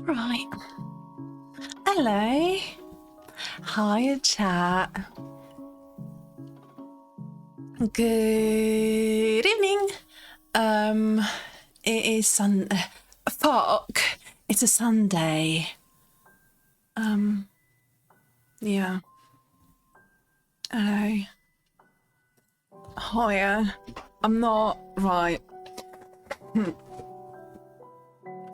Right. Hello. Hiya, chat. Good evening. It is fuck. It's a Sunday. Yeah. Hello. Hiya. I'm not right.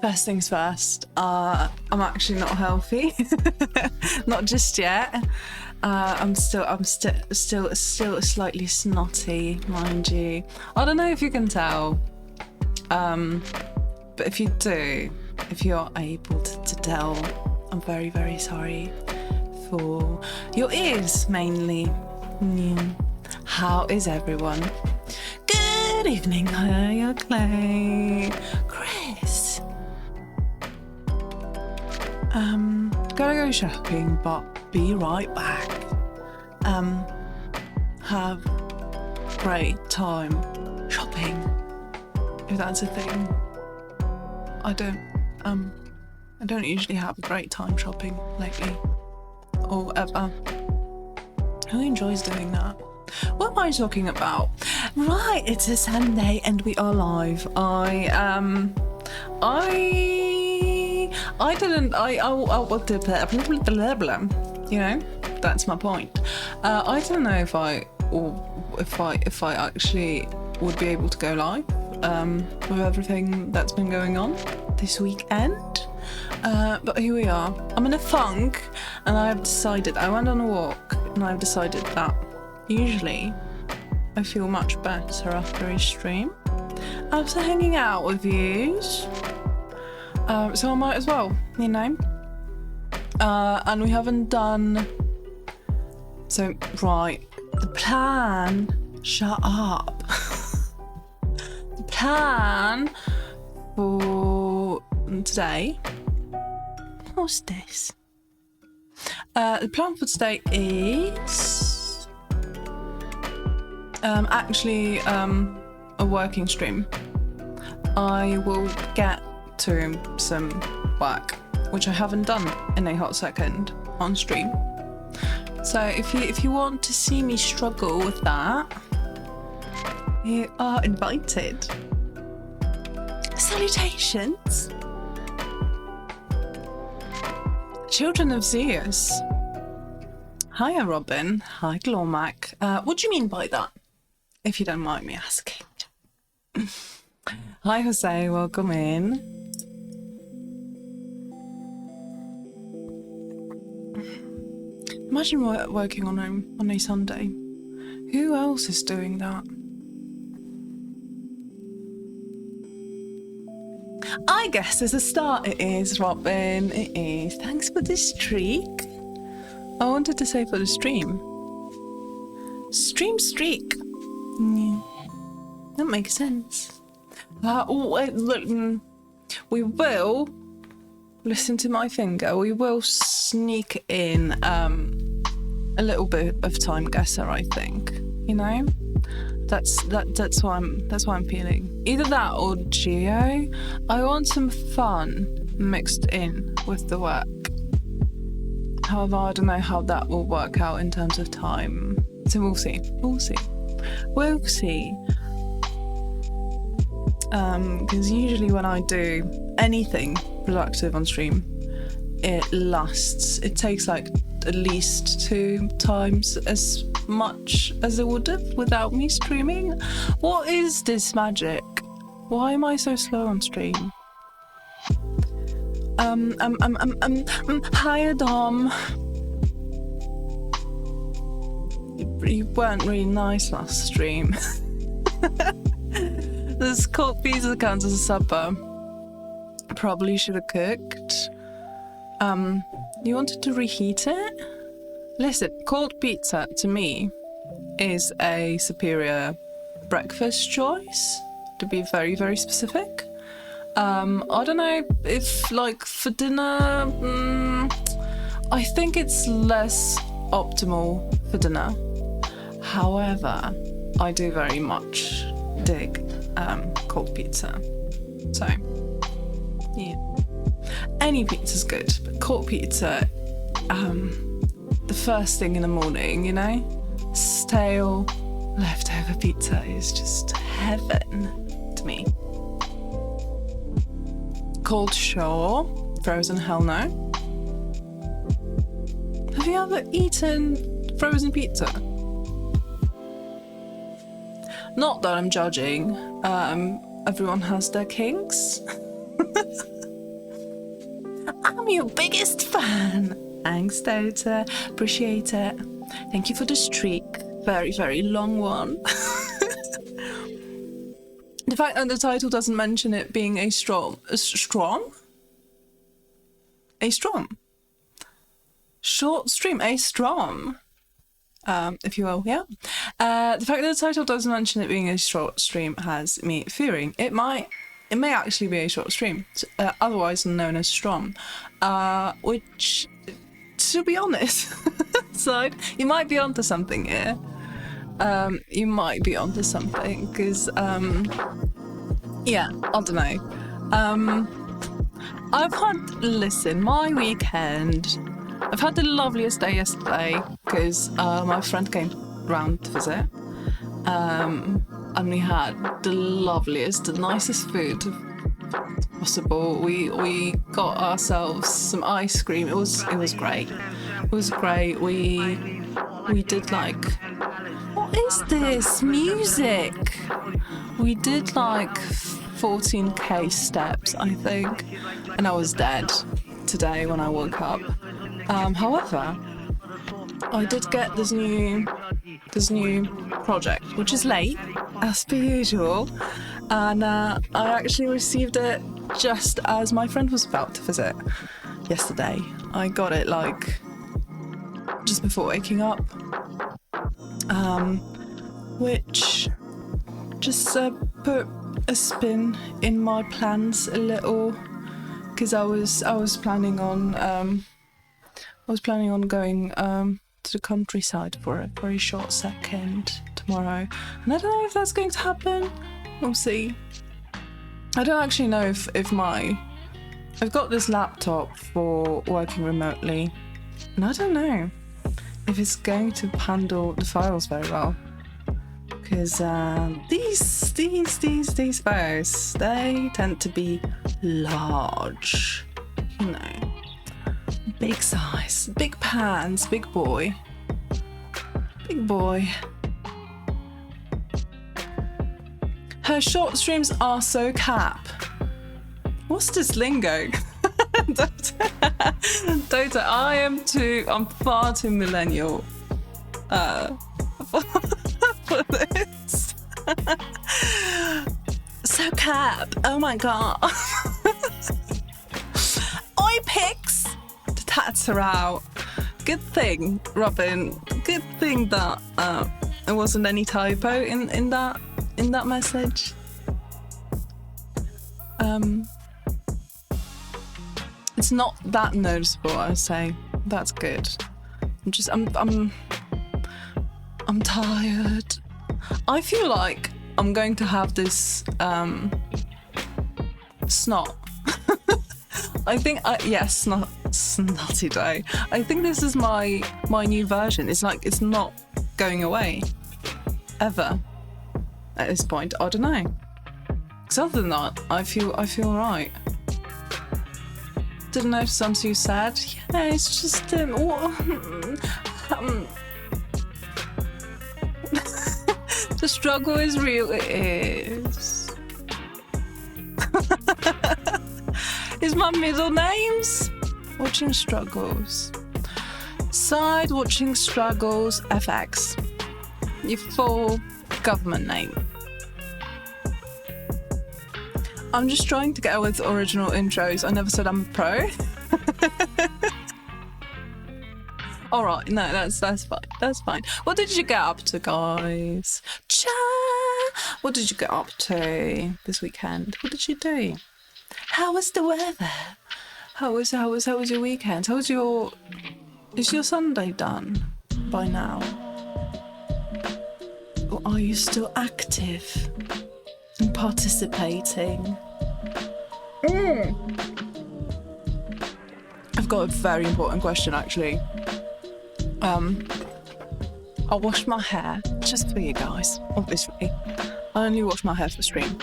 First things first, I'm actually not healthy. Not just yet. I'm still slightly snotty, mind you. I don't know if you can tell. But if you do, if you're able to tell, I'm very, very sorry for your ears mainly. Yeah. How is everyone? Good evening, hiya, Clay. Chris. Gotta go shopping, but be right back. Have great time shopping, if that's a thing. I don't usually have a great time shopping lately, or ever. Who enjoys doing that? What am I talking about? Right, it's a Sunday and we are live. I you know, that's my point. I don't know if I actually would be able to go live with everything that's been going on this weekend. But here we are. I'm in a funk, and I've decided, I went on a walk and I've decided that usually I feel much better after a stream, after hanging out with yous. So I might as well, you know. And we haven't done. So, right, the plan. Shut up. The plan for today. What's this? The plan for today is actually a working stream. I will get to some work, which I haven't done in a hot second on stream. So if you want to see me struggle with that, you are invited. Salutations, children of Zeus. Hiya, Robin. Hi, Glormac. What do you mean by that, if you don't mind me asking? Hi, Jose. Welcome in. Imagine working on a Sunday. Who else is doing that? I guess as a start it is, Robin. It is. Thanks for the streak. I wanted to say for the stream. Stream streak. Yeah. That makes sense. We will listen to my finger. We will sneak in a little bit of time guesser, I think. You know? That's why I'm feeling. Either that or Geo. I want some fun mixed in with the work. However, I don't know how that will work out in terms of time. So we'll see. Because usually when I do anything productive on stream, it takes like at least 2 times as much as it would have without me streaming. What is this magic? Why am I so slow on stream? Hiya, Dom. You weren't really nice last stream. This cold pizza counts as a supper. Probably should have cooked. You wanted to reheat it? Listen, cold pizza to me is a superior breakfast choice, to be very, very specific. I don't know if, like, for dinner, I think it's less optimal for dinner. However, I do very much dig cold pizza. So, yeah. Any pizza's good, but cold pizza, the first thing in the morning, you know? Stale, leftover pizza is just heaven to me. Cold, sure. Frozen, hell no. Have you ever eaten frozen pizza? Not that I'm judging. Everyone has their kinks. I'm your biggest fan. Thanks, Dota. Appreciate it. Thank you for the streak. Very, very long one. The fact that the title doesn't mention it being a short stream, if you will, yeah. The fact that the title doesn't mention it being a short stream has me fearing it may actually be a short stream, otherwise known as Strom, which, to be honest, side, you might be onto something here. You might be onto something, because, yeah, I don't know. Listen, my weekend I've had the loveliest day yesterday because my friend came round to visit, and we had the loveliest, the nicest food possible. We got ourselves some ice cream. It was great. It was great. We did like, what is this music? We did like 14k steps, I think, and I was dead today when I woke up. However, I did get this new project, which is late, as per usual, and I actually received it just as my friend was about to visit yesterday. I got it like just before waking up, which just put a spin in my plans a little, because I was planning on going to the countryside for a very short second tomorrow, and I don't know if that's going to happen. We'll see. I don't actually know if I've got this laptop for working remotely, and I don't know if it's going to handle the files very well, because these files, they tend to be large, you know, big size, big pans, big boy. Her short streams are so cap. What's this lingo? Dota, I'm far too millennial for this. So cap, oh my god. Oi pics, the tats are out. Good thing, Robin, good thing that there wasn't any typo in that message. It's not that noticeable, I would say. That's good. I'm tired. I feel like I'm going to have this snot. I think snotty day. I think this is my new version. It's like it's not going away ever at this point. I don't know. Because other than that, I feel right. Didn't know if I'm too sad. Yeah, it's just the struggle is real. It is. Is my middle names? Watching Struggles. Side Watching Struggles FX. Your full government name. I'm just trying to get with original intros. I never said I'm a pro. All right, no, that's fine. That's fine. What did you get up to, guys? What did you get up to this weekend? What did you do? How was the weather? How was your weekend? Is your Sunday done by now? Or are you still active and participating? I've got a very important question, actually. I washed my hair just for you guys, obviously. I only wash my hair for stream.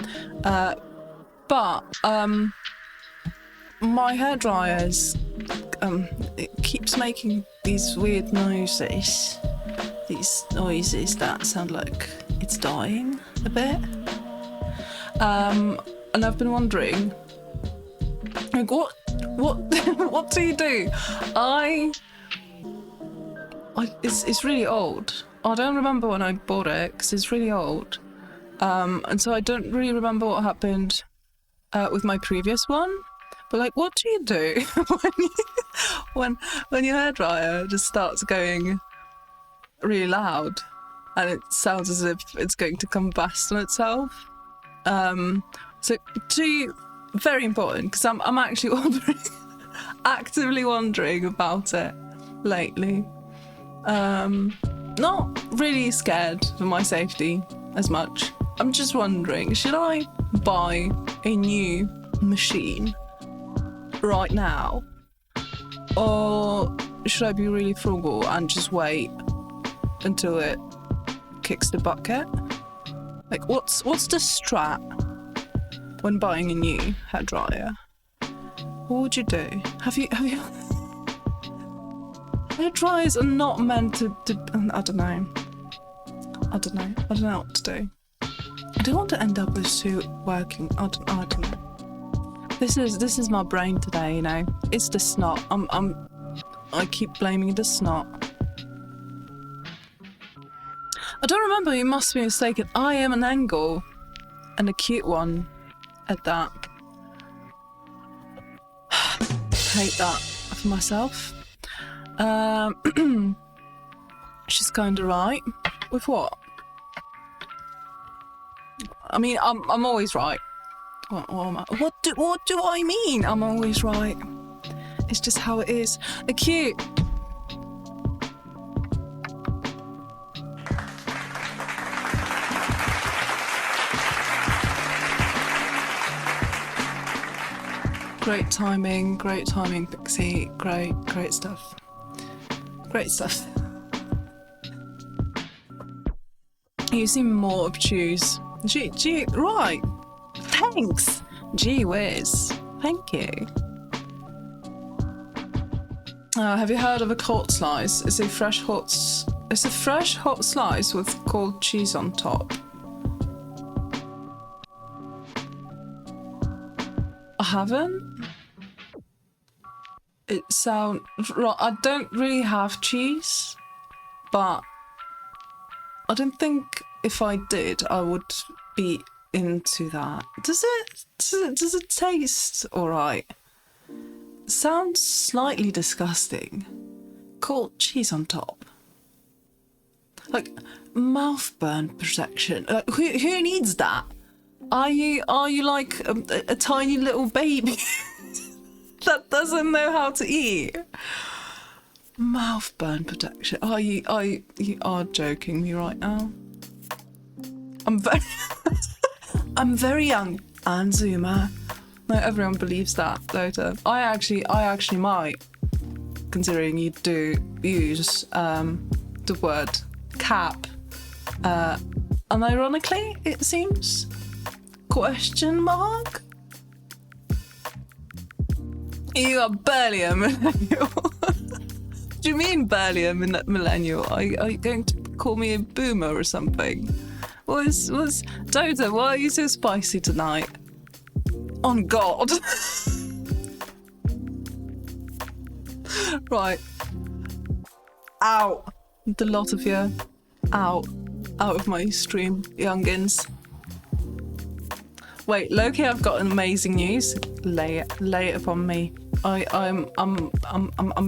But my hairdryers, it keeps making these weird noises. These noises that sound like it's dying a bit. And I've been wondering, like, what do you do? It's really old. I don't remember when I bought it because it's really old. And so I don't really remember what happened with my previous one. But like, what do you do when your hairdryer just starts going really loud and it sounds as if it's going to combust on itself? So very important, because I'm actually actively wondering about it lately. Not really scared for my safety as much. I'm just wondering, should I buy a new machine right now? Or should I be really frugal and just wait until it kicks the bucket? Like, what's the strat when buying a new hairdryer? What would you do? Have you hair dryers are not meant to I don't know what to do. I don't want to end up with two working. I don't know. This is my brain today, you know. It's the snot. I keep blaming the snot. I don't remember, you must be mistaken. I am an angle, and a cute one at that. Hate that for myself. She's kinda right. With what? I mean, I'm always right. What do I mean? I'm always right. It's just how it is. Cute. Great timing, Pixie. Great stuff. Great stuff. You seem more obtuse. Gee, right. Thanks. Gee whiz. Thank you. Have you heard of a hot slice? It's a fresh hot slice with cold cheese on top. I haven't. It sounds right. I don't really have cheese, but I don't think if I did, I would be into that. Does it taste alright? Sounds slightly disgusting. Cold cheese on top. Like mouth burn protection. Who needs that? Are you like a tiny little baby that doesn't know how to eat? Mouth burn protection. You are joking me right now. I'm very young and Zoomer. Not everyone believes that, though. I actually might, considering you do use the word cap, unironically, it seems. Question mark? You are barely a millennial. Do you mean barely a millennial? Are you going to call me a boomer or something? Dota, why are you so spicy tonight? On God. Right. Out. The lot of you. Out of my stream, youngins. Wait, Loki, I've got amazing news. Lay it upon me. I'm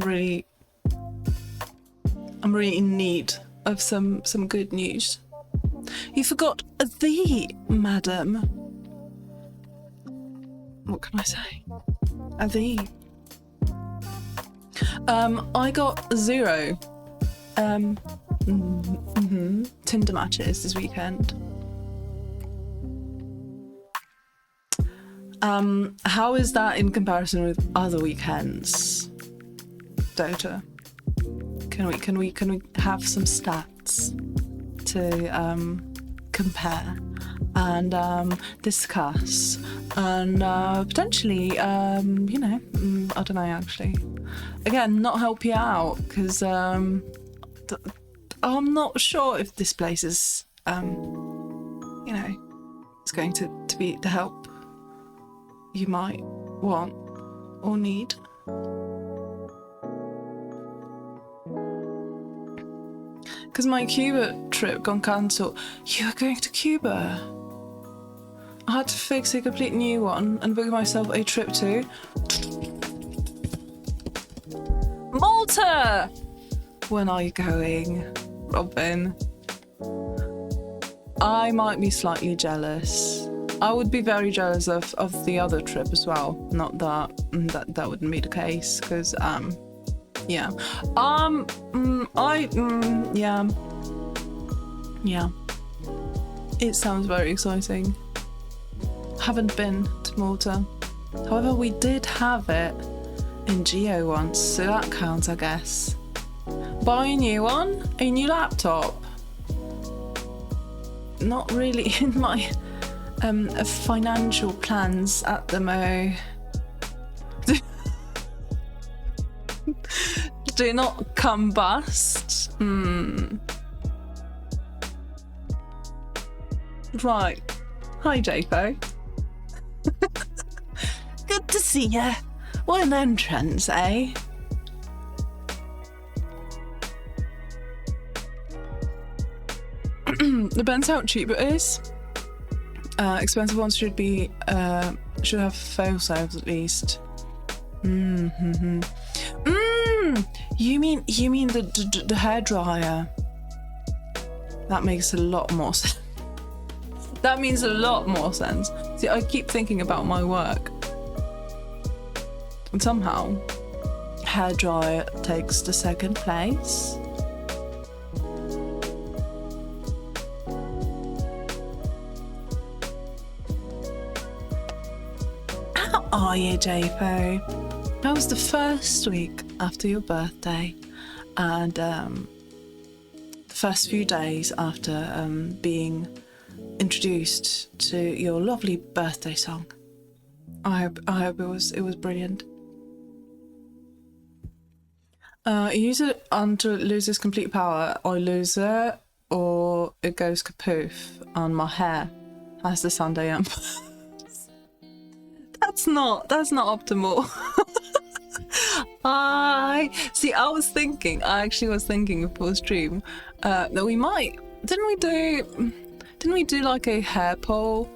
really in need of some good news. You forgot the madam. What can I say? The. I got 0 Tinder matches this weekend. How is that in comparison with other weekends, Dota? Can we have some stats to compare and discuss and potentially I don't know, actually, again, not help you out because I'm not sure if this place is it's going to be the help you might want or need. Because my Cuba trip got cancelled. You were going to Cuba? I had to fix a complete new one and book myself a trip to Malta! When are you going, Robin? I might be slightly jealous. I would be very jealous of the other trip as well. Not that wouldn't be the case, because yeah. Yeah. It sounds very exciting. Haven't been to Malta. However, we did have it in Geo once, so that counts, I guess. Buy a new one, a new laptop. Not really in my financial plans at the mo. Do not combust. Right. Hi, JPO. Good to see ya. What an entrance, eh? Depends how cheap it is. Expensive ones should have fail safes at least. You mean the hairdryer? That makes a lot more sense. That means a lot more sense. See, I keep thinking about my work, and somehow hairdryer takes the second place. How are you, JPO? That was the first week after your birthday, and the first few days after being introduced to your lovely birthday song. I hope it was brilliant. You use it until it loses complete power. I lose it, or it goes kapoof on my hair as the Sunday amp. That's not optimal. I actually was thinking before stream that we might, didn't we do like a hair poll?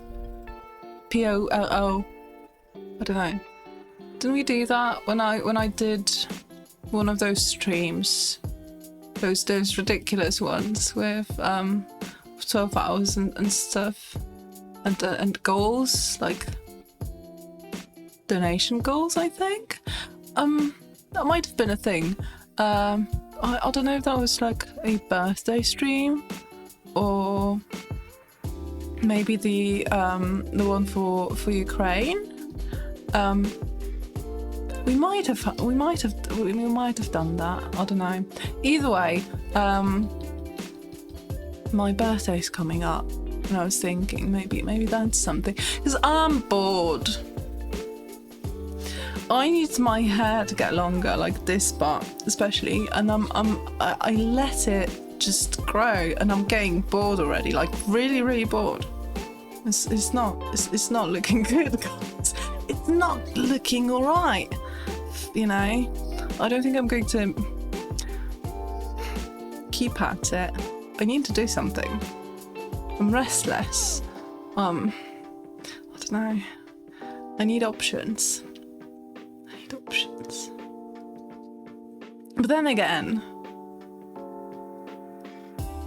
POLO. I don't know. Didn't we do that when I did one of those streams? Those ridiculous ones with 12 hours and stuff, and goals, like donation goals, I think. That might have been a thing. I don't know if that was like a birthday stream, or maybe the one for Ukraine. We might have done that. I don't know. Either way, my birthday's coming up, and I was thinking maybe that's something, because I'm bored. I need my hair to get longer, like this part especially, and I let it just grow, and I'm getting bored already, like really bored. It's not looking good, guys. It's not looking all right. You know, I don't think I'm going to keep at it. I need to do something. I'm restless. I don't know. I need options. But then again,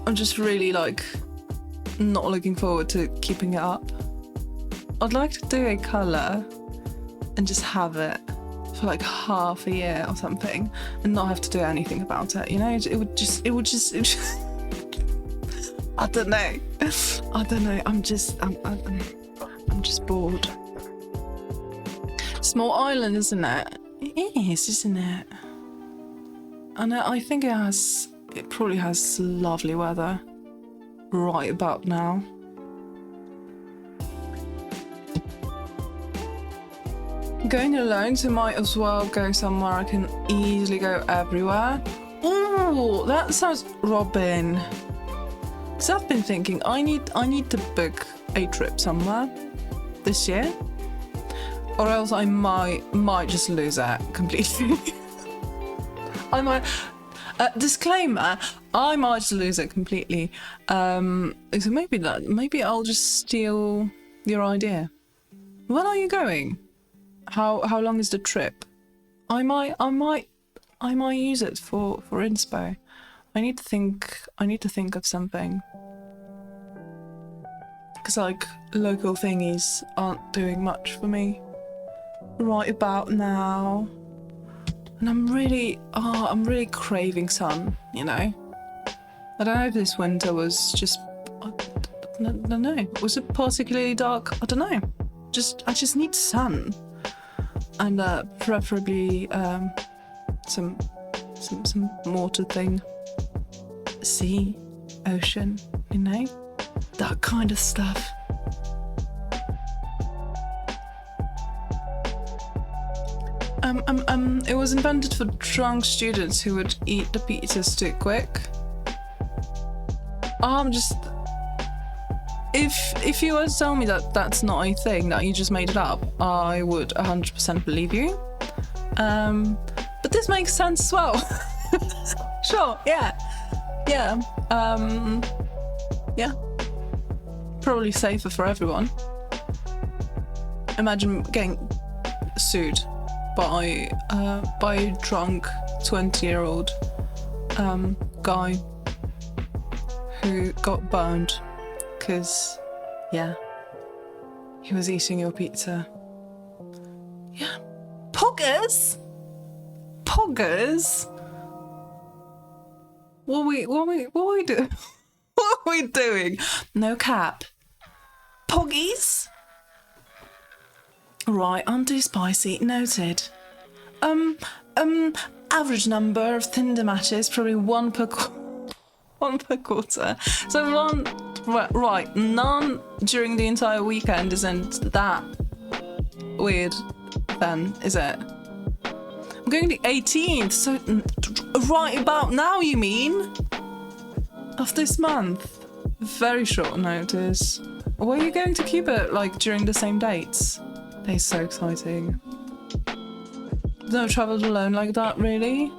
I'm just really like not looking forward to keeping it up. I'd like to do a colour and just have it for like half a year or something, and not have to do anything about it. You know, it would just I don't know. I'm just bored. Small island, isn't it? It is, isn't it? And I think it probably has lovely weather right about now. Going alone, so might as well go somewhere I can easily go everywhere. Ooh, that sounds Robin. Because I've been thinking I need to book a trip somewhere this year, or else I might just lose it completely. I might. Disclaimer: I might just lose it completely. So maybe I'll just steal your idea. When are you going? How long is the trip? I might use it for inspo. I need to think of something. Because like local thingies aren't doing much for me right about now. And I'm really craving sun, you know? I don't know if this winter was just, I don't know. Was it particularly dark? I don't know. I just need sun. and preferably some water thing, sea, ocean, you know, that kind of stuff. It was invented for drunk students who would eat the pizzas too quick. If you were to tell me that that's not a thing, that you just made it up, I would 100% believe you. But this makes sense as well. Sure, yeah. Yeah. Yeah. Probably safer for everyone. Imagine getting sued by a drunk 20-year-old guy who got burned because, yeah, he was eating your pizza. Yeah. Poggers? Poggers? What are we doing? What are we doing? No cap. Poggies? Right, undo spicy, noted. Average number of Tinder matches, probably one per quarter. So right, none during the entire weekend isn't that weird then, is it? I'm going the 18th, so right about now, you mean? Of this month. Very short notice. Where are you going to keep it, like, during the same dates? They're so exciting. I've never travelled alone like that, really.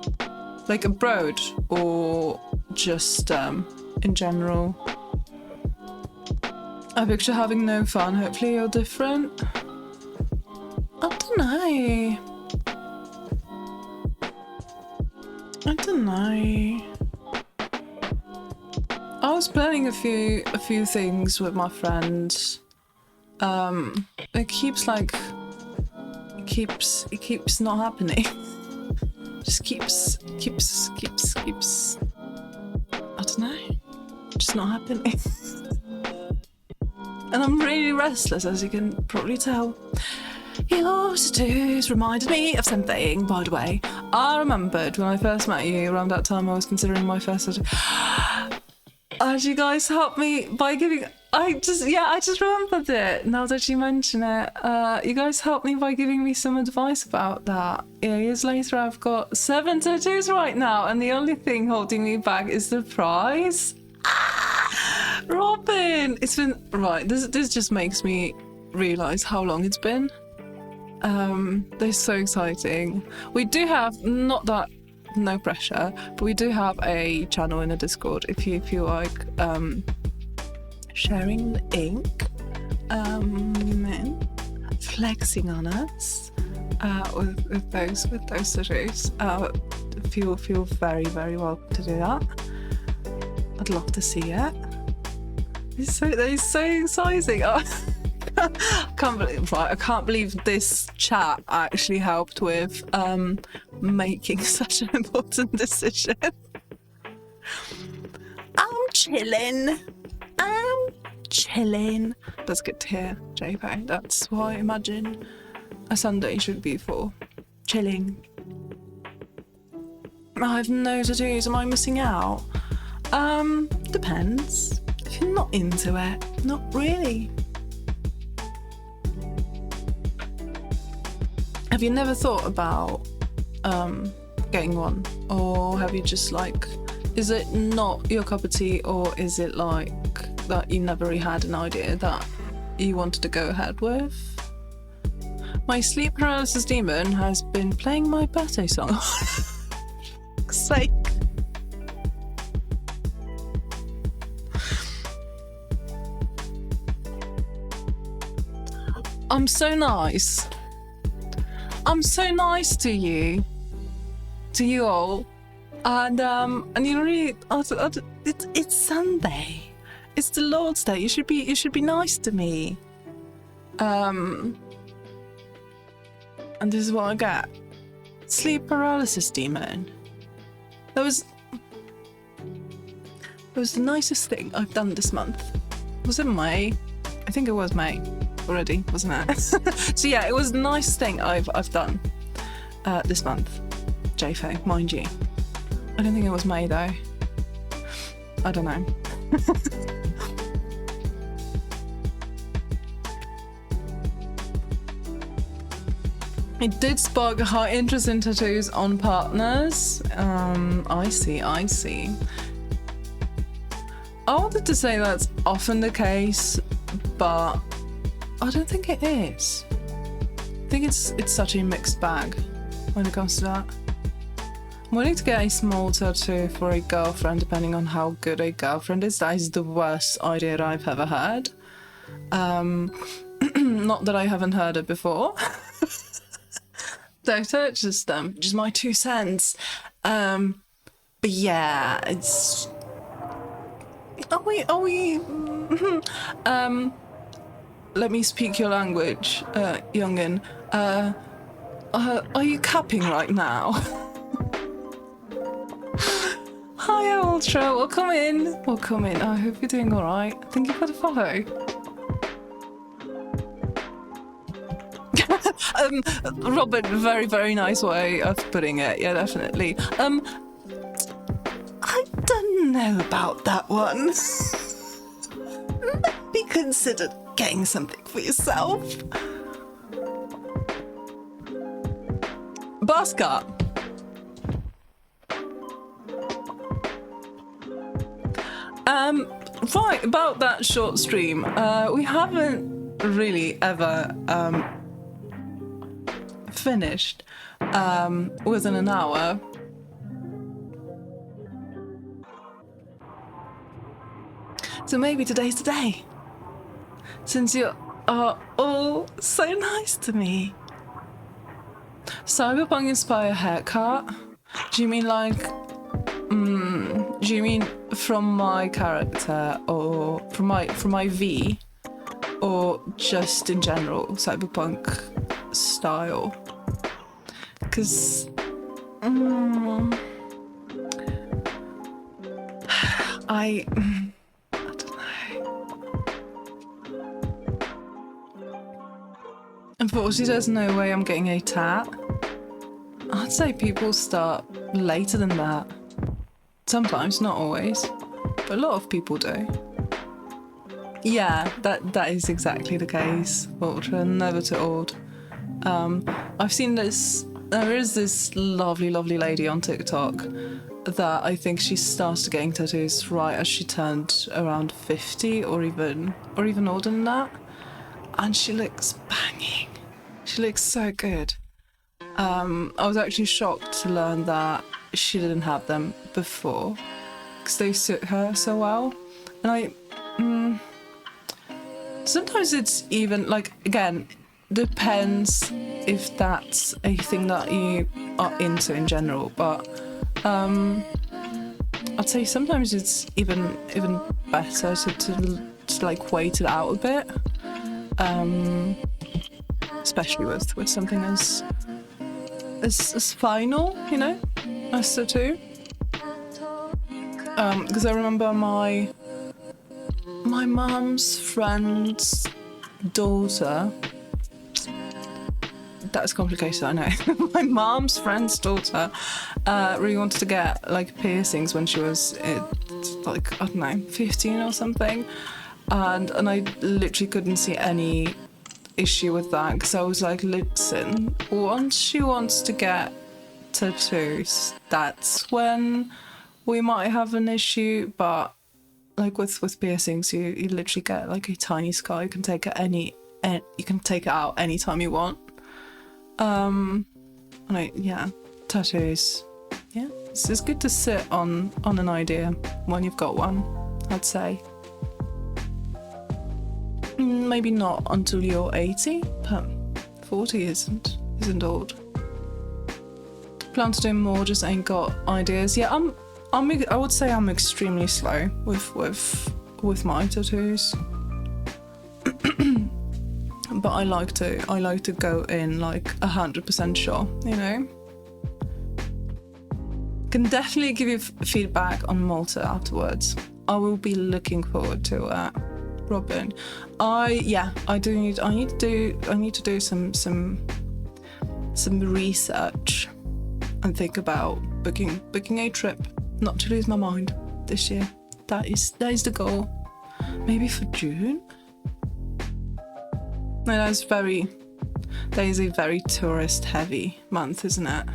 Like abroad, or just in general. I picture having no fun. Hopefully you're different. I don't know. I was planning a few things with my friends. It keeps not happening. Just keeps I don't know, just not happening. And I'm really restless, as you can probably tell. Your tattoos reminded me of something, by the way. I remembered when I first met you, around that time I was considering my first tattoo. And you guys helped me by giving... I just remembered it, now that you mention it. You guys helped me by giving me some advice about that. Yeah, years later I've got 7 tattoos right now, and the only thing holding me back is the prize. Robin! It's been... Right, this just makes me realise how long it's been. They're so exciting. We do have, not that, no pressure, but we do have a channel in the Discord if you feel like sharing the ink, flexing on us with those tattoos. Feel very, very welcome to do that. I'd love to see it. They're so exciting. I can't believe this chat actually helped with making such an important decision. I'm chilling. That's good to hear, JP. That's what I imagine a Sunday should be for. Chilling. I have no tattoos. Am I missing out? Depends. If you're not into it, not really. Have you never thought about getting one? Or have you just is it not your cup of tea, or is it that you never really had an idea that you wanted to go ahead with? My sleep paralysis demon has been playing my birthday song. For fuck's sake. I'm so nice. I'm so nice to you all, and you really. It's Sunday. It's the Lord's Day. You should be nice to me. And this is what I get. Sleep paralysis demon. That was the nicest thing I've done this month. Was it May? I think it was May. already, wasn't it? So yeah, it was the nicest thing I've done this month. JFO, mind you. I don't think it was May though. I don't know. It did spark a high interest in tattoos on partners. I see. I wanted to say that's often the case, but I don't think it is. I think it's such a mixed bag when it comes to that. I'm willing to get a small tattoo for a girlfriend, depending on how good a girlfriend is. That is the worst idea I've ever heard. Not that I haven't heard it before. Just my 2 cents. But yeah, it's. Are we? Let me speak your language, youngin. Are you capping right now? Hi, Ultra. Welcome in. I hope you're doing all right. Thank you for the follow. Robert, very, very nice way of putting it. Yeah, definitely. I don't know about that one. Maybe consider getting something for yourself. Basket. Right, about that short stream, we haven't really ever finished within an hour. So maybe today's the day, since you are all so nice to me. Cyberpunk inspired haircut? Do you mean like, do you mean from my character or from my V, or just in general cyberpunk style? Because I don't know. Unfortunately, there's no way I'm getting a tat. I'd say people start later than that. Sometimes, not always, but a lot of people do. Yeah, that is exactly the case, Ultra, never too old. I've seen this, there is this lovely lady on TikTok that I think she started getting tattoos right as she turned around 50 or even older than that. And she looks banging. She looks so good. I was actually shocked to learn that she didn't have them before because they suit her so well. And sometimes it's even like, again, depends if that's a thing that you are into in general, but I'd say sometimes it's even better to like wait it out a bit, especially with something as final, you know, as tattoo. Because I remember my mum's friend's daughter. That's complicated, I know. My mom's friend's daughter really wanted to get like piercings when she was like, I don't know, 15 or something, and I literally couldn't see any issue with that, because I was like, listen, once she wants to get tattoos, that's when we might have an issue. But like with piercings, you literally get like a tiny scar. You can take it out anytime you want. Tattoos. Yeah, it's good to sit on an idea when you've got one, I'd say. Maybe not until you're 80, but 40 isn't old. Plan to do more, just ain't got ideas. Yeah, I would say I'm extremely slow with my tattoos. But I like to go in like 100% sure, you know. Can definitely give you feedback on Malta afterwards. I will be looking forward to it. Robin. I need to do some research and think about booking a trip, not to lose my mind this year. That is the goal. Maybe for June? No, that is a very tourist heavy month, isn't it?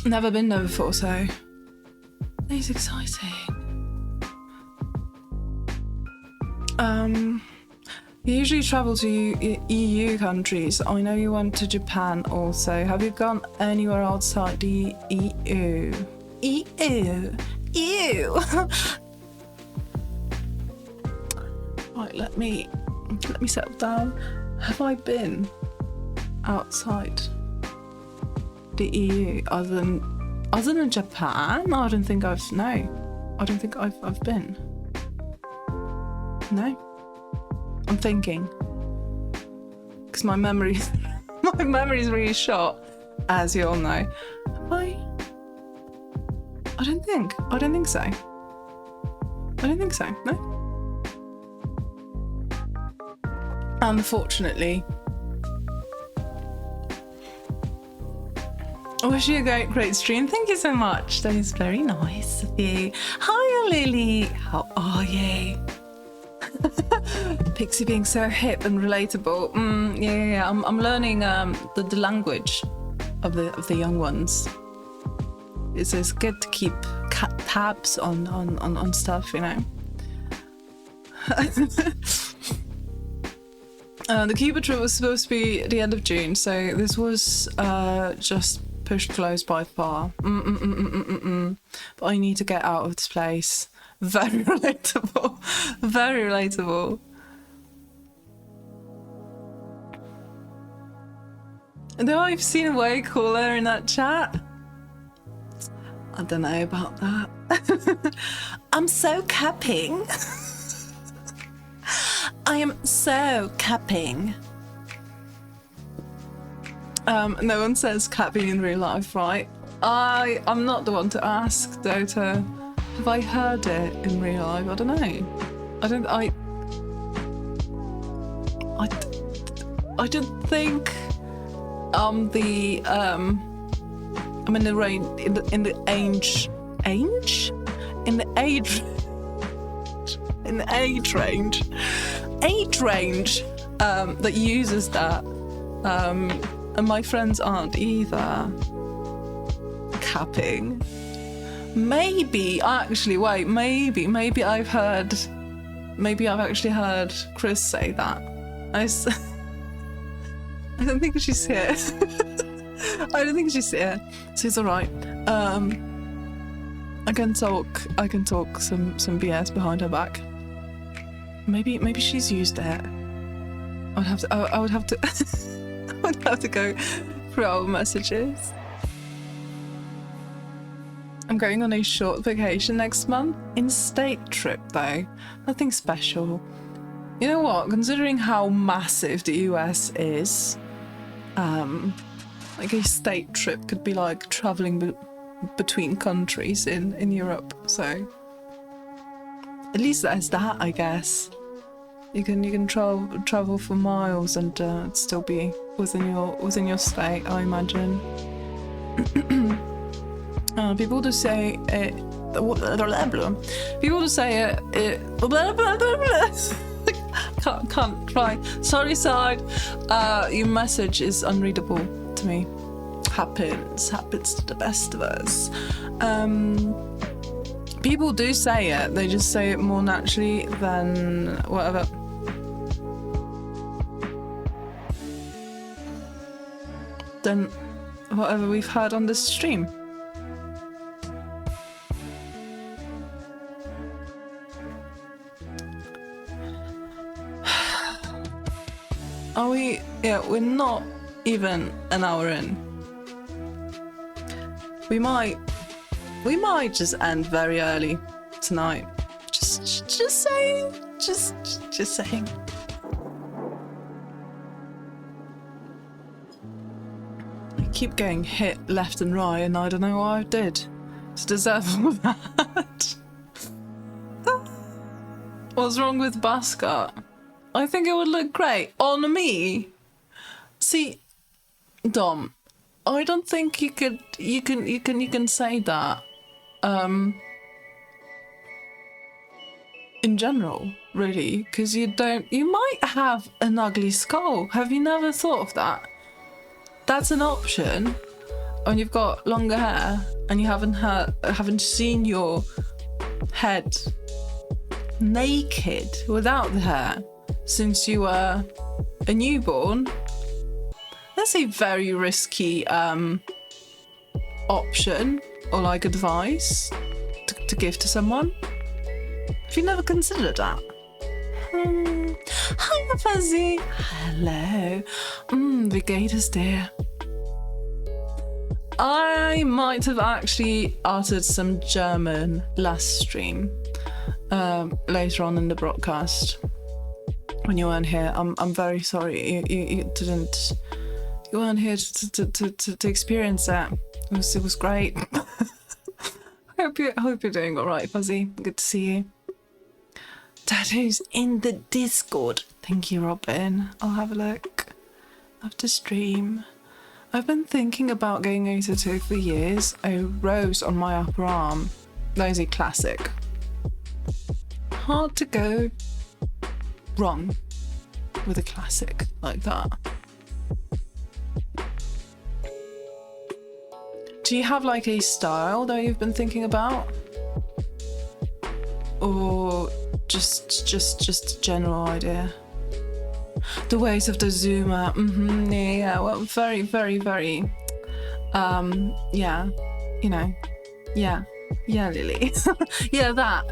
Never been there before, so that is exciting. You usually travel to EU countries. I know you went to Japan also. Have you gone anywhere outside the EU? EU. Right, let me settle down. Have I been outside the EU other than Japan? I don't think I've been. No. I'm thinking, because my memory is really short, as you all know. Have I don't think so. No. Unfortunately. I wish you a great stream. Thank you so much. That is very nice of you. Hi, Lily. How are you? Pixie being so hip and relatable. Yeah. I'm learning the language of the young ones. It's good to keep tabs on stuff, you know. The Cuba trip was supposed to be at the end of June, so this was just pushed close by far. But I need to get out of this place. Very relatable. Very relatable. Though I've seen way cooler in that chat. I don't know about that. I'm so capping. I am so capping. No one says capping in real life, right? I'm not the one to ask, Dota. Have I heard it in real life? I don't know. I don't think I'm in the range in the age range that uses that, and my friends aren't either. Capping. Maybe actually maybe I've actually heard Chris say that. I don't think she's here. I don't think she's here, so it's all right. I can talk some BS behind her back. Maybe she's used it. I would have to I would have to go through our messages. I'm going on a short vacation next month. In-state trip though. Nothing special. You know what? Considering how massive the US is, like a state trip could be like traveling between countries in Europe. So at least there's that, I guess. You can travel for miles and still be within your state, I imagine. People do say it. People do say it. Can't try. Sorry, side. Your message is unreadable to me. Happens to the best of us. People do say it. They just say it more naturally than whatever. Than whatever we've heard on this stream. Are we? Yeah, we're not even an hour in. We might just end very early tonight. Just saying. Just saying. I keep getting hit left and right, and I don't know what I did to deserve all that. What's wrong with buzz cut? I think it would look great on me. See, Dom, I don't think you can say that. In general, really, because you might have an ugly skull. Have you never thought of that? That's an option when you've got longer hair and you haven't seen your head naked without the hair since you were a newborn. That's a very risky option or like advice to give to someone. Have you never considered that? Hi, Fuzzy. Hello. Wie geht es dir? I might have actually uttered some German last stream later on in the broadcast when you weren't here. I'm very sorry you weren't here to experience that. It was great. I hope you're doing all right, Fuzzy. Good to see you. Tattoos in the Discord. Thank you, Robin. I'll have a look after stream. I've been thinking about getting a tattoo for years. A rose on my upper arm. That is a classic. Hard to go wrong with a classic like that. Do you have like a style that you've been thinking about? Or just a general idea? The ways of the Zoomer. Yeah, well, very, very, very, yeah, you know, yeah, Lily. Yeah, that.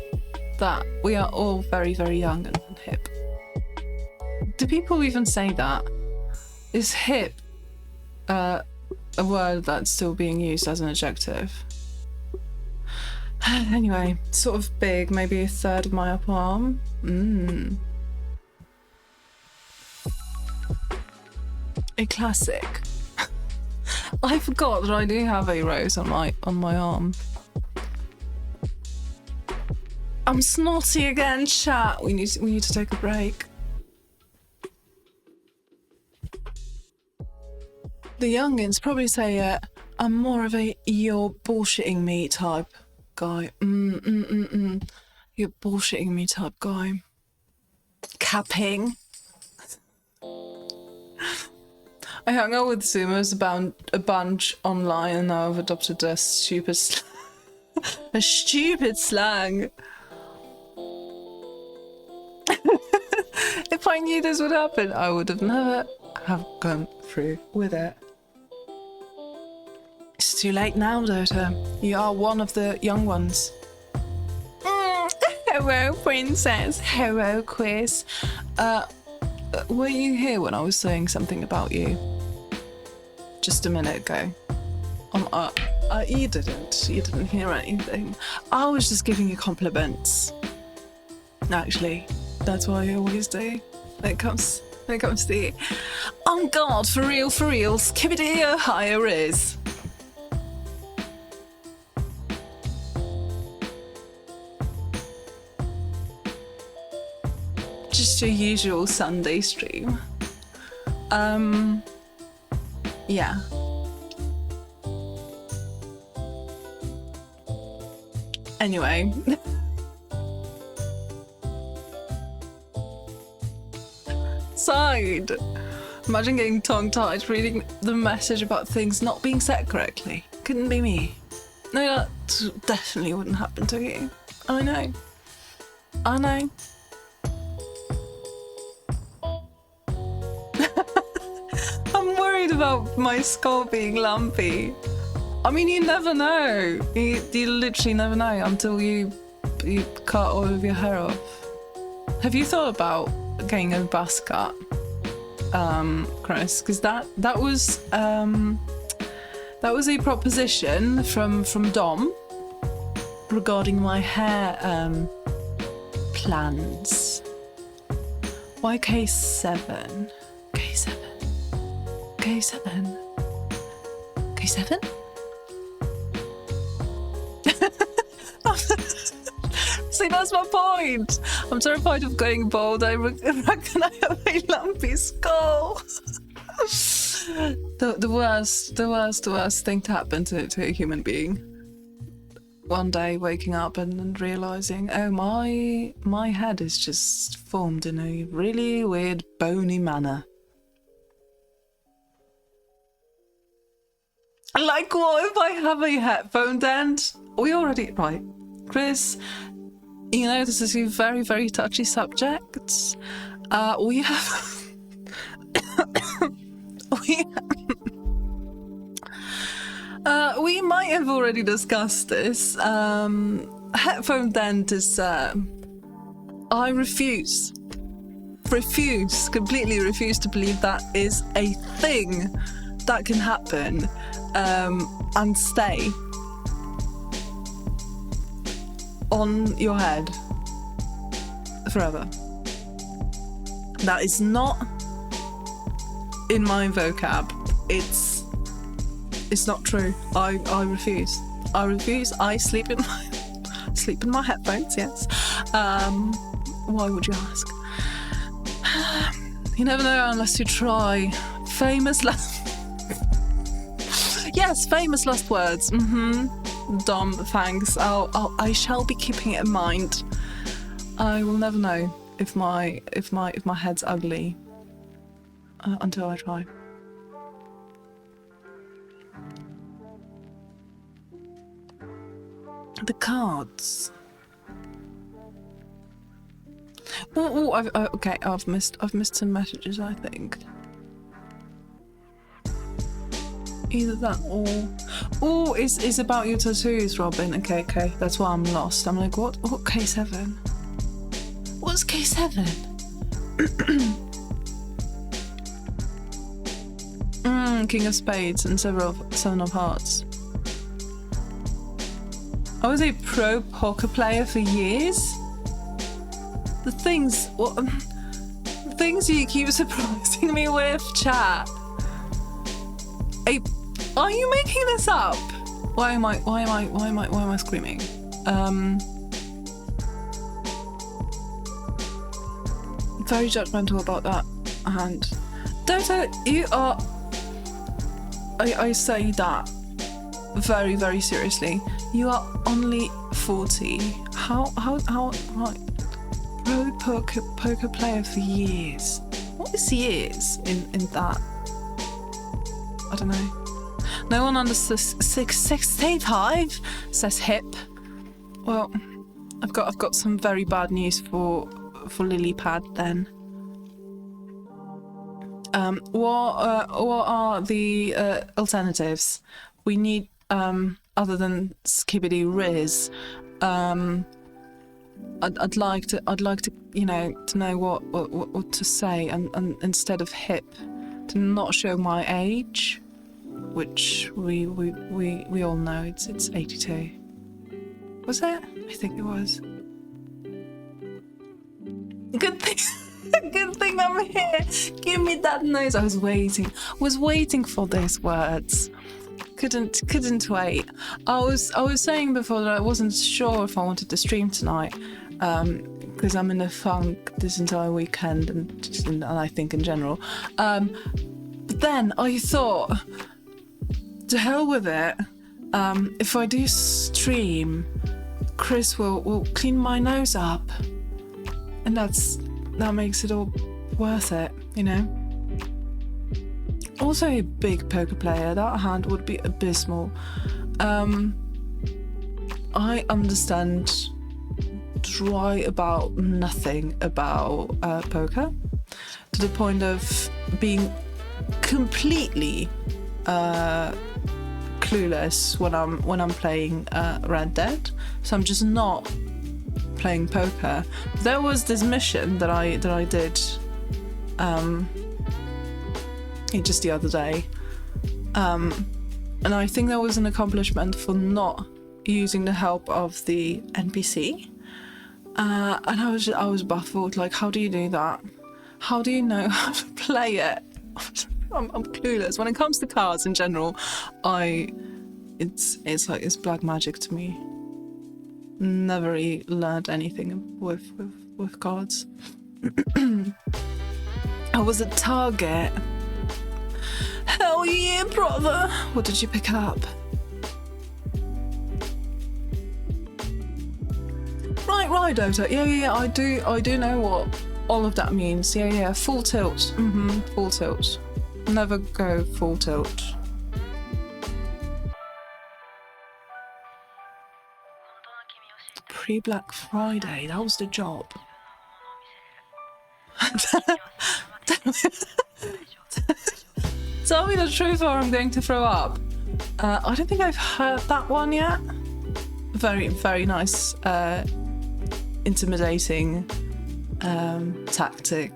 We are all very, very young and hip. Do people even say that? Is hip a word that's still being used as an adjective? Anyway, sort of big, maybe a third of my upper arm. A classic. I forgot that I do have a rose on my arm. I'm snotty again, chat. We need to take a break. The youngins probably say I'm more of a you're bullshitting me type guy. You're bullshitting me type guy. Capping. I hung out with Zoomers a bunch online and now I've adopted a stupid slang. If I knew this would happen, I would have never have gone through with it. It's too late now, Dota. You are one of the young ones. Hello, princess. Hello, quiz. Were you here when I was saying something about you? Just a minute ago. You didn't hear anything. I was just giving you compliments. Actually, that's what I always do. When it comes to you. On God, for real, skibbity higher is. Just your usual Sunday stream. Yeah. Anyway. Side. Imagine getting tongue-tied reading the message about things not being said correctly. Couldn't be me. No, that definitely wouldn't happen to you. I know. I'm worried about my skull being lumpy. I mean, you never know. You literally never know until you cut all of your hair off. Have you thought about getting a buzz cut, Chris? Because that was a proposition from Dom regarding my hair plans. Why K7? K7? See, that's my point. I'm terrified of going bald. I reckon I have a lumpy skull. The worst thing to happen to a human being. One day waking up and realizing, oh, my head is just formed in a really weird bony manner. Like, what if I have a headphone dent? We already... Right. Chris, you know, this is a very, very touchy subject. We have... we might have already discussed this. Headphone dent is... I refuse, completely refuse to believe that is a thing that can happen and stay on your head forever. That is not in my vocab. It's not true. I refuse. I refuse. I sleep in my headphones. Yes. Why would you ask? You never know unless you try. Famous last. Yes, famous last words. Dom, thanks. I shall be keeping it in mind. I will never know if my head's ugly until I try. The cards. Okay. I've missed some messages, I think. Either that or it's about your tattoos, Robin. Okay. That's why I'm lost. I'm like, what K7? What's K7? King of Spades and Seven of Hearts. I was a pro poker player for years. The things you keep surprising me with, chat. Are you making this up? Why am I screaming? Very judgmental about that hand. Dodo, you are. I say that very, very seriously. You are only 40. How pro poker player for years? What is years in that? I don't know. No one under 65 says hip. Well, I've got some very bad news for Lilypad then. What are the alternatives? We need other than Skibbity Riz. I'd like to to know what to say and instead of hip, to not show my age, which we all know it's 82. Was it? I think it was. Good thing I'm here. Give me that nose. I was waiting for these words. Couldn't wait. I was saying before that I wasn't sure if I wanted to stream tonight, because I'm in a funk this entire weekend and I think in general. But then I thought, to hell with it. If I do stream, Chris will clean my nose up, and that makes it all worth it, you know. Also a big poker player, that hand would be abysmal. I understand dry about nothing about poker, to the point of being completely clueless when I'm playing Red Dead. So I'm just not playing poker. There was this mission that I did just the other day, and I think that was an accomplishment for not using the help of the NPC, and I was baffled. Like, how do you do that? How do you know how to play it? I'm clueless when it comes to cards in general. It's like it's black magic to me. never really learned anything with cards. I was at Target. Hell yeah, brother! What did you pick up? Right, Dota. Yeah. I do know what all of that means. Yeah. Full tilt. Full tilt. Never go full tilt. Pre-Black Friday. That was the job. Tell me the truth or I'm going to throw up. I don't think I've heard that one yet. Very, very nice, intimidating tactic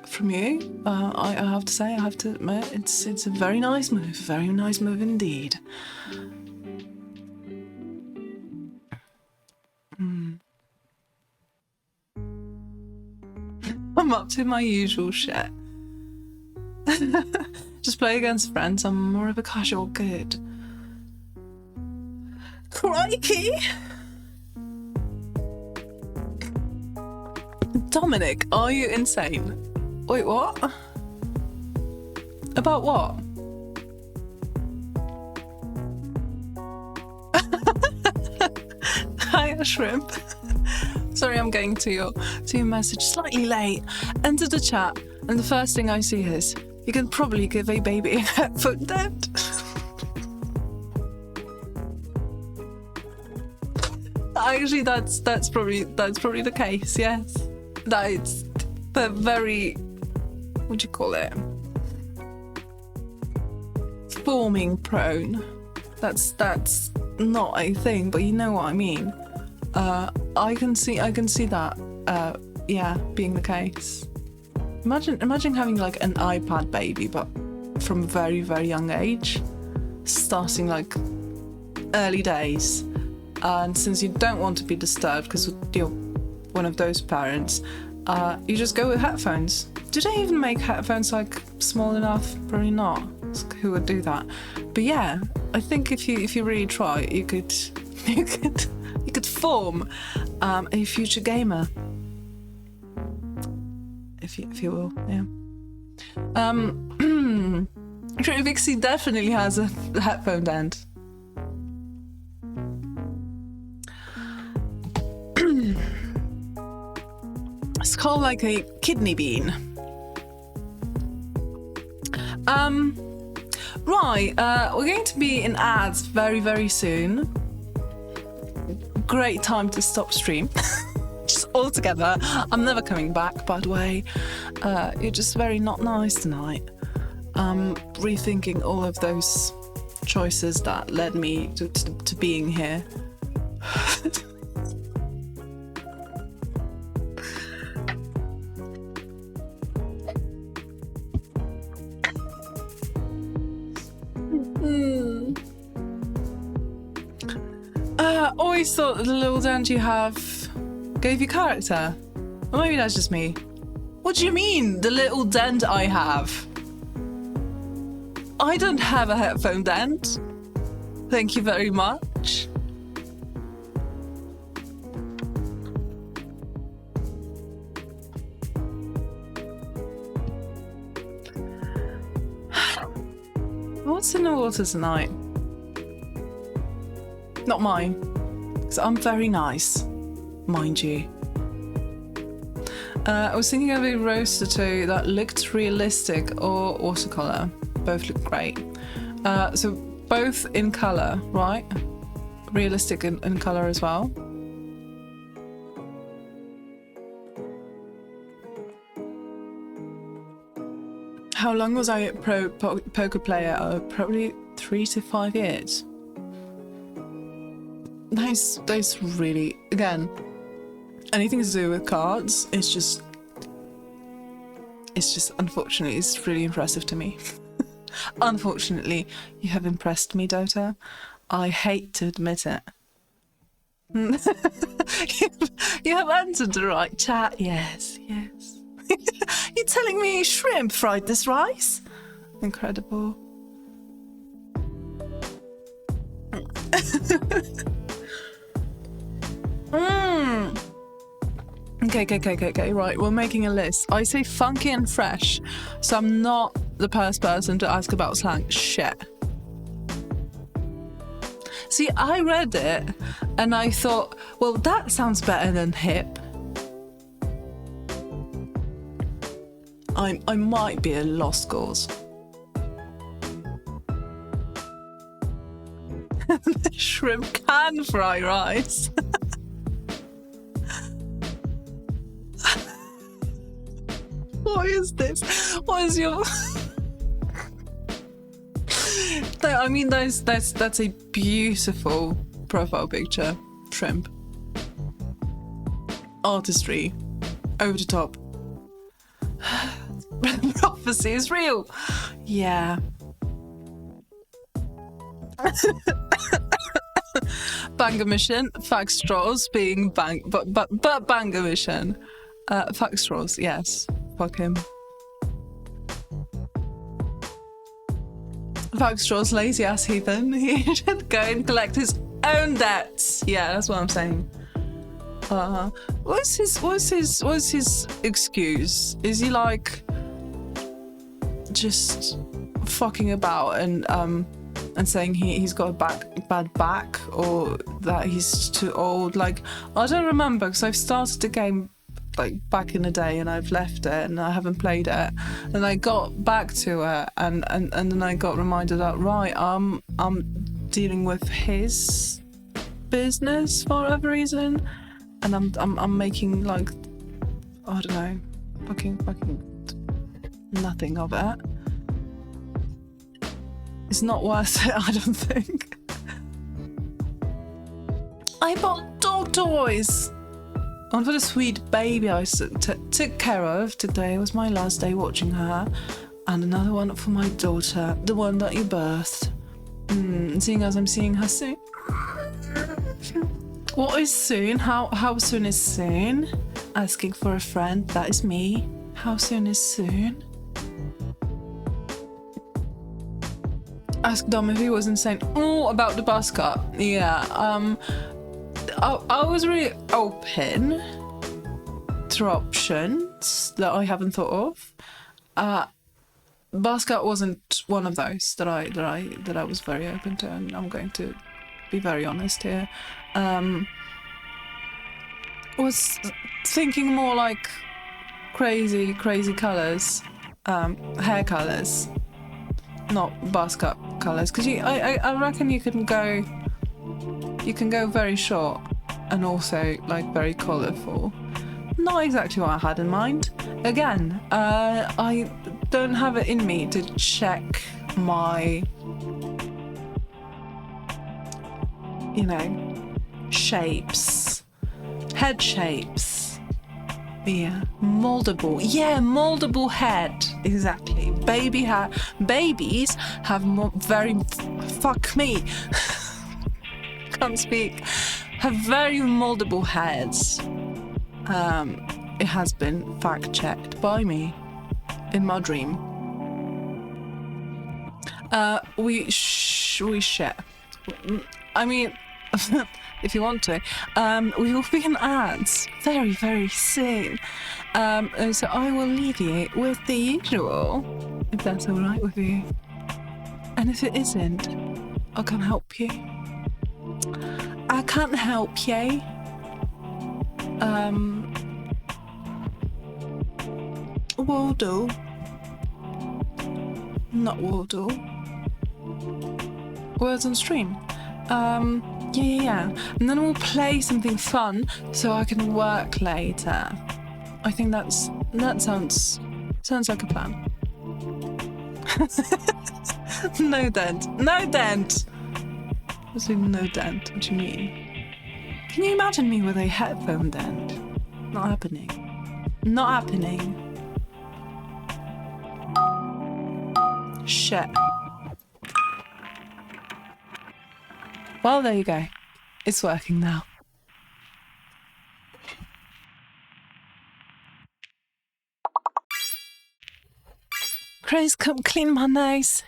from you. I have to say, I have to admit, it's a very nice move indeed. I'm up to my usual shit. Just play against friends. I'm more of a casual good. Crikey! Dominic, are you insane? Wait, what? About what? Hiya, Shrimp. Sorry, I'm getting to your message slightly late. Enter the chat, and the first thing I see is, you can probably give a baby a headphone dent. Actually, that's probably the case. Yes, that's the very, what do you call it? Forming prone. That's not a thing, but you know what I mean. I can see that. Yeah, being the case. Imagine having like an iPad baby, but from a very, very young age, starting like early days. And since you don't want to be disturbed because you're one of those parents, you just go with headphones. Do they even make headphones like small enough? Probably not. Who would do that? But yeah, I think if you really try, you could form a future gamer. If you will, yeah. Vixie definitely has a headphone dent. It's called like a kidney bean. Right, we're going to be in ads very, very soon. Great time to stop stream. Just all together. I'm never coming back, by the way. You're just very not nice tonight. Rethinking all of those choices that led me to being here. Always thought that the little dent you have gave you character. Or maybe that's just me. What do you mean, the little dent I have? I don't have a headphone dent. Thank you very much. What's in the water tonight? Not mine. Because I'm very nice, mind you. I was thinking of a roaster too that looked realistic or watercolor. Both look great. So both in color, right? Realistic in color as well. How long was I a pro poker player? Probably 3 to 5 years. Those really, again, anything to do with cards, it's just unfortunately, it's really impressive to me. Unfortunately, you have impressed me, Dota. I hate to admit it. You have entered the right chat. Yes. You're telling me shrimp fried this rice? Incredible. Mmm. Okay. Right, we're making a list. I say funky and fresh, so I'm not the first person to ask about slang. Shit. See, I read it and I thought, well, that sounds better than hip. I might be a lost cause. Shrimp can fry rice. What is this? What is your... I mean, that's a beautiful profile picture. Shrimp. Artistry. Over the top. Prophecy is real. Yeah. Banger mission. Fact straws being bang, but banger mission. Fact straws. Yes. Fuck him. Fact straws, lazy ass heathen. He should go and collect his own debts. Yeah, that's what I'm saying. What's his excuse? Is he like just fucking about and saying he's got a bad back, or that he's too old? Like, I don't remember, because I've started the game like back in the day and I've left it and I haven't played it, and I got back to it and then I got reminded that right, I'm dealing with his business for whatever reason, and I'm making like, I don't know, fucking nothing of it. It's not worth it, I don't think. I bought dog toys. One for the sweet baby I took care of. Today was my last day watching her. And another one for my daughter, the one that you birthed. Seeing as I'm seeing her soon. What is soon? How soon is soon? Asking for a friend, that is me. How soon is soon? Ask Dom if he was insane. Oh, about the bus cut. Yeah, I was really open to options that I haven't thought of. Bus cut wasn't one of those that I was very open to, and I'm going to be very honest here. Was thinking more like crazy colours, hair colours, not bus cut colours, because I reckon you can go very short and also like very colourful. Not exactly what I had in mind. Again, I don't have it in me to check my, shapes, head shapes. Yeah, moldable. Yeah, moldable head. Exactly. Babies have fuck me. Can't speak. Have very moldable heads. It has been fact checked by me in my dream. We share. I mean, if you want to, we will be in ads very, very soon. So I will leave you with the usual, if that's all right with you. And if it isn't, I can't help you. I can't help you. Wardle. Not Wardle. Words on stream. Yeah. And then we'll play something fun so I can work later. I think that sounds like a plan. No dent. What's no dent? What do you mean? Can you imagine me with a headphone dent? Not happening. Shit. Well, there you go. It's working now. Chris, come clean my nose.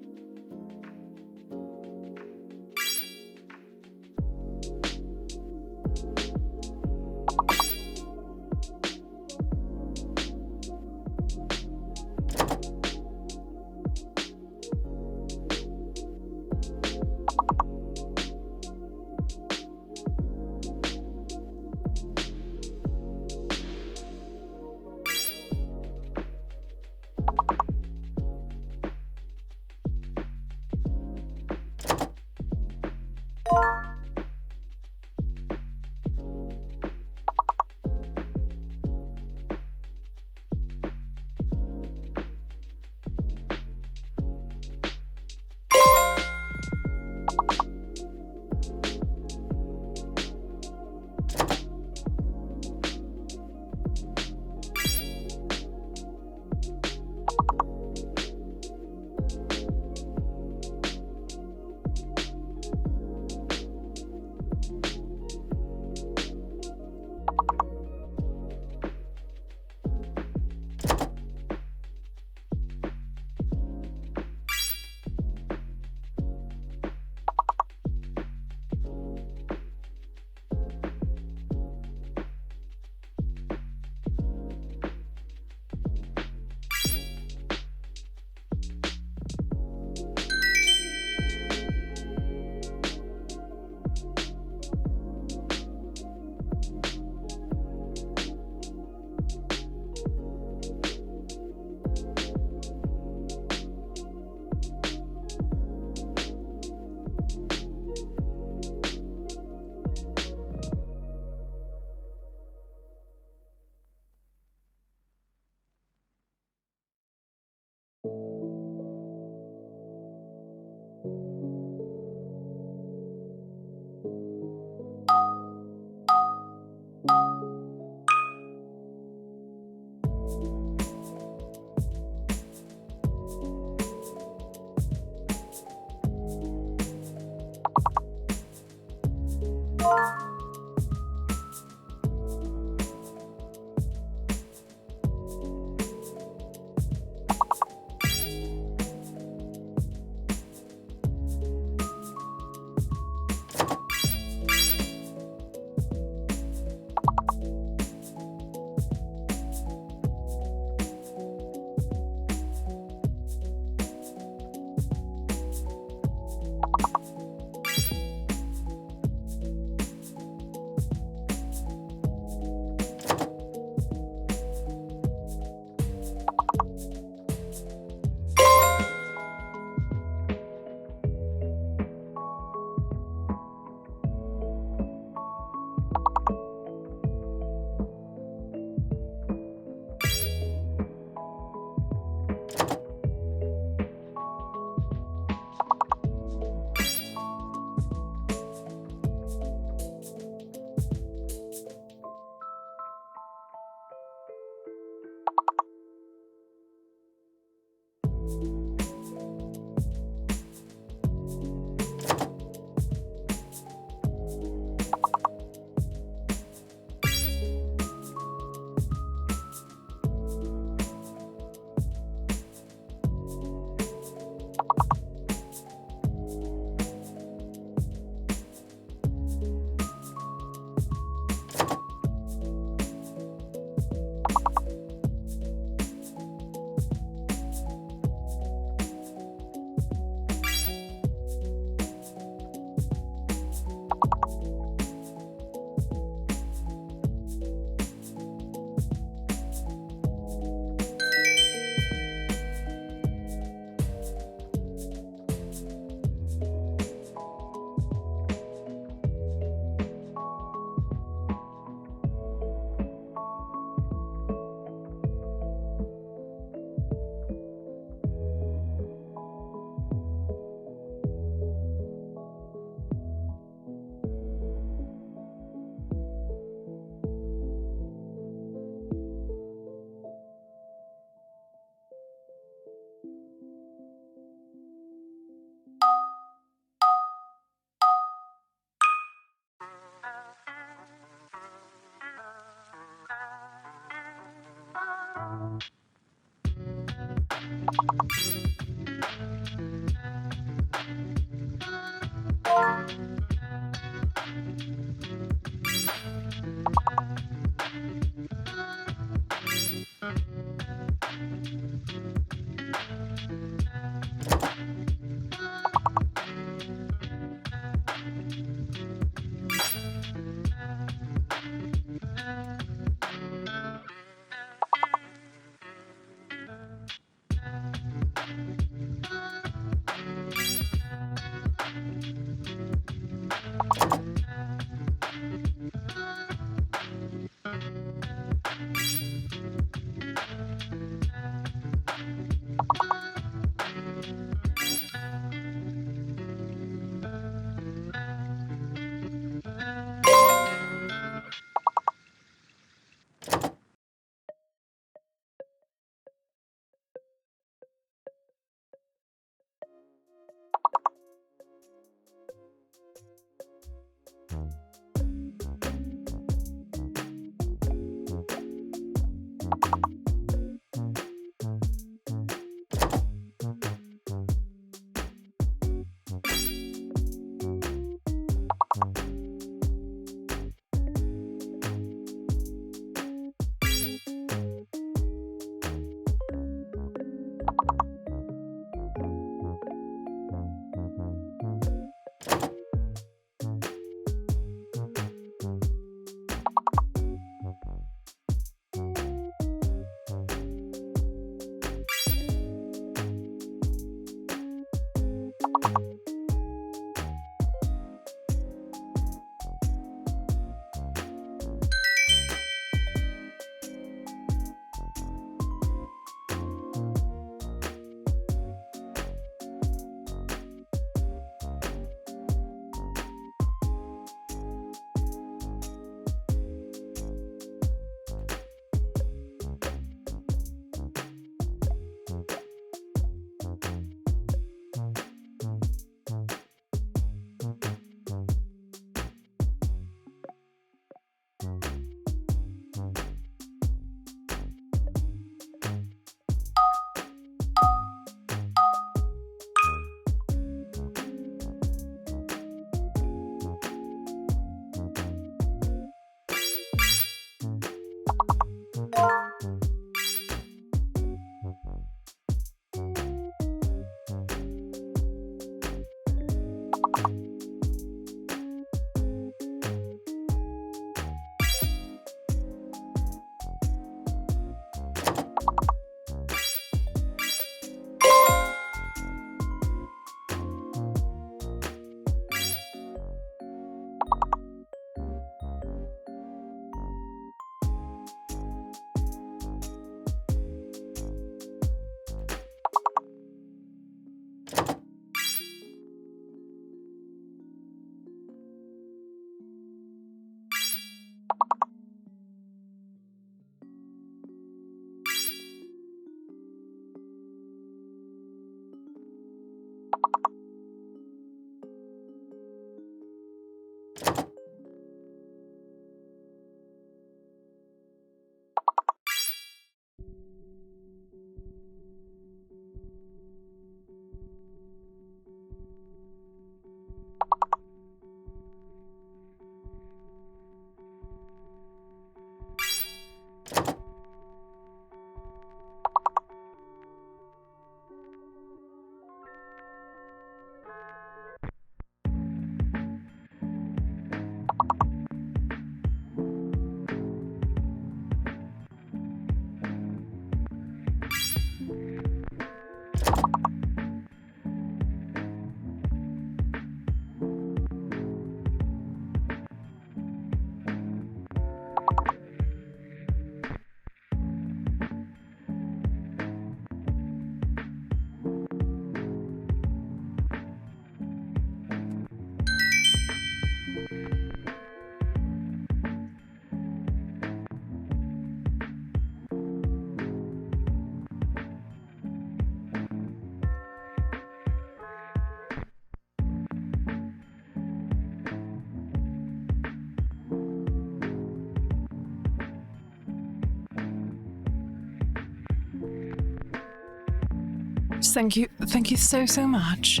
thank you so much,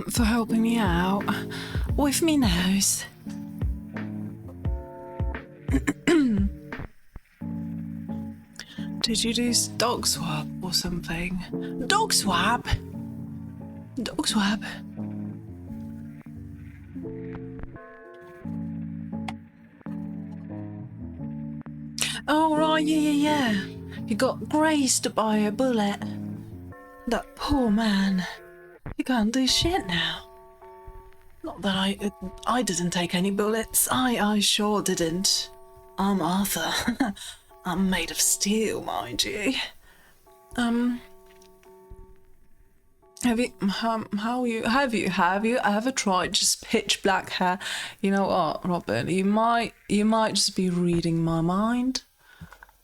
for helping me out with me nose. Did you do dog swab or something? Dog swab? Dog swab? Oh, right, yeah. You got grazed by a bullet. That poor man. He can't do shit now. Not that I didn't take any bullets. I sure didn't. I'm Arthur. I'm made of steel, mind you. Have you ever tried just pitch black hair? You know what, Robin? You might just be reading my mind.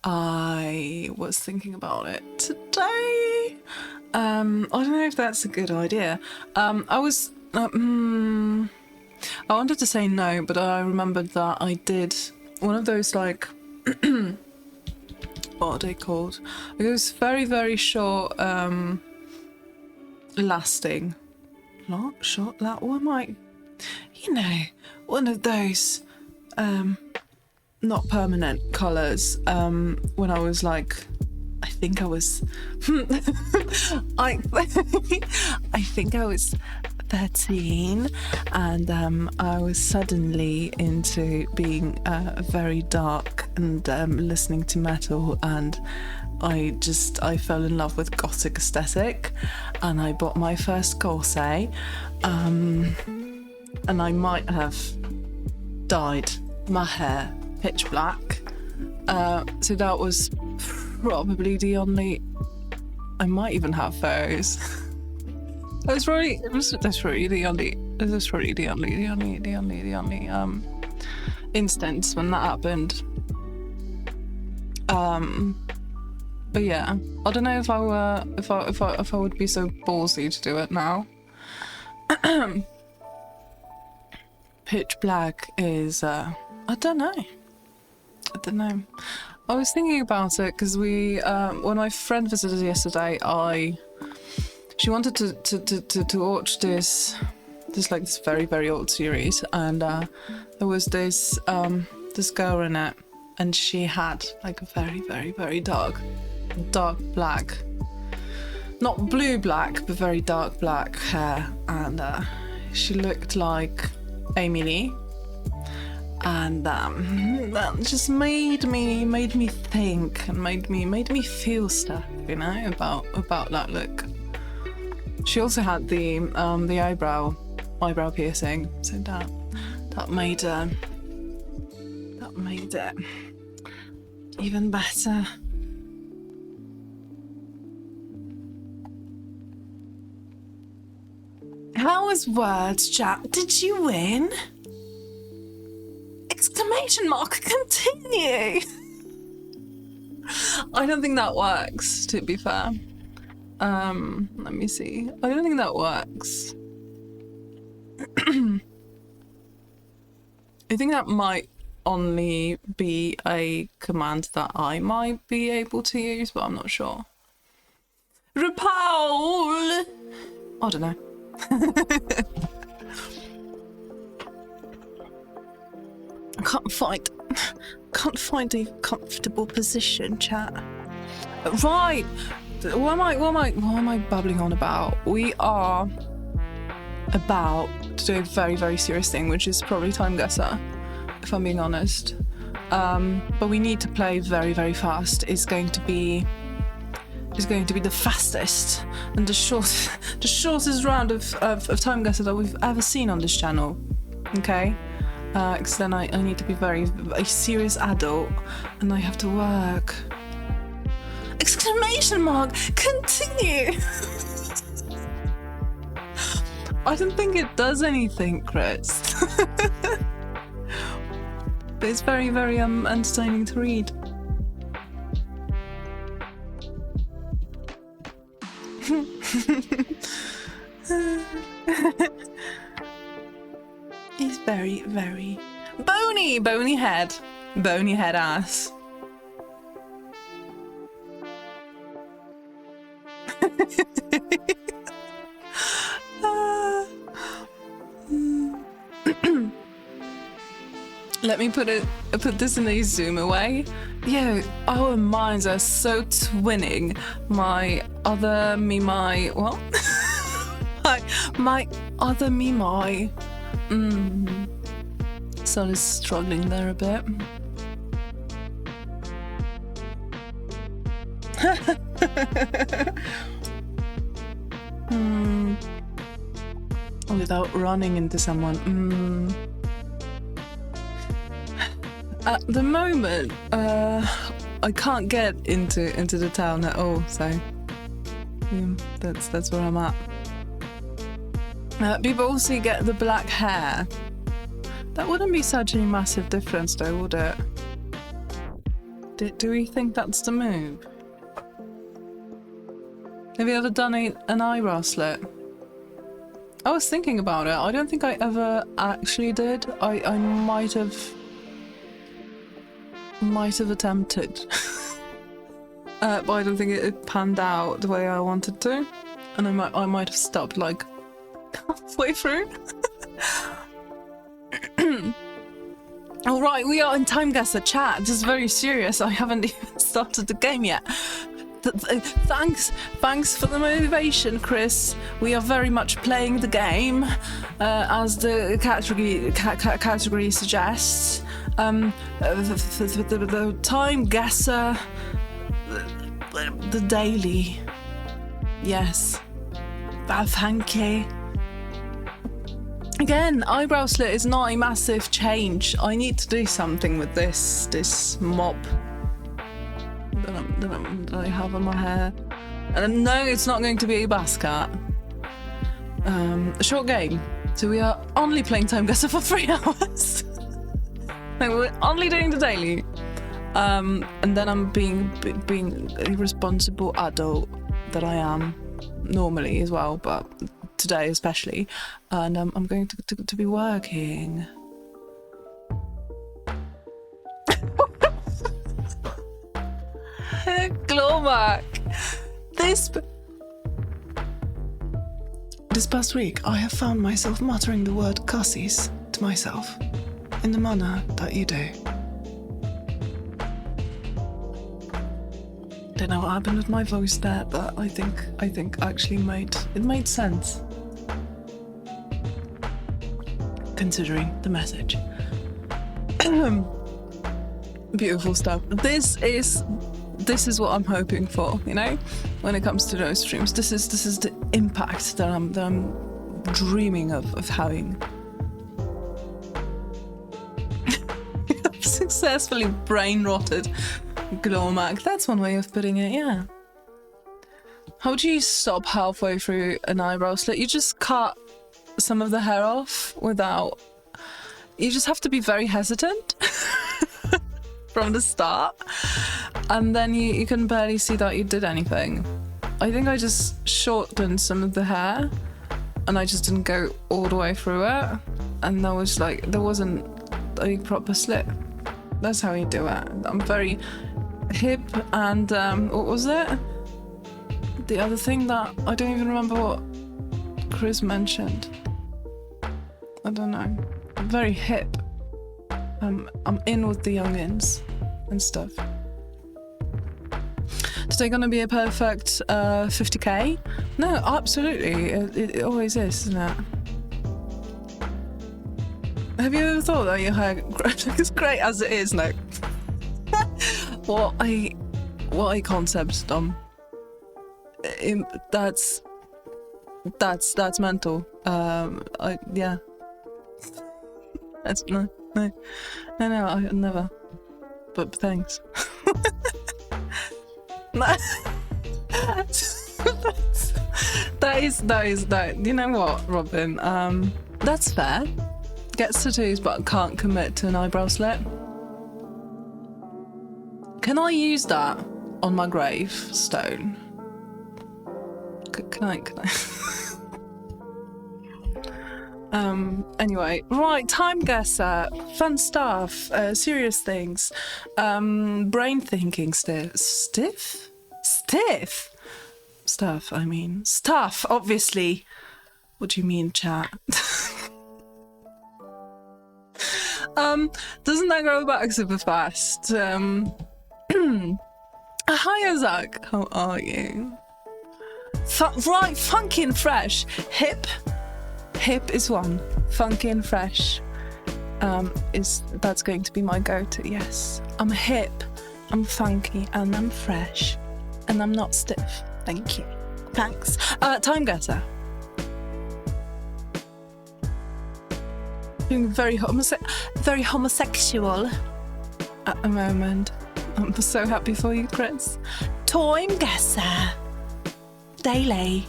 I was thinking about it today. I don't know if that's a good idea. I wanted to say no, but I remembered that I did one of those, like, what are they called? It was very, very short, lasting. Not short, that one, like, you know, one of those, not permanent colours, when I was like, I think I was I think I was 13, and I was suddenly into being very dark and listening to metal, and I fell in love with gothic aesthetic, and I bought my first corset, and I might have dyed my hair pitch black, so that was probably the only. I might even have those. That's probably the only instance when that happened. But yeah, I don't know if I would be so ballsy to do it now. Pitch black is I don't know. I was thinking about it because when my friend visited yesterday, she wanted to watch this very, very old series, and there was this girl in it, and she had like a very, very, very dark black, not blue black, but very dark black hair, and she looked like Amy Lee. And that just made me think, and made me feel stuff, you know, about that look. She also had the eyebrow piercing, so that made it even better. How was words, chat? Did you win? Exclamation mark, continue! I don't think that works, to be fair. Let me see. I don't think that works. I think that might only be a command that I might be able to use, but I'm not sure. RuPaul! I don't know. I can't find a comfortable position, chat. Right. What am I babbling on about? We are about to do a very, very serious thing, which is probably time guesser, if I'm being honest. But we need to play very, very fast. It's going to be the fastest and the shortest round of time guesser that we've ever seen on this channel. Okay? Because then I need to be a serious adult, and I have to work. Exclamation mark! Continue! I don't think it does anything, Chris. But it's very, very entertaining to read. He's very, very bony head ass. Let me put this in a zoom away. Yeah, our minds are so twinning. My other me, my what? my other me, my. Sol is struggling there a bit. Without running into someone. At the moment, I can't get into the town at all, so that's where I'm at. People also get the black hair. That wouldn't be such a massive difference, though, would it? Do we think that's the move? Have you ever done an eyebrow slit? I was thinking about it. I don't think I ever actually did. I might have attempted. But I don't think it panned out the way I wanted to. And I might have stopped like halfway through. All right, we are in Time Guesser chat. Just very serious. I haven't even started the game yet. Thanks for the motivation, Chris. We are very much playing the game, as the category suggests. The Time Guesser, the daily. Yes. Thank you. Again, eyebrow slit is not a massive change. I need to do something with this mop that I have on my hair. And no, it's not going to be a buzz cut. A short game. So we are only playing Time Guesser for 3 hours. No, we're only doing the daily. And then I'm being a responsible adult that I am normally as well, but today especially. And I'm going to be working. Glowmark. This past week, I have found myself muttering the word cussies to myself in the manner that you do. Don't know what happened with my voice there, but I think actually made sense. Considering the message. Beautiful stuff. This is what I'm hoping for, you know, when it comes to those streams. This is the impact that I'm dreaming of having. I've successfully brain rotted Glowmark. That's one way of putting it, yeah. How do you stop halfway through an eyebrow slit? You just cut some of the hair off without... You just have to be very hesitant from the start. And then you can barely see that you did anything. I think I just shortened some of the hair and I just didn't go all the way through it. And there wasn't a proper slit. That's how you do it. I'm very hip and, what was it? The other thing that, I don't even remember what Chris mentioned. I don't know. I'm very hip. I'm in with the youngins and stuff. Today gonna be a perfect 50k? No, absolutely. It always is, isn't it? Have you ever thought that your hair is great as it is? No. What a concept, Dom. That's mental. Yeah. That's no, I never. But thanks. that is. You know what, Robin? That's fair. Gets tattoos, but can't commit to an eyebrow slit. Can I use that on my gravestone? Can I? Anyway, right, Time Guesser, fun stuff, serious things, brain thinking stuff, I mean. Stuff, obviously. What do you mean, chat? Doesn't that grow back super fast? Hi, Zach. How are you? Right, funky and fresh. Hip is one. Funky and fresh. That's going to be my go-to. Yes, I'm hip, I'm funky, and I'm fresh, and I'm not stiff. Thank you. Thanks. Time guesser. Being very homosexual at the moment. I'm so happy for you, Chris. Time guesser. Daily.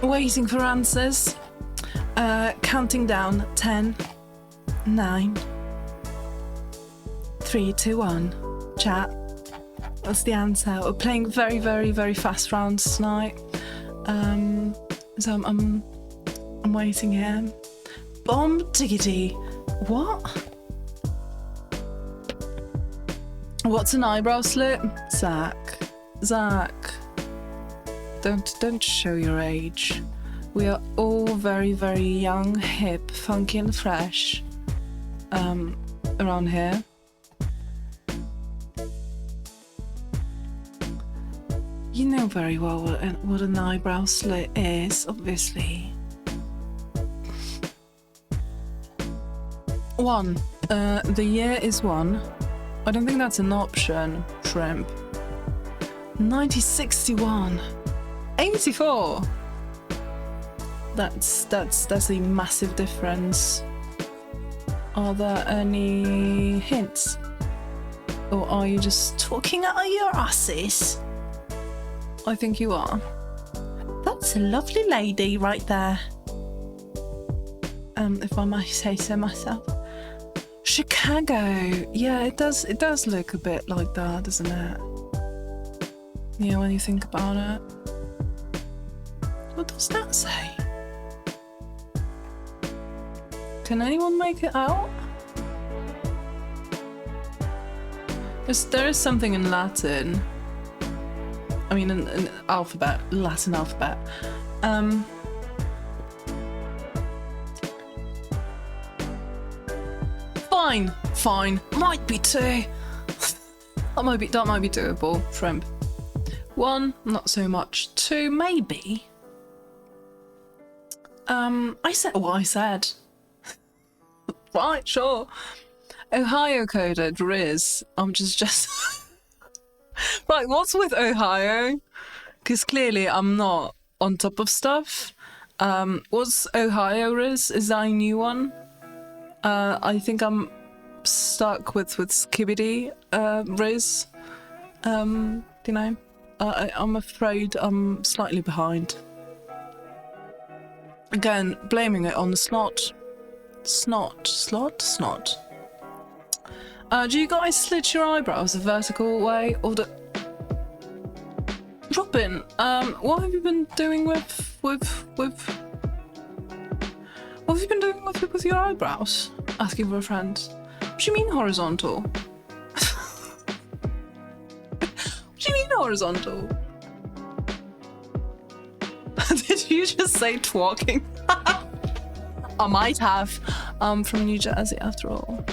Waiting for answers. Counting down. 10, 9, 3, 2, 1. Chat. That's the answer. We're playing very, very, very fast rounds tonight. So I'm waiting here. Bomb diggity. What? What's an eyebrow slit? Zach. Don't show your age. We are all very, very young, hip, funky and fresh around here. You know very well what an eyebrow slit is, obviously. 1. The year is 1. I don't think that's an option, shrimp. 1961. 84. That's a massive difference. Are there any hints? Or are you just talking out of your asses? I think you are. That's a lovely lady right there. If I might say so myself. Chicago. Yeah, it does look a bit like that, doesn't it? Yeah, when you think about it. What does that say? Can anyone make it out? There is something in Latin. I mean, an alphabet, Latin alphabet. Fine. Might be 2. that might be doable. Shrimp. 1, not so much. 2, maybe. I said what I said. Right, sure. Ohio coded Riz. I'm just. Right, what's with Ohio? Because clearly I'm not on top of stuff. What's Ohio Riz? Is that a new one? I think I'm stuck with Skibidi Riz. You know, I'm afraid I'm slightly behind. Again, blaming it on the snot. Do you guys slit your eyebrows the vertical way or the... Robin, what have you been doing with what have you been doing with your eyebrows? Asking for a friend. What do you mean horizontal? What do you mean horizontal? Did you just say twerking? I might have. I'm from New Jersey after all.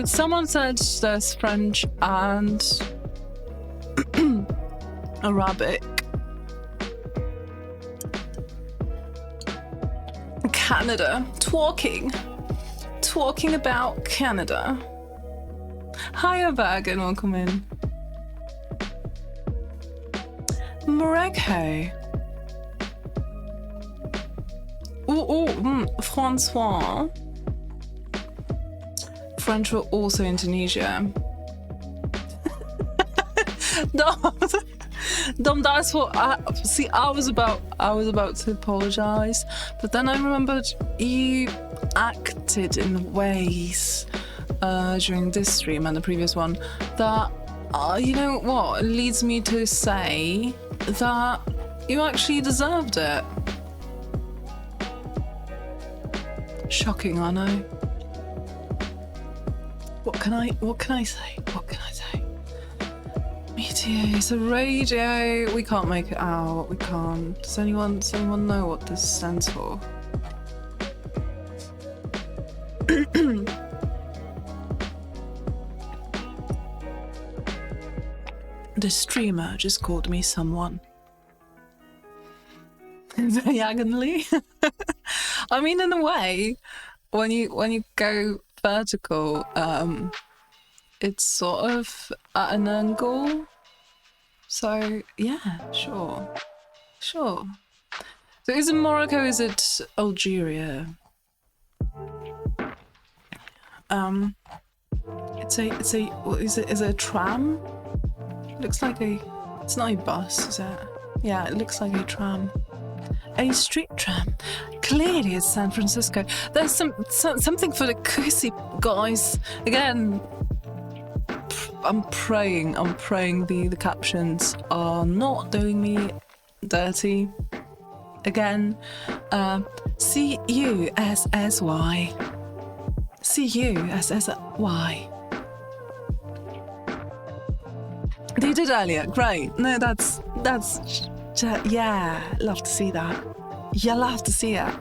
Someone said there's French and Arabic. Canada. Talking about Canada. Hiya, Berg, and welcome in. Morocco. Francois. French were also Indonesia. Dom, that's what I was about to apologize, but then I remembered you acted in ways during this stream and the previous one that you know what, it leads me to say that you actually deserved it. Shocking, I know. What can I say? Me too. It's a radio. We can't make it out. We can't. Does anyone know what this stands for? The streamer just called me someone. Diagonally. I mean, in a way, when you go vertical, it's sort of at an angle. So yeah, sure. So is it Morocco? Is it Algeria? It's a what is it? Is it a tram? It looks like a. It's not a bus, is it? Yeah, it looks like a tram. A street tram. Clearly, it's San Francisco. There's something for the cussy guys. Again, I'm praying the captions are not doing me dirty. Again, C-U-S-S-Y. C-U-S-S-Y. They did earlier. Great. No, that's yeah. Love to see that. Yeah, love to see it.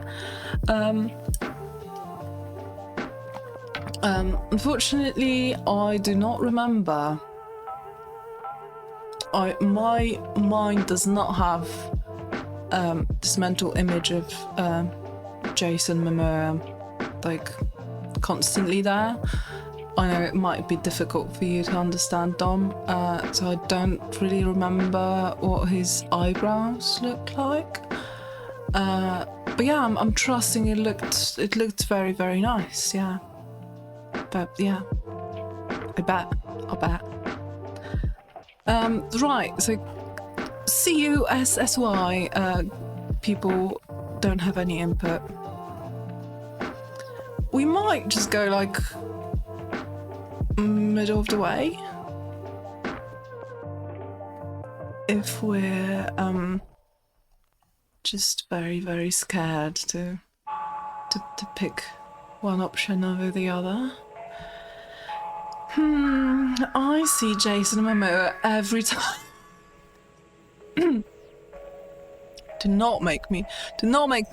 Unfortunately, I do not remember. My mind does not have this mental image of Jason Momoa like constantly there. I know it might be difficult for you to understand, Dom, so I don't really remember what his eyebrows look like. But yeah, I'm trusting it looked very, very nice, yeah. But yeah, I'll bet. Right, so C-U-S-S-Y, people don't have any input. We might just go like middle of the way if we're just very, very scared to pick one option over the other. I see Jason Momoa every time. Do not make me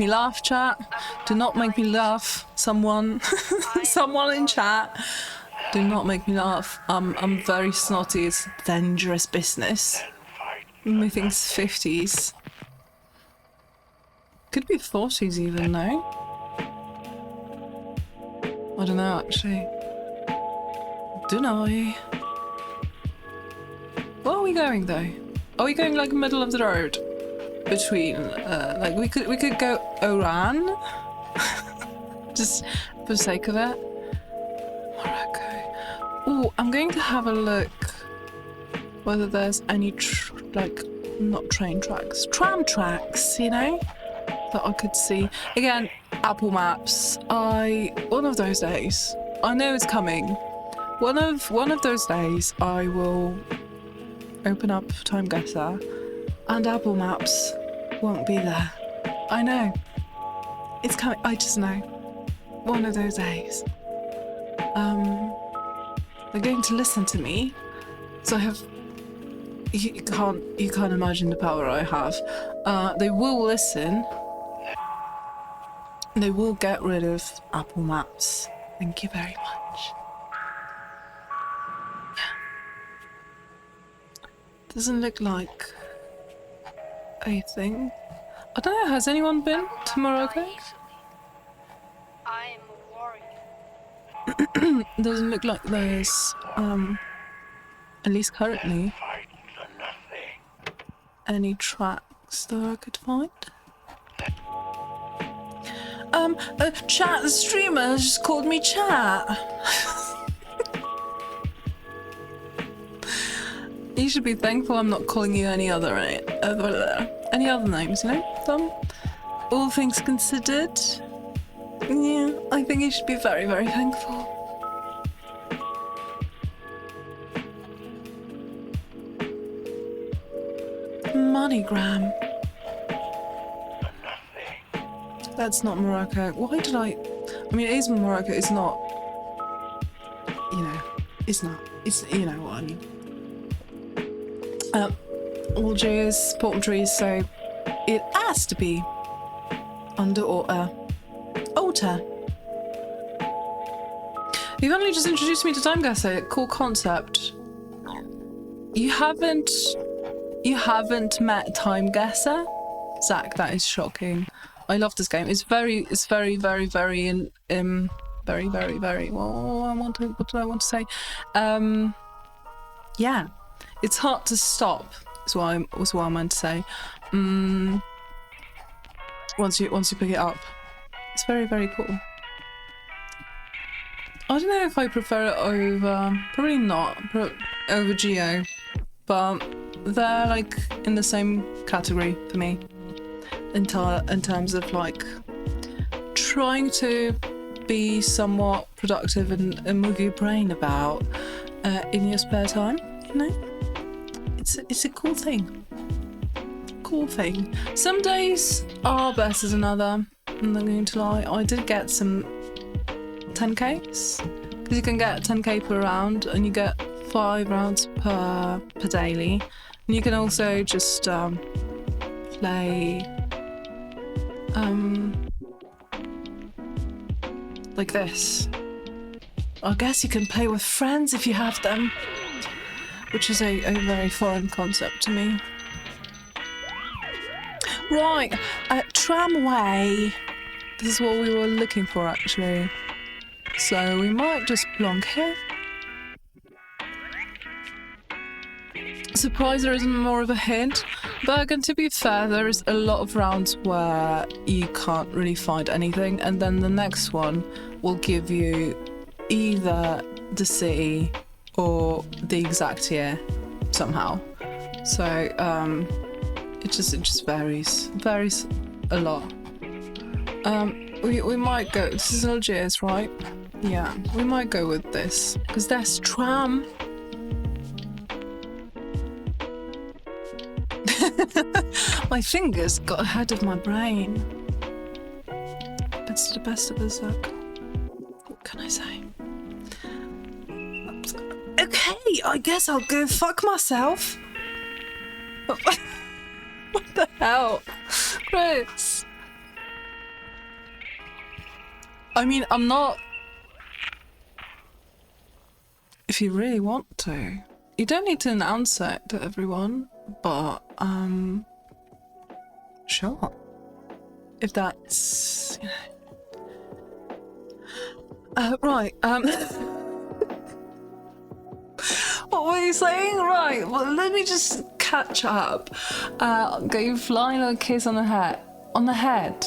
laugh, chat. Do not make me laugh, someone in chat. Do not make me laugh. I'm very snotty. It's dangerous business. Methinks 50s. Could be 40s even, no? I don't know, actually. Don't know. Where are we going, though? Are we going, like, middle of the road? Between, like, we could go Iran? Just for the sake of it. Morocco. Oh, I'm going to have a look whether there's any, not train tracks, tram tracks, you know, that I could see. Again, Apple Maps. One of those days, I know it's coming. One of those days, I will open up Time Guesser, and Apple Maps won't be there. I know. It's coming. I just know. One of those days. They're going to listen to me, so I have. You can't imagine the power I have. They will listen. They will get rid of Apple Maps. Thank you very much. Doesn't look like a thing. I don't know. Has anyone been to Morocco? Doesn't look like there's, at least currently, any tracks that I could find. Chat, the streamer just called me chat. You should be thankful I'm not calling you any other names, you know, Tom? All things considered. Yeah, I think you should be very, very thankful. MoneyGram. That's not Morocco. Why did I mean, it is Morocco. It's not. You know, it's not. It's, you know what I mean. Algiers, palm trees, so it has to be underwater. Alter. You've only just introduced me to Time Guesser. Cool concept. You haven't met Time Guesser? Zach, that is shocking. I love this game. It's very, very, very, very, what do I want to say? Yeah, it's hard to stop. Is what I meant to say. Once you pick it up, it's very, very cool. I don't know if I prefer it over, probably not, over Geo, but they're like in the same category for me in terms of like trying to be somewhat productive and move your brain about in your spare time, you know? It's a cool thing. Cool thing. Some days are better than other. I'm not going to lie. I did get some 10Ks because you can get 10K per round and you get 5 rounds per daily. And you can also just play like this. I guess you can play with friends if you have them, which is a very foreign concept to me. Right, tramway. This is what we were looking for, actually. So we might just plonk here. Surprised there isn't more of a hint. Bergen, to be fair, there is a lot of rounds where you can't really find anything, and then the next one will give you either the city or the exact year somehow. So it just varies a lot. We might go. This is Algiers, right? Yeah, we might go with this because there's tram. My fingers got ahead of my brain. It's the best of us, Zach. What can I say? Okay, I guess I'll go fuck myself. What the hell? Chris. I mean, I'm not... If you really want to. You don't need to announce it to everyone, but, sure. If that's... You know. Right, what were you saying? Right, well, let me just catch up. Go flying a kiss on the head. On the head.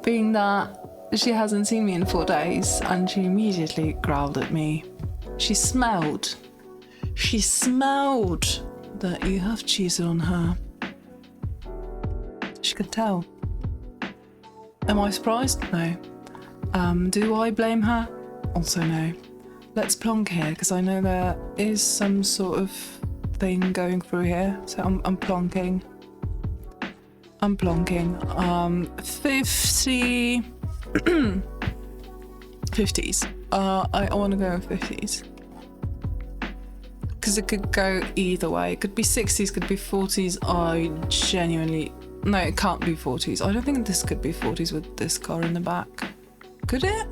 Being that she hasn't seen me in 4 days, and she immediately growled at me. She smelled that you have cheated on her. She could tell. Am I surprised? No. Do I blame her? Also no. Let's plonk here, because I know there is some sort of thing going through here. So I'm plonking. 50... 50s. I want to go with 50s. Because it could go either way. It could be 60s, could be 40s. I genuinely... No, it can't be 40s. I don't think this could be 40s with this car in the back. Could it?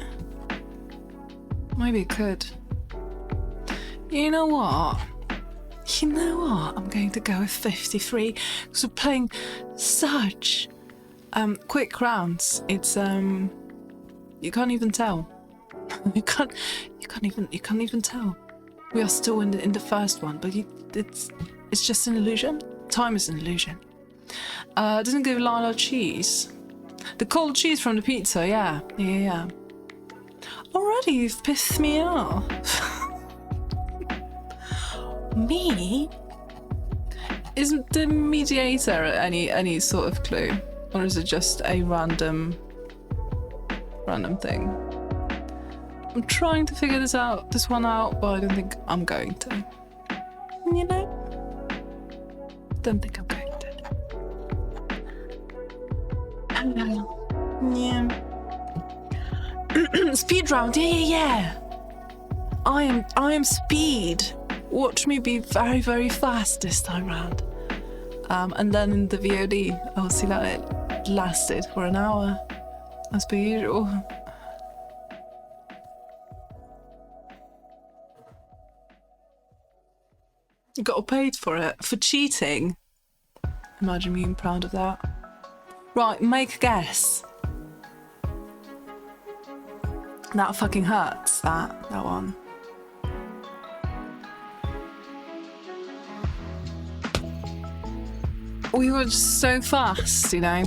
Maybe it could. You know what? I'm going to go with 53 because we're playing such quick rounds. It's you can't even tell. You can't even tell. We are still in the first one, but it's just an illusion. Time is an illusion. It doesn't give Lila cheese. The cold cheese from the pizza, yeah. Already you've pissed me off. Me? Is the mediator any sort of clue? Or is it just a random thing? I'm trying to figure this one out, but I don't think I'm going to. You know? Don't think I'm going to. Yeah. Speed round, yeah. I am speed. watch me be very, very fast this time round. And then in the VOD, I'll see that it lasted for an hour, as per usual. You got paid for it, for cheating. Imagine being proud of that. Right, make a guess. That fucking hurts, that one. We were just so fast, you know.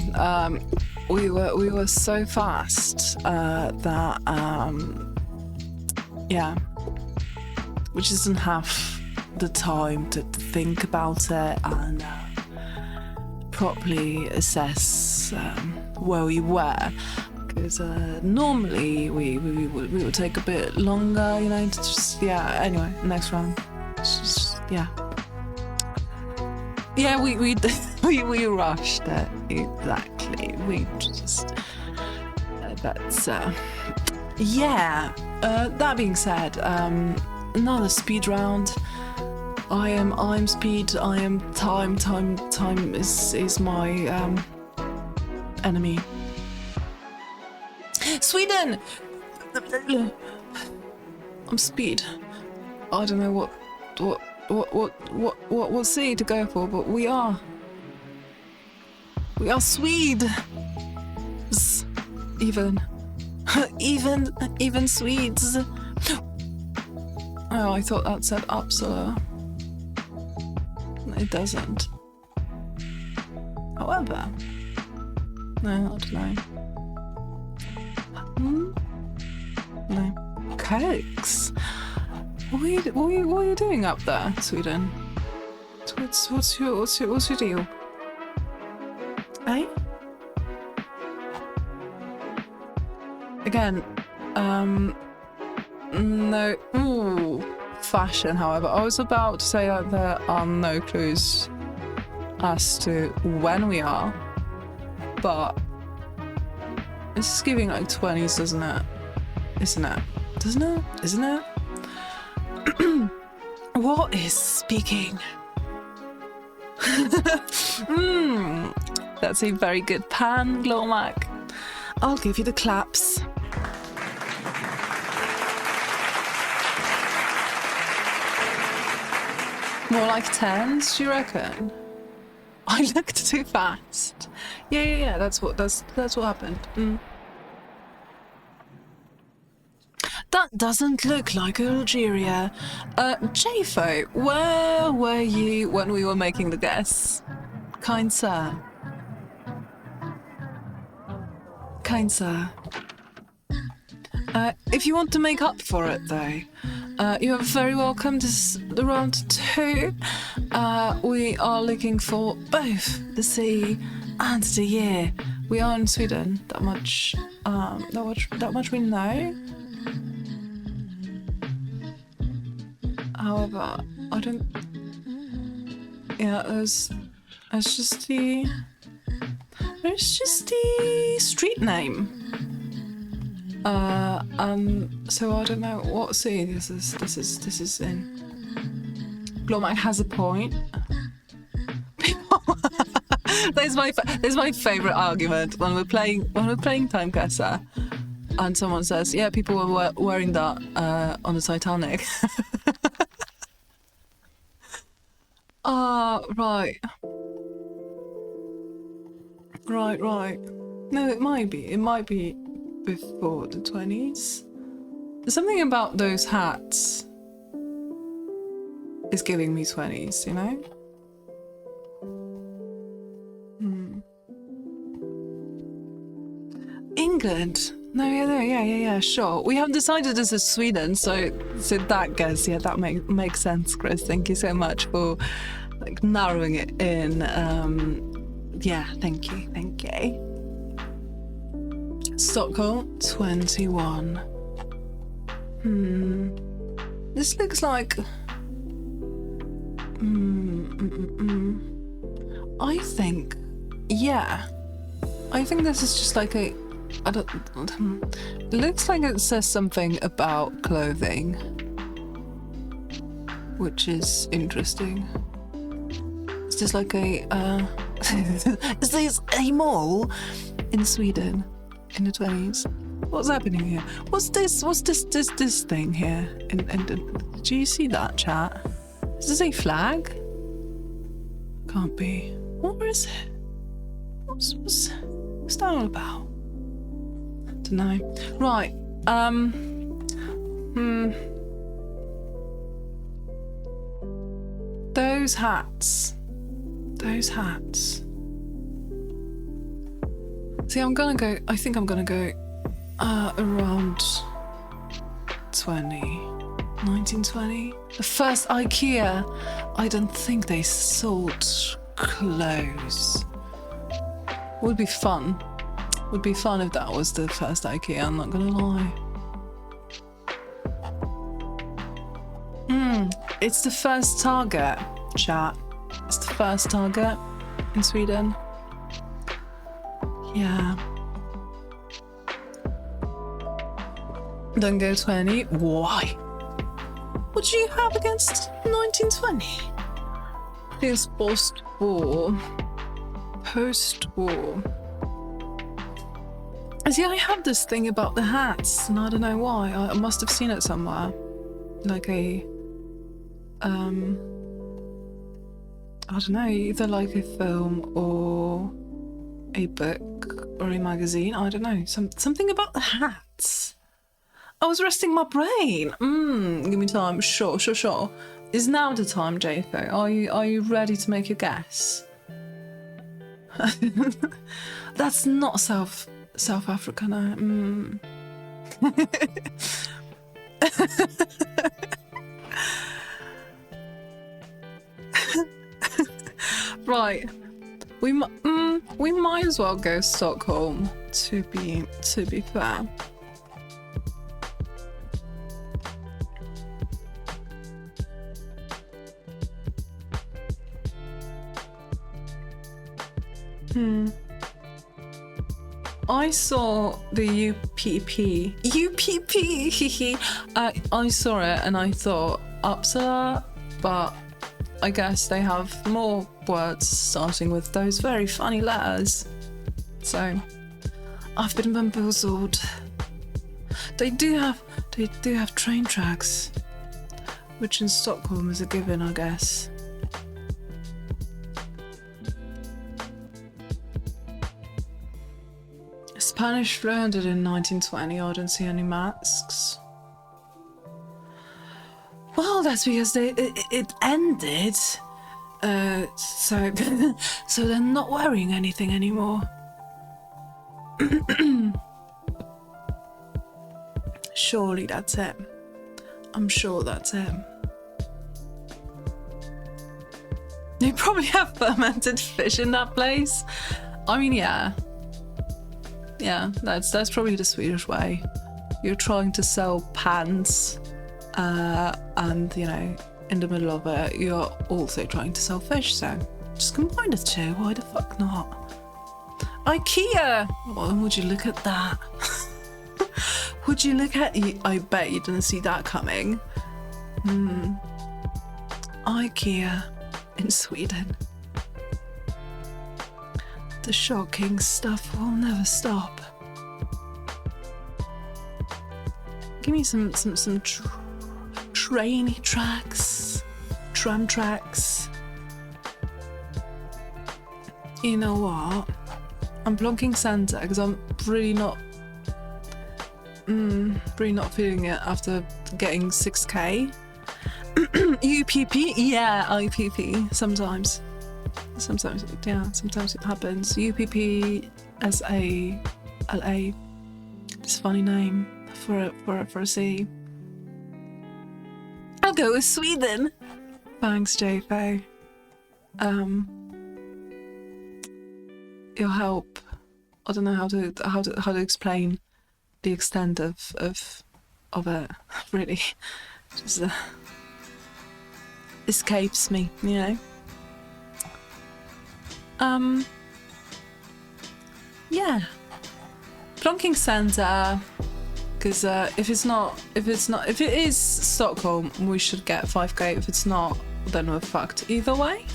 We were so fast that yeah, we just didn't have the time to think about it and properly assess where we were. Because normally we would take a bit longer, you know. To just, yeah. Anyway, next round. Just, yeah. Yeah, we rushed it, exactly. We just that's yeah. That being said, another speed round. I'm speed. I am time. Time is my enemy. Sweden. I'm speed. I don't know what city to go for, but we are Swedes. Even Swedes. Oh, I thought that said Uppsala. It doesn't. However, no, I don't know. No. Cokes. What are you doing up there, Sweden? What's your deal? Eh? Again, no. Ooh, fashion. However, I was about to say that there are no clues as to when we are, but it's giving like 20s, doesn't it? Isn't it? What is speaking? That's a very good pan, Glormac. I'll give you the claps. More like 10s, do you reckon? I looked too fast. Yeah. That's what happened. That doesn't look like Algeria. Jafo, where were you when we were making the guess? Kind sir. If you want to make up for it, though, you are very welcome to round 2. We are looking for both the sea and the year. We are in Sweden. That much we know. However, I don't. Yeah, there's just the street name. So I don't know what city this is in. Glormac has a point. There's my favourite argument when we're playing Time Guesser, and someone says, "Yeah, people were wearing that on the Titanic." Right. No, it might be before the 20s. Something about those hats is giving me 20s, you know? England. No, yeah, sure. We have decided this is Sweden, so that guess, yeah, that makes sense, Chris. Thank you so much for like narrowing it in. Yeah, thank you. Stockholm, 21. This looks like. I think, yeah. I think this is just like a. It looks like it says something about clothing. which is interesting. Is this like a is this a mall in Sweden in the 20s? What's happening here? What's this thing here? Do you see that, chat? Is this a flag? Can't be. What is it? What's that all about? Dunno. Right. Those hats. See, I think I'm gonna go around 1920. The first IKEA, I don't think they sold clothes. Would be fun. Would be fun if that was the first IKEA, I'm not gonna lie. It's the first Target, chat. It's the first Target in Sweden. Yeah. Don't go 20. Why? What do you have against 1920? It's post-war. See, I have this thing about the hats, and I don't know why. I must have seen it somewhere. Like a... I don't know, either like a film or a book or a magazine. I don't know. Something about the hats. I was resting my brain. Give me time. Sure. Is now the time, Jatho? Are you ready to make your guess? That's not South Africa, no. Right. We might as well go Stockholm, to be fair. I saw the UPP, I saw it and I thought Uppsala, but I guess they have more words starting with those very funny letters. So I've been bamboozled. They do have train tracks, which in Stockholm is a given, I guess. Spanish flu ended in 1920. I don't see any masks. Well, that's because it ended. So they're not wearing anything anymore. Surely that's it. I'm sure that's it. They probably have fermented fish in that place. I mean, yeah. Yeah, that's probably the Swedish way. You're trying to sell pants, and you know, in the middle of it, you're also trying to sell fish. So just combine the two. Why the fuck not? IKEA. Well, would you look at that? Would you look at? I bet you didn't see that coming. IKEA in Sweden. The shocking stuff will never stop. Give me some train tracks, tram tracks. You know what? I'm blocking Santa because I'm really not feeling it after getting 6k. UPP, yeah, IPP sometimes. Sometimes it happens. UPP SA LA. It's a funny name for a city. I'll go with Sweden. Thanks, JFO. Your help. I don't know how to explain the extent of it. Really, just escapes me, you know. Yeah. Plonking Santa, because if it is Stockholm, we should get 5k. If it's not, then we're fucked either way.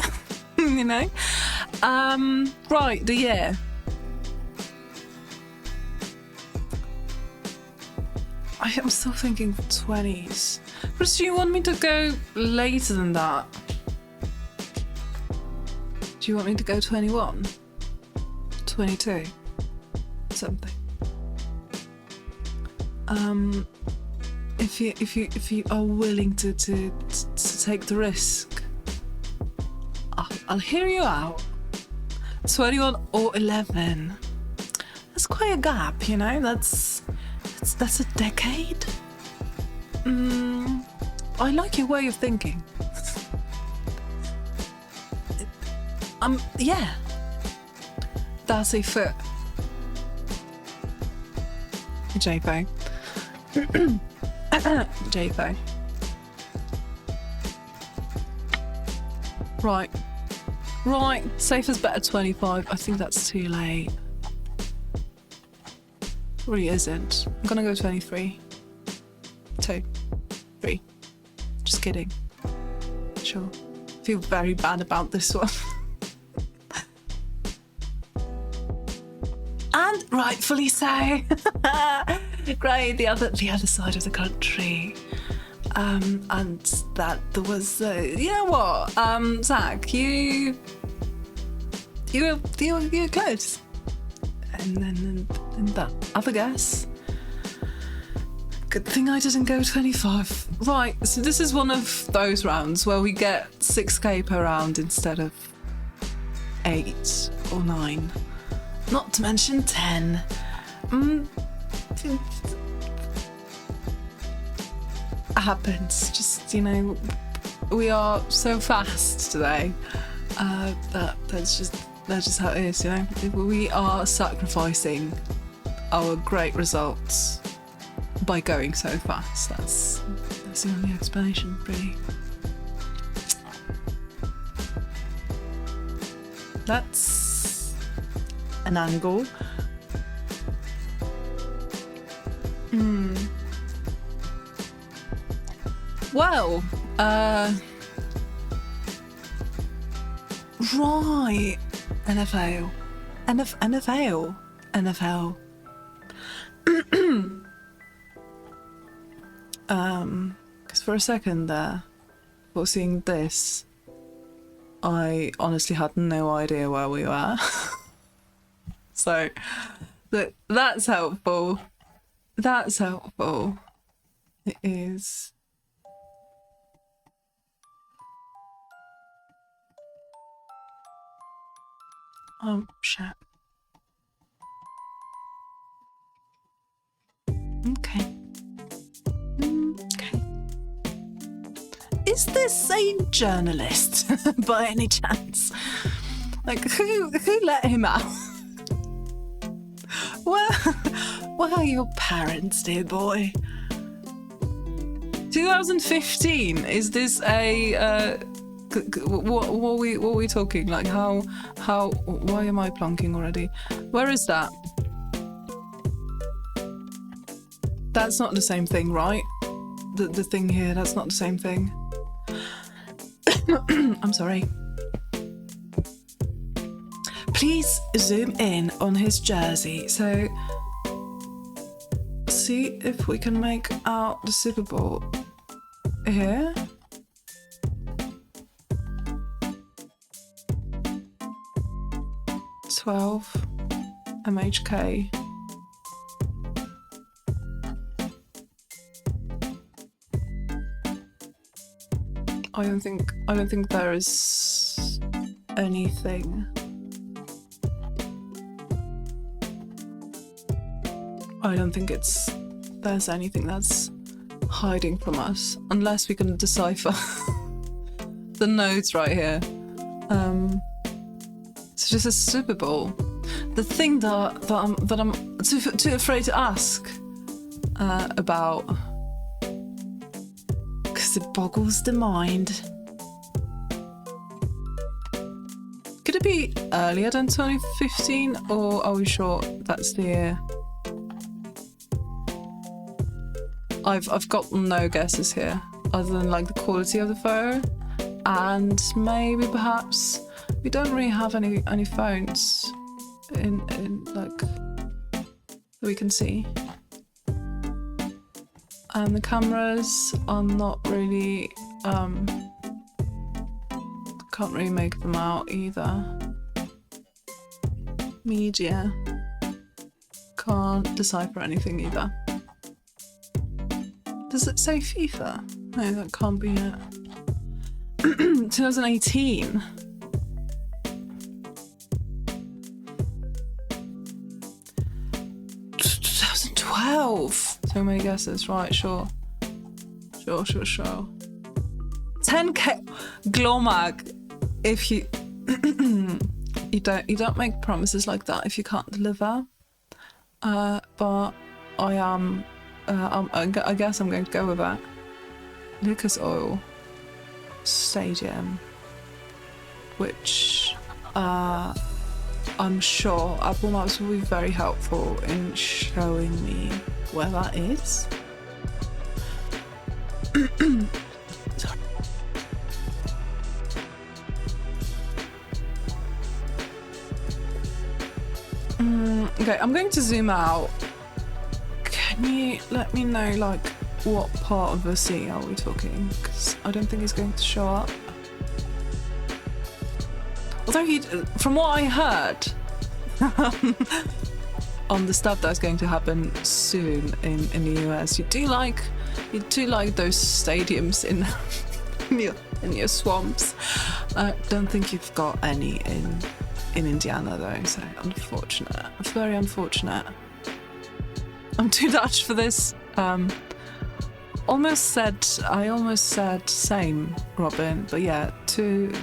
You know. Right, the year. I am still thinking 20s. Chris, do you want me to go later than that? Do you want me to go 21? 22? Something. If you are willing to take the risk, I'll hear you out. 21 or 11. That's quite a gap, you know. That's a decade. I like your way of thinking. Yeah. That's a foot. JPO. JPO. Right. Safe is better 25. I think that's too late. It really isn't. I'm gonna go 23. 2. 3. Just kidding. Sure. I feel very bad about this one. And rightfully so. Great, the other side of the country. And that there was, you know what, Zach, you were close. And then that other guess. Good thing I didn't go 25. Right, so this is one of those rounds where we get 6k per round instead of 8 or 9. Not to mention 10. Happens. Just, you know, we are so fast today. That's just how it is, you know. We are sacrificing our great results by going so fast. That's the only explanation, really. That's an angle. Well, right. NFL. Because for a second there, before seeing this, I honestly had no idea where we were. So, that's helpful. That's helpful. It is. Oh, shit. Okay. Is this a journalist by any chance? Like, who let him out? Where are your parents, dear boy? 2015. Is this a what are we talking? Like how why am I plonking already? Where is that? That's not the same thing, right? The thing here, that's not the same thing. I'm sorry. Please zoom in on his jersey. So see if we can make out the Super Bowl here. $12 MHK. I don't think there is anything. I don't think there's anything that's hiding from us, unless we can decipher the notes right here. It's just a Super Bowl. The thing that I'm too afraid to ask about, because it boggles the mind. Could it be earlier than 2015, or are we sure that's the year? I've got no guesses here, other than like the quality of the photo, and maybe perhaps we don't really have any phones in like that we can see, and the cameras are not really can't really make them out either. Media, can't decipher anything either. Does it say FIFA? No, that can't be it. 2018. So many guesses, right? Sure. 10k Glomag. If you you don't make promises like that if you can't deliver. But I am. I guess I'm going to go with that. Lucas Oil Stadium, which I'm sure Apple Maps will be very helpful in showing me where that is. Sorry. Okay, I'm going to zoom out. Can you let me know, like, what part of the sea are we talking? Because I don't think he's going to show up. Although from what I heard, on the stuff that's going to happen soon in the US, you do like those stadiums in your swamps. I don't think you've got any in Indiana though, so unfortunate. Very unfortunate. I'm too Dutch for this. I almost said same, Robin, but yeah, too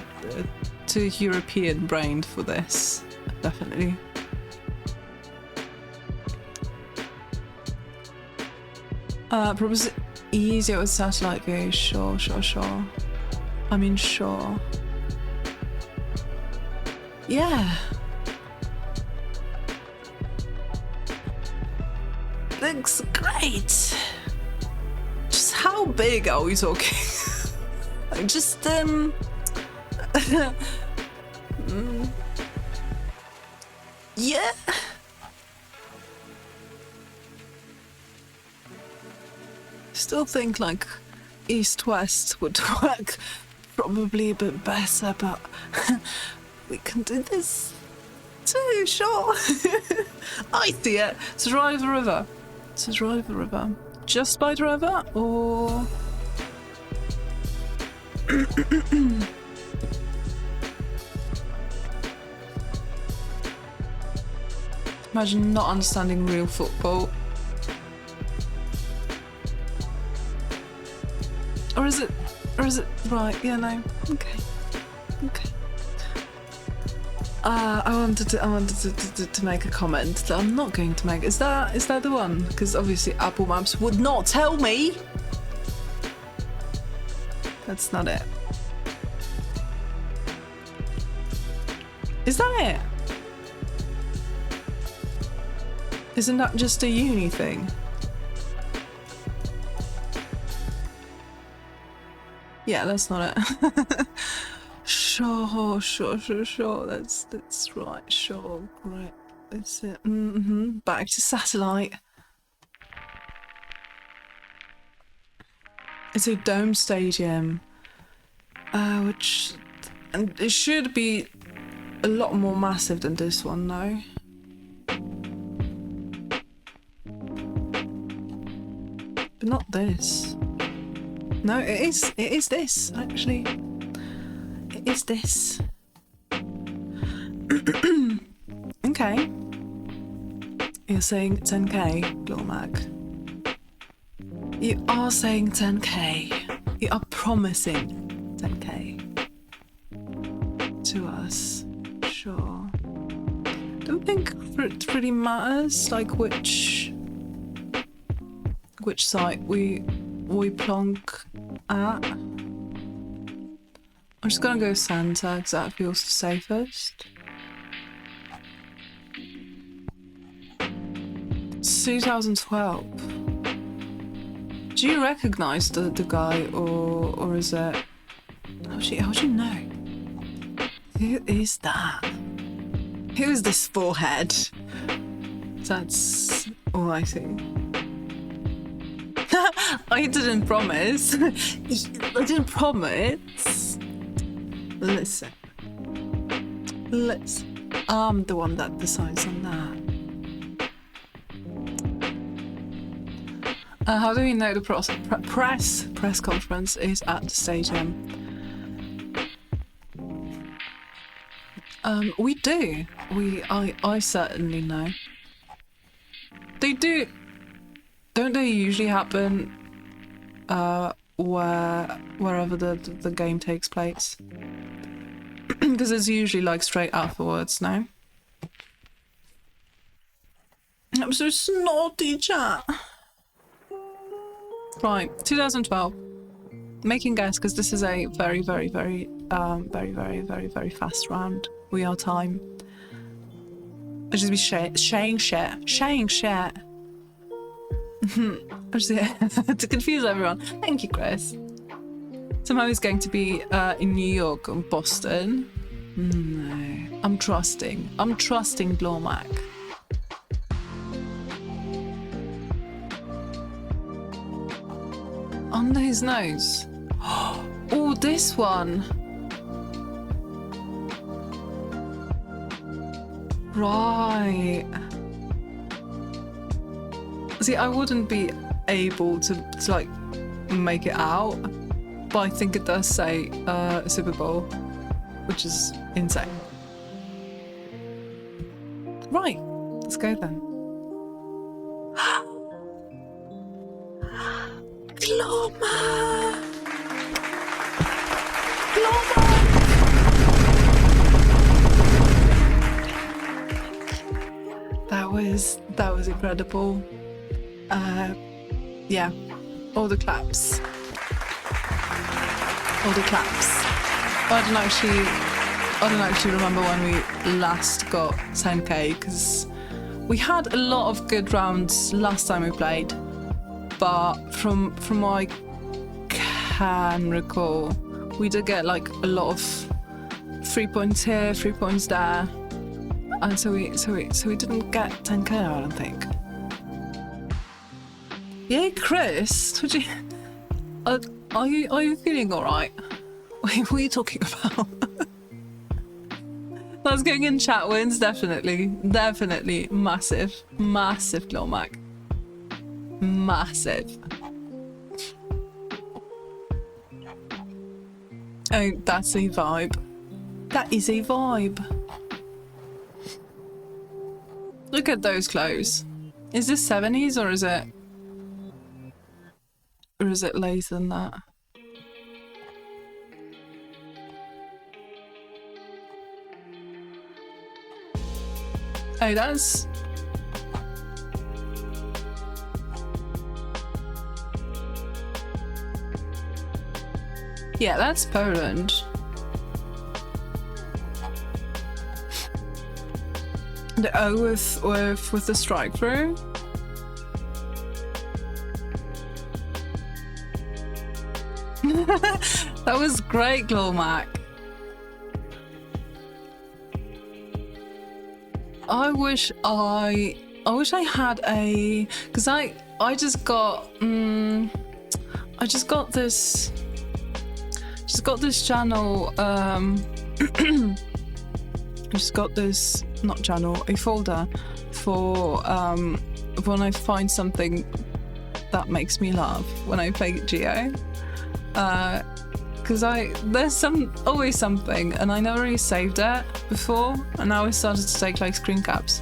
European brained for this, definitely. Probably easier with satellite view. Sure. I mean, sure. Yeah. Looks great. Just how big are we talking? Just yeah. Still think like east-west would work probably a bit better, but we can do this too, sure. I see it. To drive the river. Just by the river, or imagine not understanding real football. Or is it right? Yeah, no. Okay. I wanted to make a comment that I'm not going to make. Is that the one? Because obviously Apple Maps would not tell me. That's not it. Is that it? Isn't that just a uni thing? Yeah, that's not it. Sure. That's right. Sure, great. That's it. Back to satellite. It's a dome stadium, which, and it should be a lot more massive than this one, though. But not this. No, it is this, actually. It is this. Okay. You're saying 10k, Glormag. You are saying 10k. You are promising 10k to us. Sure. Don't think it really matters, like which site we plonk at. I'm just gonna go center because that feels the safest. It's 2012. Do you recognize the guy, or is it? How do you know? Who is that? Who is this forehead? That's all I see. I didn't promise. I didn't promise. Listen. I'm the one that decides on that. How do we know the press conference is at the stadium? We do. I certainly know. They do. Don't they usually happen wherever the game takes place? Because it's usually like straight afterwards, no? I'm so snotty, chat. Right, 2012. Making guess, because this is a very fast round. We are time. I just be sharing shit. To confuse everyone. Thank you, Chris. Somehow he's going to be in New York or Boston. No, I'm trusting Glormac. Under his nose. Oh, this one. Right. See, I wouldn't be able to like make it out, but I think it does say Super Bowl, which is insane. Right, let's go then. Gloma! That was incredible. Yeah, all the claps. I don't actually remember when we last got 10k, because we had a lot of good rounds last time we played, but from what I can recall, we did get like a lot of 3 points here, 3 points there, and so we didn't get 10k, I don't think. Yeah, Chris, would you? Are you feeling all right? What are you talking about? That's going in chat wins, definitely, massive Glormac, massive. Oh, that's a vibe. That is a vibe. Look at those clothes. Is this 70s or is it later than that? Oh, that's... Yeah, that's Poland. The O with the strike through. That was great, Glormac. I wish I had a, because I just got this channel, not channel, a folder for when I find something that makes me laugh when I play Geo. Because there's always something, and I never really saved it before, and now I started to take like screen caps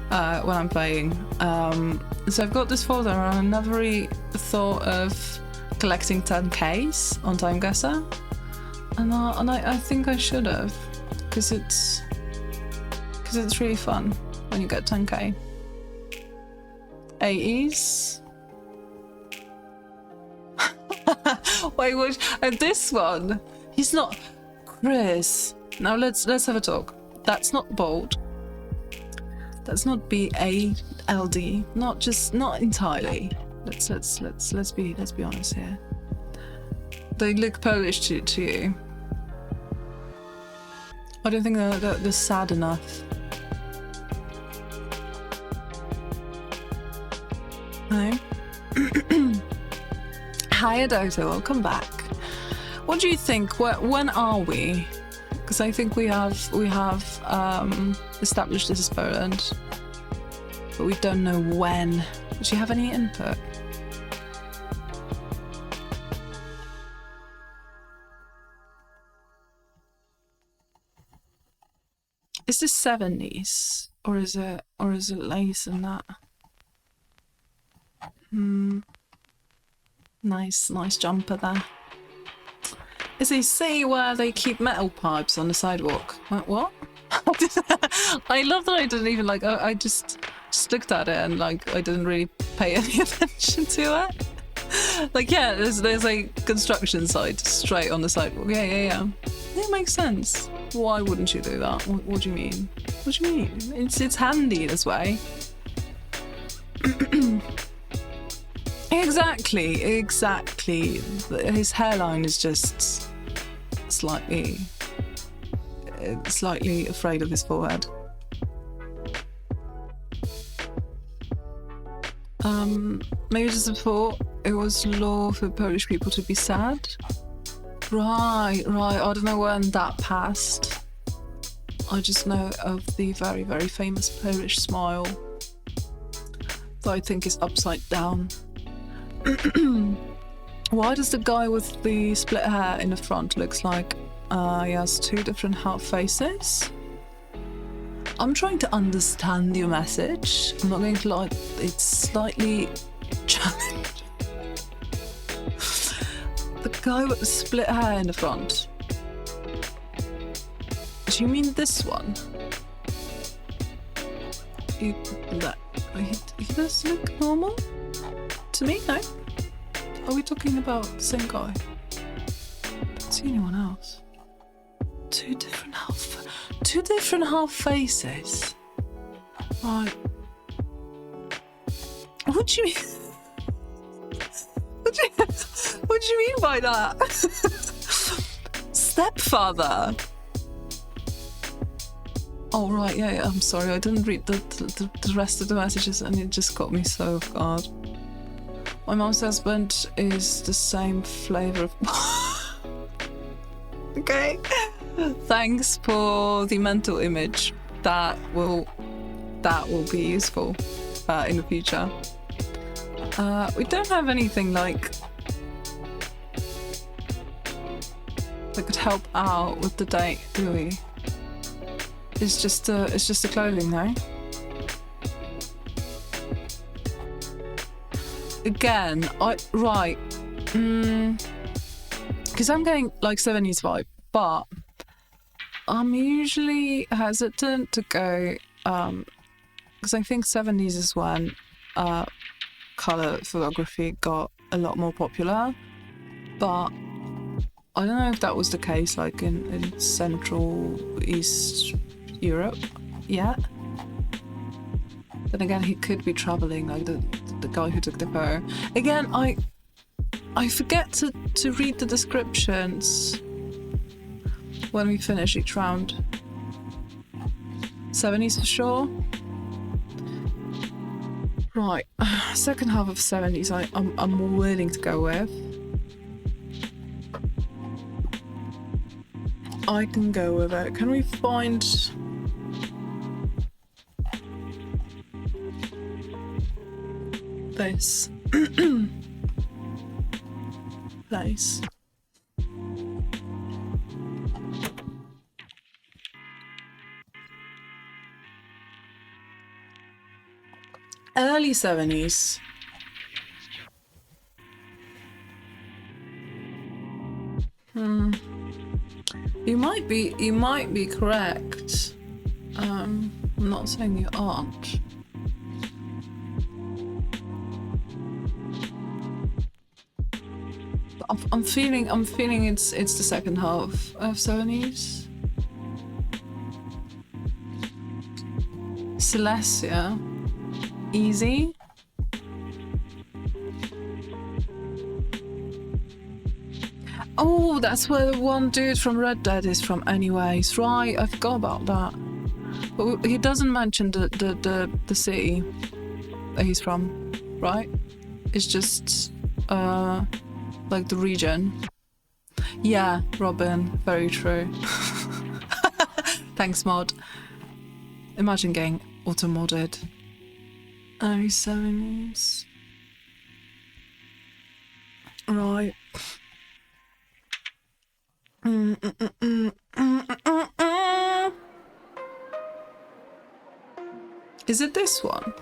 when I'm playing. So I've got this folder, and I never really thought of collecting 10Ks on Time Guesser, and I think I should have, because it's really fun when you get 10K. AEs. Wait, what? This one? He's not... Chris. Now let's have a talk. That's not bold. That's not BALD. Not entirely. Let's be honest here. They look Polish to you. I don't think they're sad enough. No. Hi, Adota. Welcome back. What do you think? When are we? Because I think we have established this is Poland, but we don't know when. Do you have any input? Is this 70s or is it later than that? Nice jumper there. Is he see where they keep metal pipes on the sidewalk? What? I love that I didn't even I just looked at it and I didn't really pay any attention to it. Yeah, there's a construction site straight on the sidewalk. Yeah. It makes sense. Why wouldn't you do that? What do you mean? What do you mean? It's handy this way. Exactly. His hairline is just slightly afraid of his forehead. Maybe just before it was law for Polish people to be sad. Right. I don't know when that passed. I just know of the very, very famous Polish smile that I think is upside down. Why does the guy with the split hair in the front looks like he has two different half faces? I'm trying to understand your message. I'm not going to lie, it's slightly challenging. The guy with the split hair in the front. Do you mean this one? He does look normal? To me, no. Are we talking about the same guy? Don't see anyone else. Two different half faces. Right. What do you mean? What do you mean by that? Stepfather. Oh right, yeah. I'm sorry, I didn't read the rest of the messages, and it just got me so off guard. My mom's husband is the same flavour of. Okay. Thanks for the mental image. That will be useful in the future. We don't have anything that could help out with the date, do we? It's just the clothing, though. Again, because I'm going 70s vibe, but I'm usually hesitant to go because I think 70s is when colour photography got a lot more popular, but I don't know if that was the case in Central East Europe yet. Then again, he could be travelling, the guy who took the photo. Again, I forget to read the descriptions when we finish each round. 70s for sure. Right, second half of 70s I'm willing to go with. I can go with it. Can we find... this place? Early 70s. You might be correct. I'm not saying you aren't. But I'm feeling it's the second half of 70s. Celestia. Easy. Oh, that's where the one dude from Red Dead is from anyways. Right, I forgot about that. But he doesn't mention the city that he's from, right? It's just like the region. Yeah, Robin, very true. Thanks, mod. Imagine getting auto-modded. Early 70s. Right. Is it this one?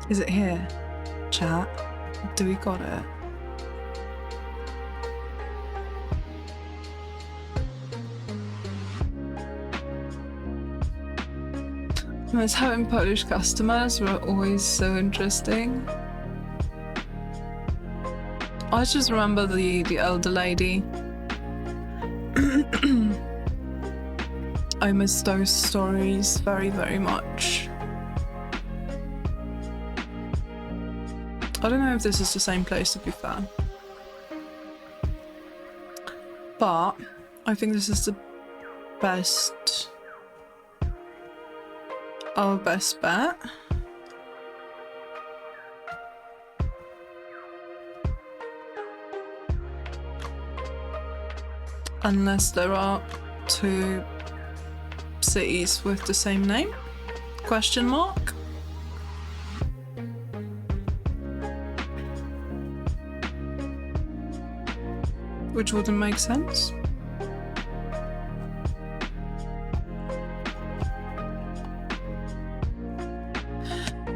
Is it here? Chat? Do we got it? Because having Polish customers were always so interesting. I just remember the elder lady. I miss those stories very, very much. I don't know if this is the same place, to be fair. But I think this is the best... our best bet. Unless there are two cities with the same name? Question mark? Which wouldn't make sense.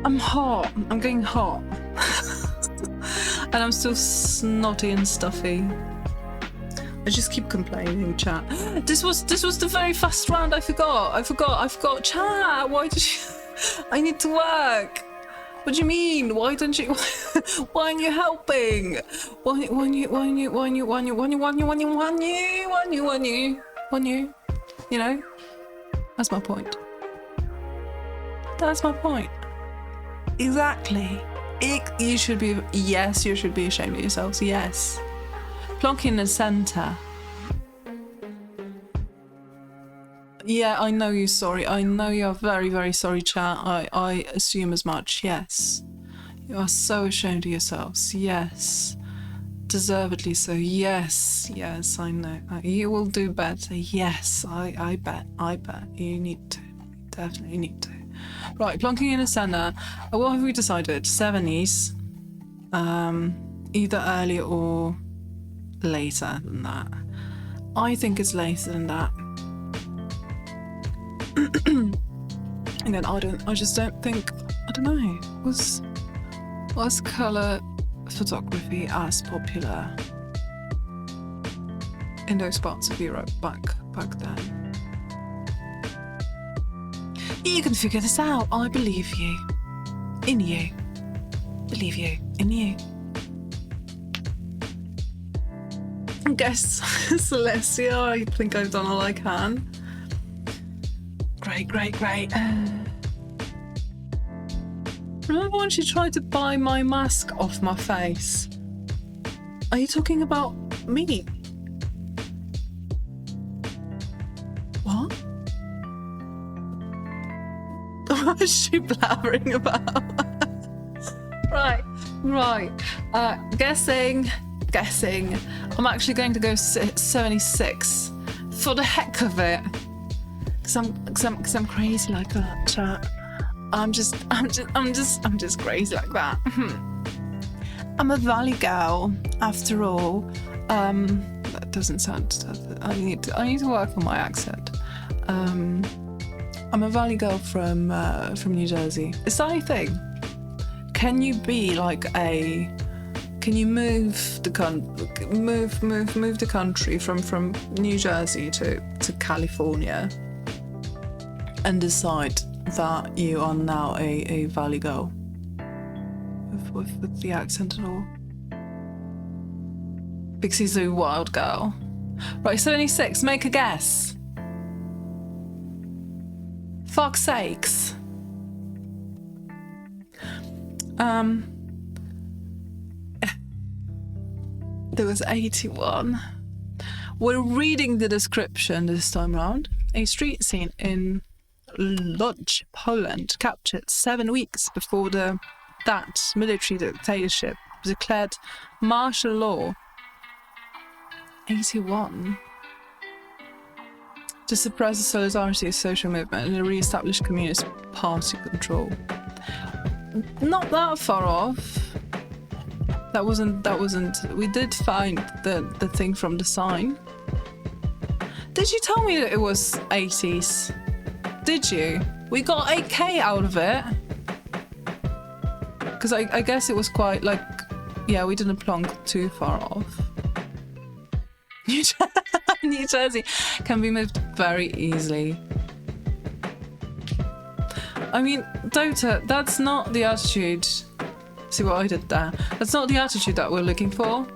I'm hot. I'm getting hot. And I'm still snotty and stuffy. I just keep complaining, chat. This was the very fast round. I forgot. Chat, why did you... I need to work. What do you mean? Why don't you... Why aren't you helping? Why you? You know? That's my point. That's my point. Exactly. You should be... Yes, you should be ashamed of yourselves. Yes. Plonk in the centre. Yeah, I know you're sorry. I know you're very, very sorry, chat. I assume as much. Yes. You are so ashamed of yourselves. Yes. Deservedly so. Yes. Yes, I know. You will do better. Yes, I bet. You need to. Definitely need to. Right, plonking in the centre. What have we decided? 70s. Either earlier or later than that. I think it's later than that. Again, I just don't think, I don't know, was colour photography as popular in those parts of Europe back then? You can figure this out. I believe you. In you. Believe you. In you. Guess Celestia, I think I've done all I can. Great. Remember when she tried to buy my mask off my face? Are you talking about me? What? What is she blabbering about? Right. Guessing. I'm actually going to go 76 for the heck of it. Cause I'm crazy like that, chat. I'm just crazy like that. I'm a valley girl, after all. That doesn't sound. I need to work on my accent. I'm a valley girl from New Jersey. Is that a thing? Can you be like a? Can you move the country from New Jersey to California and decide that you are now a valley girl with the accent and all? Pixie Zoo wild girl. Right, 76, make a guess. Fuck's sakes. There was 81. We're reading the description this time round. A street scene in Lodz, Poland, captured 7 weeks before that military dictatorship declared martial law. 81. To suppress the solidarity social movement and re-establish communist party control. Not that far off. That wasn't. We did find the thing from the sign. Did you tell me that it was 80s? Did you? We got 8K out of it. Because I guess it was quite like, yeah, we didn't plonk too far off. New Jersey can be moved very easily. I mean, Dota, that's not the attitude. See what I did there? That's not the attitude that we're looking for.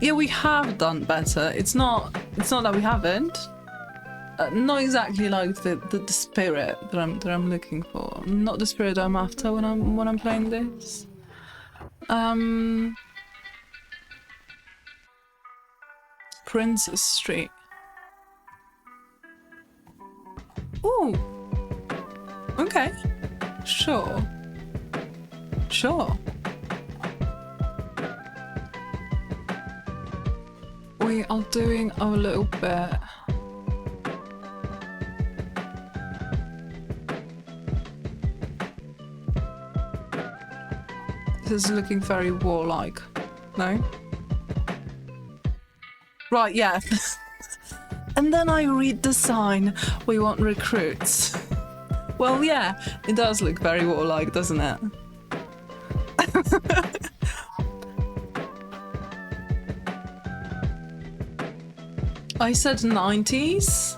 Yeah, we have done better. It's not that we haven't. Not exactly like the spirit that I'm looking for. Not the spirit I'm after when I'm playing this. Princess Street. Ooh. Okay. Sure. We are doing our little bit. This is looking very warlike. No? Right, yeah. And then I read the sign, we want recruits. Well, yeah, it does look very warlike, doesn't it? I said 90s?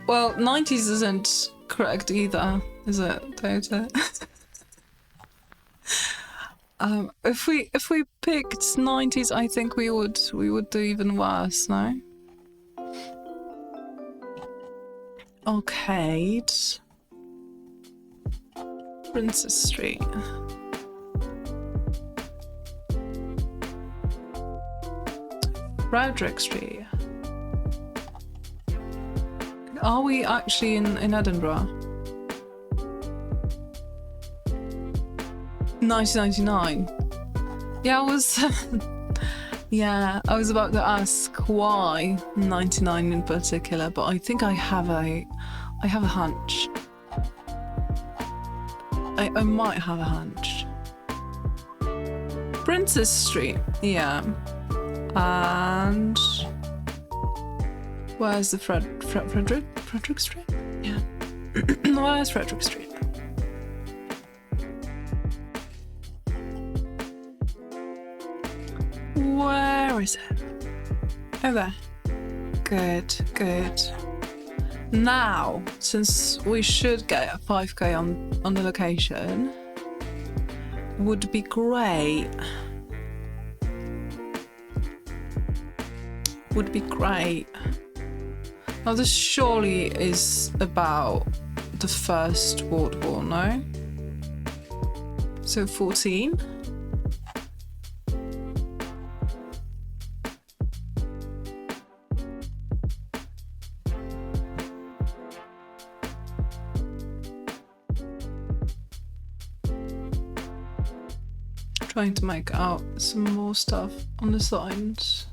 Well, 90s isn't correct either, is it, Dota? If we picked 90s, I think we would do even worse, no? Okay. Princess Street. Frederick Street. Are we actually in Edinburgh? 1999. Yeah, I was. Yeah, I was about to ask why 99 in particular, but I think I have a hunch. I might have a hunch. Princess Street, yeah. And where's the Frederick Street? Yeah. Where's Frederick Street? Where is it? Oh, there. Good. Now, since we should get a 5K on the location, would be great. Now this surely is about the First World War, no? So 14? Trying to make out some more stuff on the signs.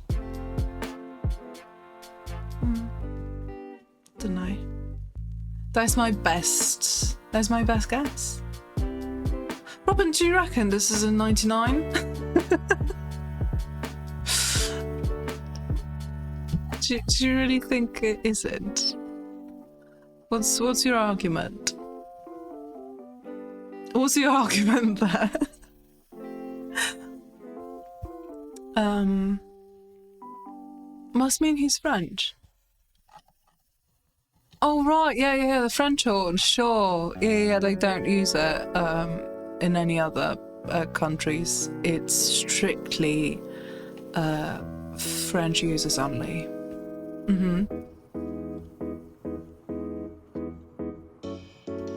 Don't know. That's my best guess. Robin, do you reckon this is a 99? do you really think it isn't? What's your argument? What's your argument there? Must mean he's French. Oh right, yeah, the French horn, sure. Yeah, they don't use it in any other countries. It's strictly French users only.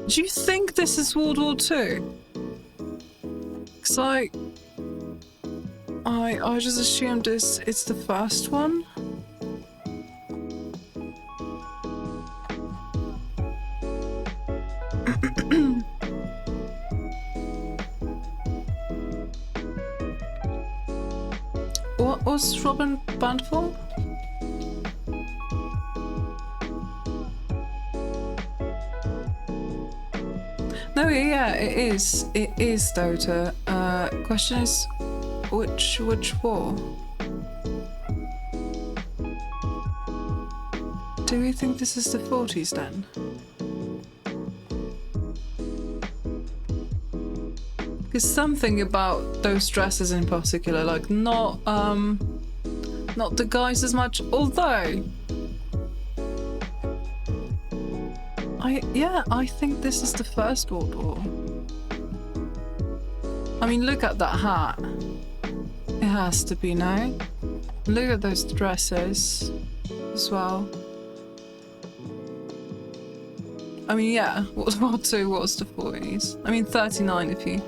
Do you think this is World War II? Because I just assumed it's the first one. What was Robin banned for? No, yeah, it is. It is Dota. Question is, which war? Do we think this is the 40s then? Because something about those dresses in particular, like not the guys as much, although I think this is the First World War. I mean, look at that hat. It has to be, no? Look at those dresses as well. I mean, yeah, World War II was the 40s. I mean, 39 if you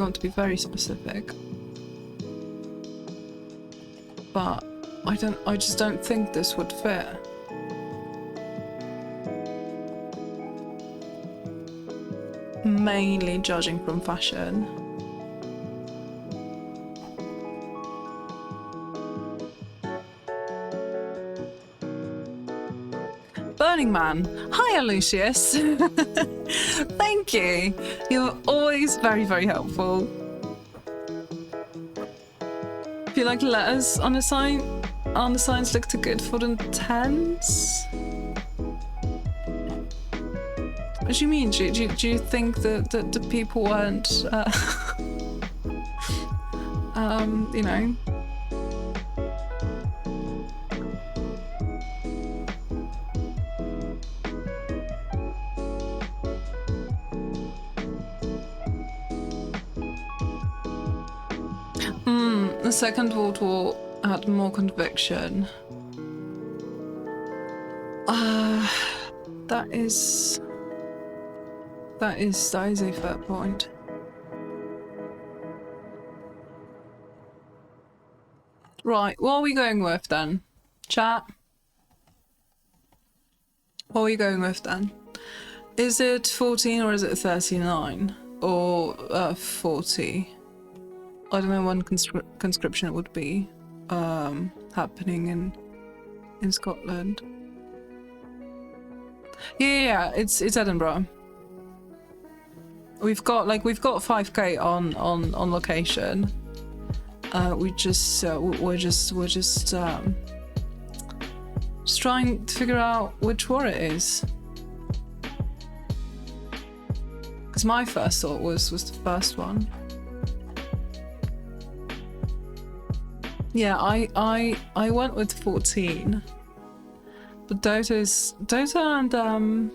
want to be very specific. But I just don't think this would fit. Mainly judging from fashion. Burning Man. Hiya, Lucius. Thank you. You're always very, very helpful. If you like letters on the sign, on the signs look too good for the 10s. What do you mean? Do you think that the people weren't, you know? The Second World War had more conviction. That is a fair point. Right, what are we going with then? Chat? What are we going with then? Is it 14 or is it 39? Or 40? I don't know when conscription would be happening in Scotland. Yeah, it's Edinburgh. We've got 5k on location. We're just trying to figure out which war it is. Because my first thought was the first one. Yeah, I went with 14. But Dota and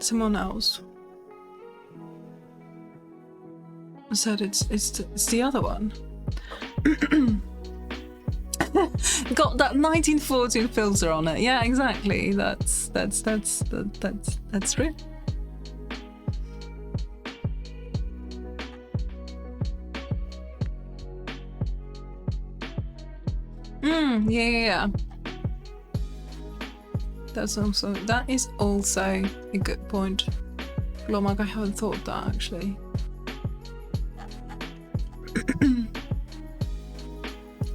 someone else said it's the other one. Got that 1914 filter on it. Yeah, exactly. That's true. Yeah. That is also a good point. Glomag, I haven't thought of that actually.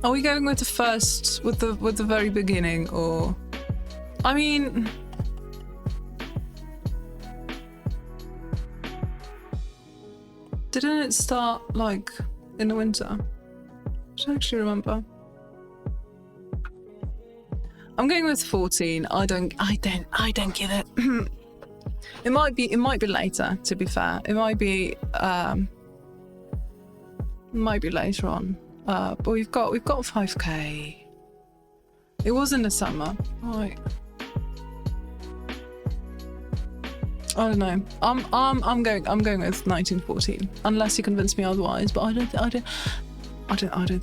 Are we going with the very beginning, or? I mean, didn't it start like in the winter? I don't actually remember. I'm going with 14. I don't give it. It might be later, to be fair. It might be later on. But we've got 5k. It was in the summer, right? I don't know. I'm going with 1914, unless you convince me otherwise. But I don't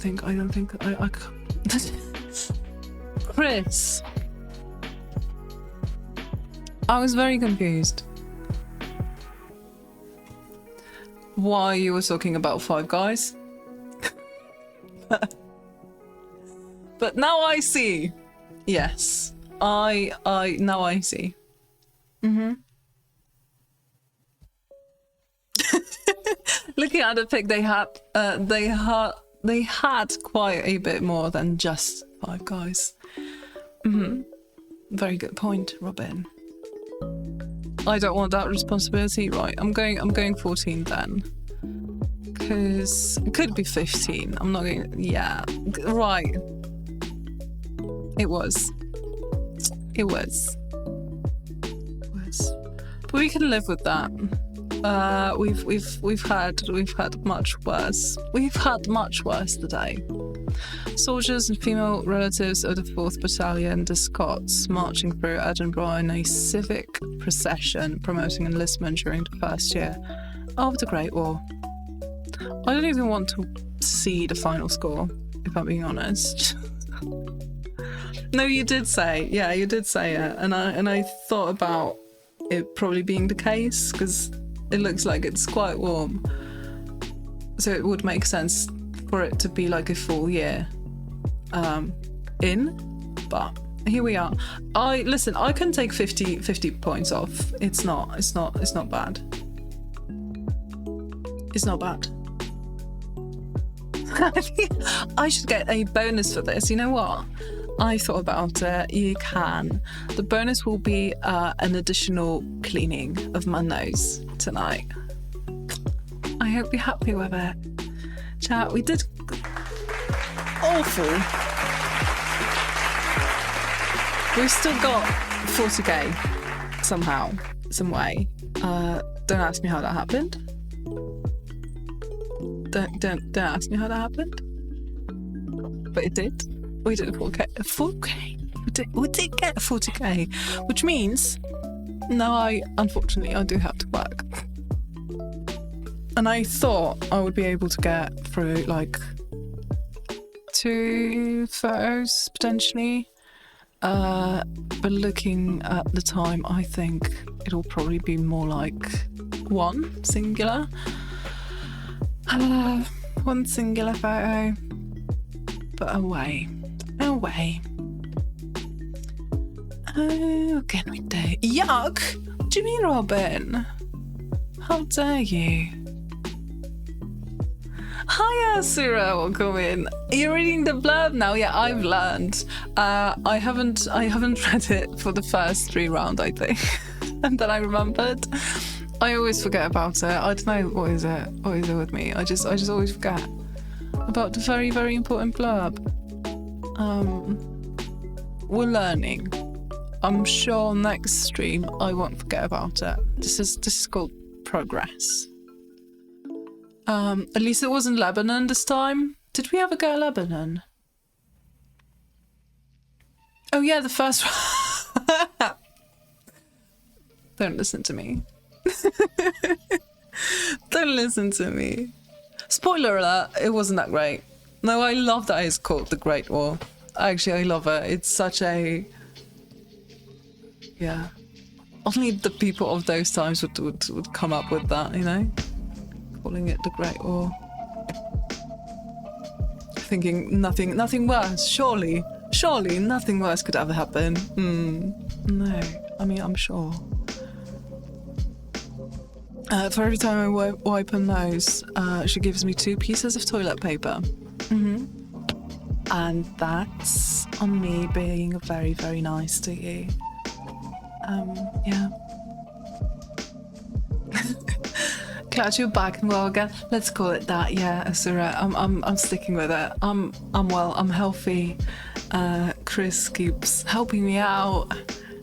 think I Chris, I was very confused. Why you were talking about Five Guys? But now I see. Yes. Now I see. Looking at the pic, they had quite a bit more than just Five Guys. Very good point, Robin. I don't want that responsibility. Right, I'm going 14 then. Because it could be 15. I'm not going. Yeah, right. It was. But we can live with that. We've had much worse. We've had much worse today. Soldiers and female relatives of the 4th Battalion, the Scots, marching through Edinburgh in a civic procession promoting enlistment during the first year of the Great War. I don't even want to see the final score, if I'm being honest. No, you did say, yeah, you did say it, and I thought about it probably being the case because it looks like it's quite warm, so it would make sense for it to be like a full year but here we are. I can take 50 points off. It's not bad. It's not bad. I should get a bonus for this. You know what? I thought about it. You can. The bonus will be an additional cleaning of my nose tonight. I hope you're happy with it. Chat, we did awful. We've still got 40k somehow, some way. Don't ask me how that happened. Don't ask me how that happened. But it did. We did 4k. We did get 40k, which means now unfortunately I do have to work. And I thought I would be able to get through like 2 photos potentially. But looking at the time, I think it'll probably be more like 1 singular. 1 singular photo. But away. Oh, can we do? Yuck! What do you mean, Robin? How dare you? Hi, Asura, welcome in. You're reading the blurb now? Yeah, I've learned. I haven't read it for the first 3 rounds, I think. And then I remembered. I always forget about it. I don't know, what is it with me? I just always forget about the very, very important blurb. We're learning. I'm sure next stream I won't forget about it. This is called progress. At least it wasn't Lebanon this time. Did we ever go to Lebanon? Oh yeah, the first one. Don't listen to me. Don't listen to me. Spoiler alert, it wasn't that great. No, I love that it's called The Great War. Actually, I love it. It's such a... Yeah. Only the people of those times would come up with that, you know? Calling it The Great War. Thinking nothing worse. Surely nothing worse could ever happen. No, I mean, I'm sure. For every time I wipe her nose, she gives me 2 pieces of toilet paper. And that's on me being very, very nice to you. Yeah. Glad you're back and well again. Let's call it that. Yeah, Asura. I'm sticking with it. I'm well. I'm healthy. Chris keeps helping me out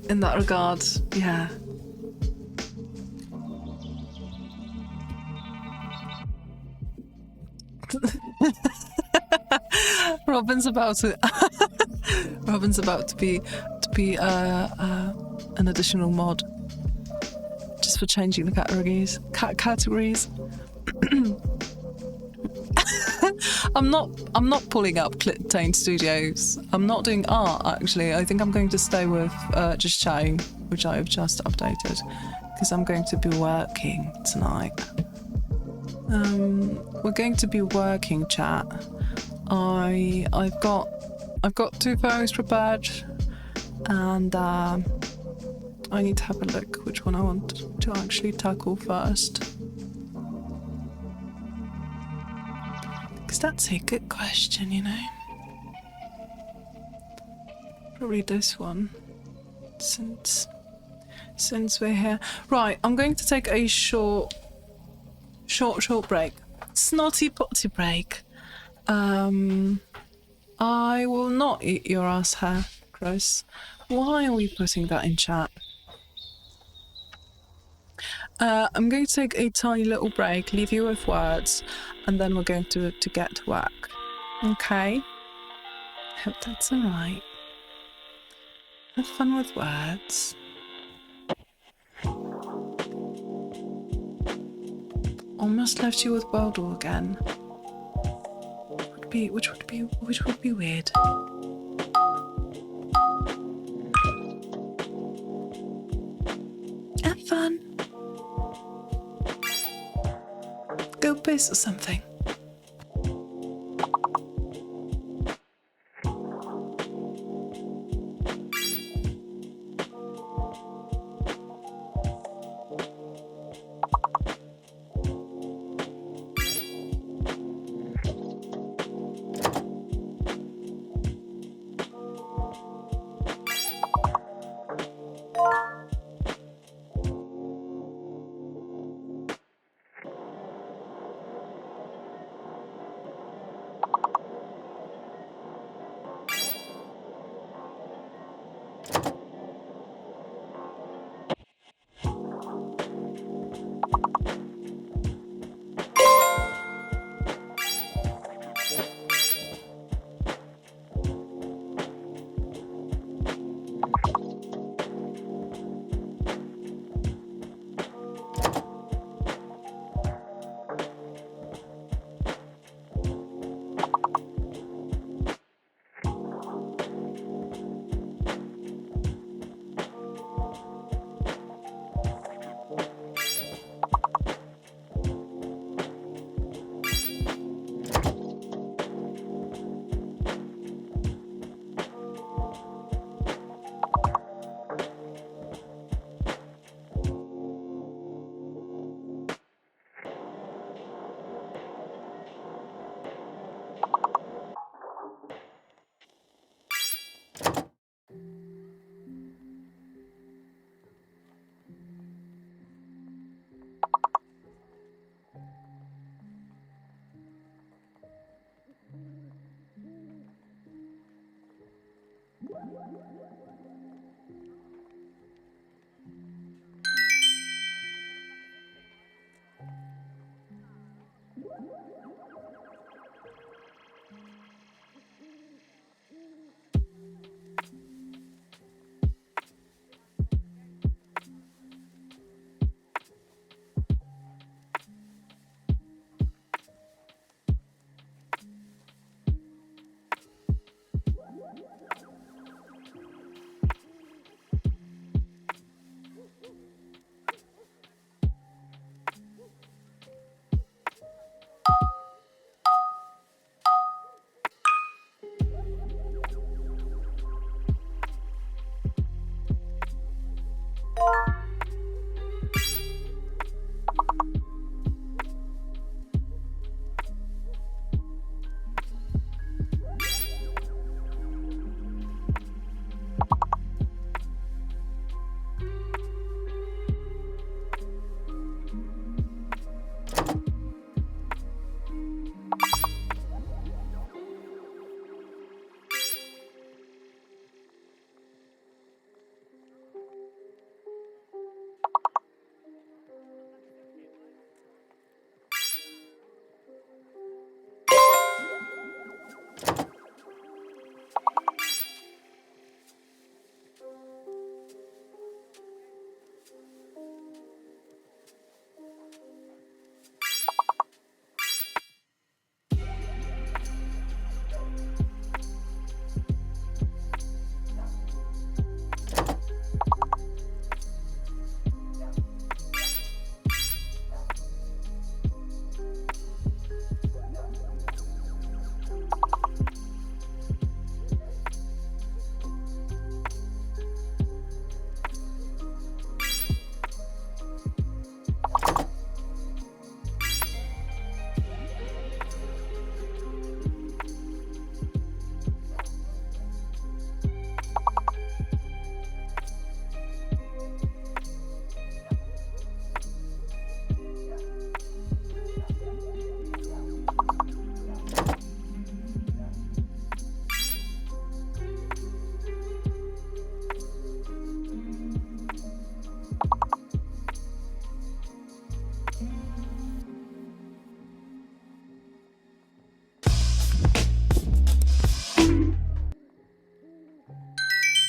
in that regard. Yeah. Robin's about to be an additional mod just for changing the categories. I'm not pulling up Clintane Studios. I'm not doing art actually. I think I'm going to stay with just chatting, which I've just updated, because I'm going to be working tonight. We're going to be working, chat. I've got 2 photos prepared, and I need to have a look which one I want to actually tackle first. Because that's a good question, you know. Probably this one, since we're here. Right, I'm going to take a short break. Snotty potty break. I will not eat your ass hair, Chris. Why are we putting that in chat? I'm going to take a tiny little break, leave you with words, and then we're going to get to work. Okay? Hope that's alright. Have fun with words. Almost left you with World War again. Which would be weird. Have fun. Go piss or something.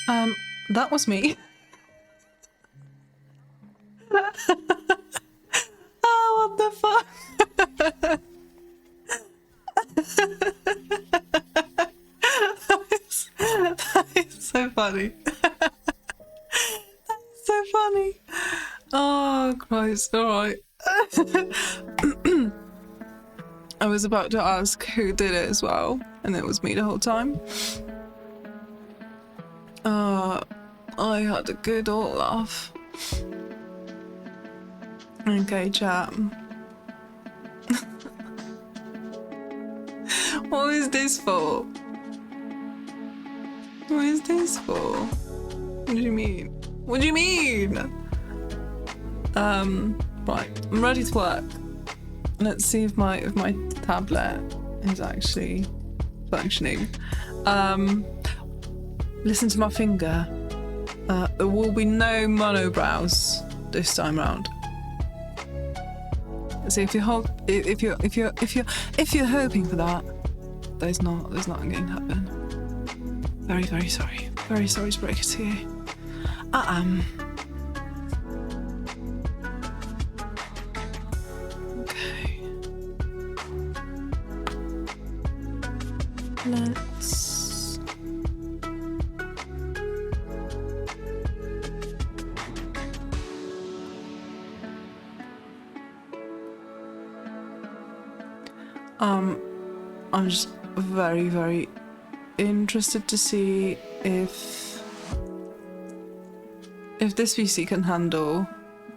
That was me. Oh, what the fuck? That is so funny. That's so funny. Oh, Christ. All right. I was about to ask who did it as well, and it was me the whole time. I had a good old laugh. Okay, chat. What is this for? What is this for? What do you mean? What do you mean? Right, I'm ready to work. Let's see if my tablet is actually functioning. Listen to my finger. There will be no monobrows this time round. See, if you're hoping for that, there's not going to happen. Very, very sorry. Very sorry to break it to you. I am. Okay. Let's. I'm just very, very interested to see if this PC can handle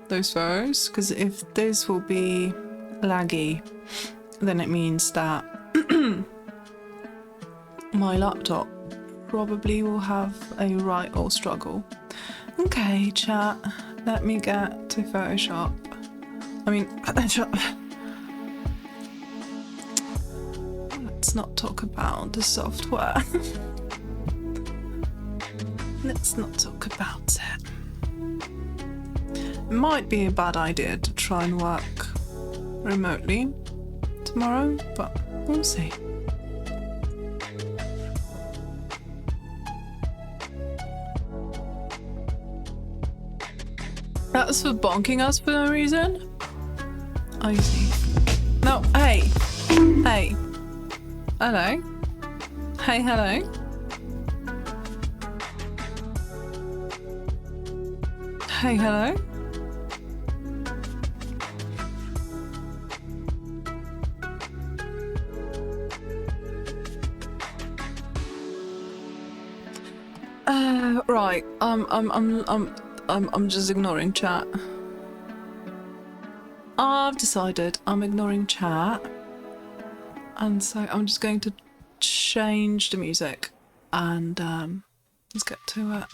those photos, because if this will be laggy, then it means that my laptop probably will have a right old struggle. Okay, chat, let me get to Photoshop. I mean, let's not talk about the software. Let's not talk about it. It might be a bad idea to try and work remotely tomorrow, but we'll see. That's for bonking us for no reason? I see. No, hey! Hey! Hello? Hey, hello? Hey, hello? Right. I'm just ignoring chat. I've decided I'm ignoring chat, and so I'm just going to change the music, and let's get to it.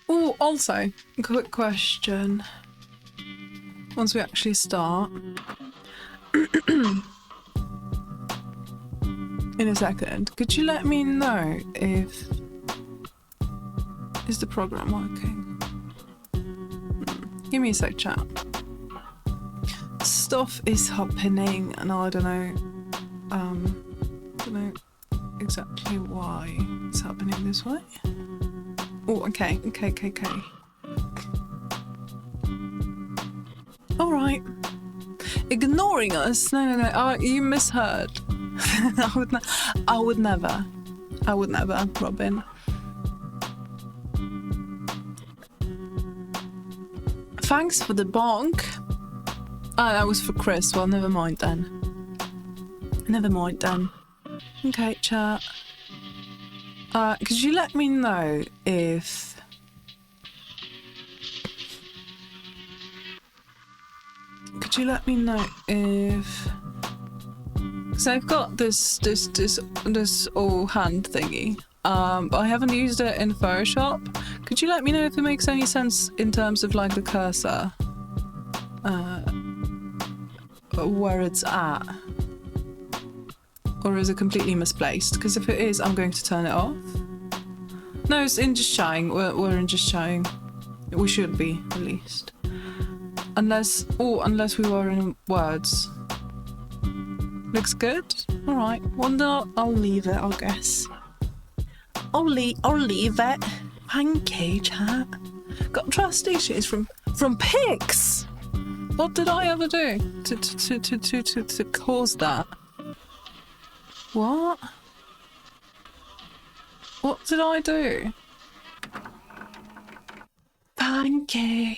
Oh, also, a quick question. Once we actually start, in a second, could you let me know if is the program working? Give me a sec, chat. Stuff is happening, and I don't know exactly why it's happening this way. Oh, okay. All right. Ignoring us? No. Oh, you misheard. I would never, Robin. Thanks for the bonk. Oh, that was for Chris. Well, never mind then. Okay, chat. Could you let me know if... So I've got this all hand thingy, but I haven't used it in Photoshop. Could you let me know if it makes any sense in terms of like the cursor, where it's at, or is it completely misplaced? Because if it is, I'm going to turn it off. No, it's in just showing. We're in just showing. We should be, at least. Unless we were in words. Looks good? Alright, well, no, I'll leave it, I guess. I'll leave it. Thank you, chat. Got trust issues from pigs. What did I ever do to cause that? What? What did I do? Thank you.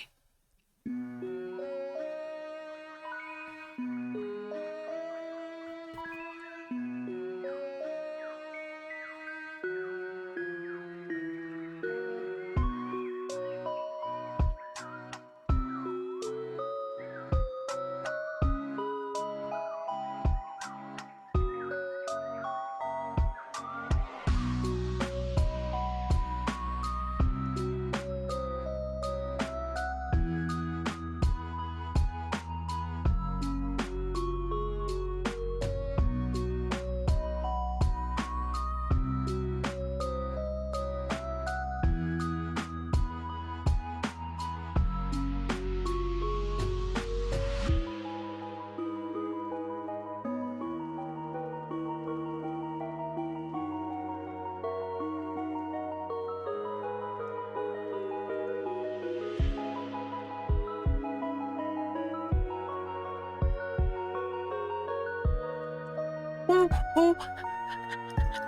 Oh,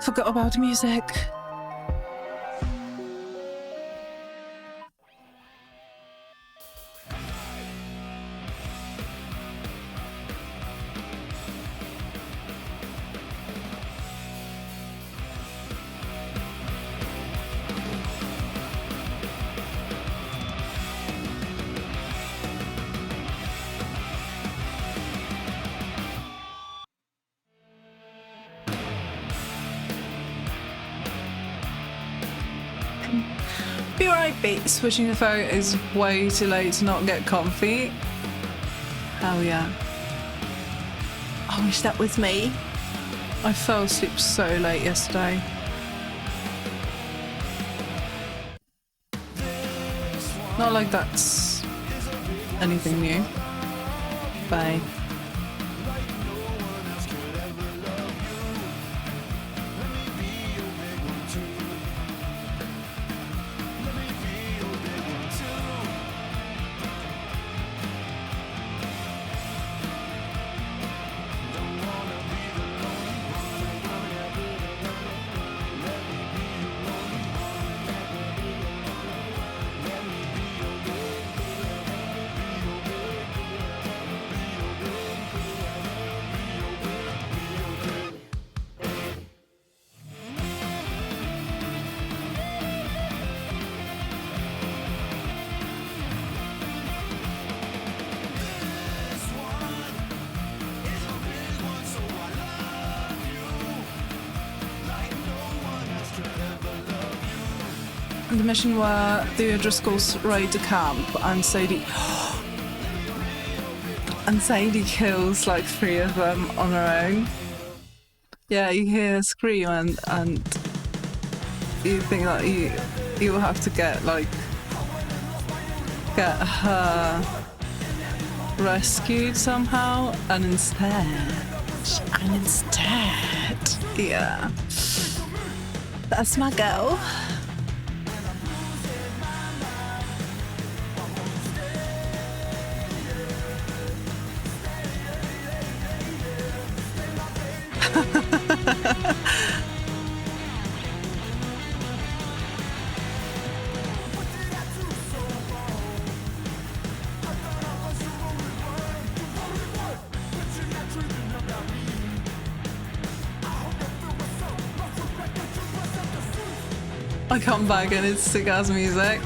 forgot about music. Be right, beat. Switching the phone is way too late to not get comfy. Hell yeah. I wish that was me. I fell asleep so late yesterday. Not like that's anything new. Bye. The mission where the O'Driscolls raid the camp and Sadie kills like 3 of them on her own. Yeah, you hear her scream and you think that you'll have to get her rescued somehow, and instead, yeah, that's my goal. I come back and it's sick ass music.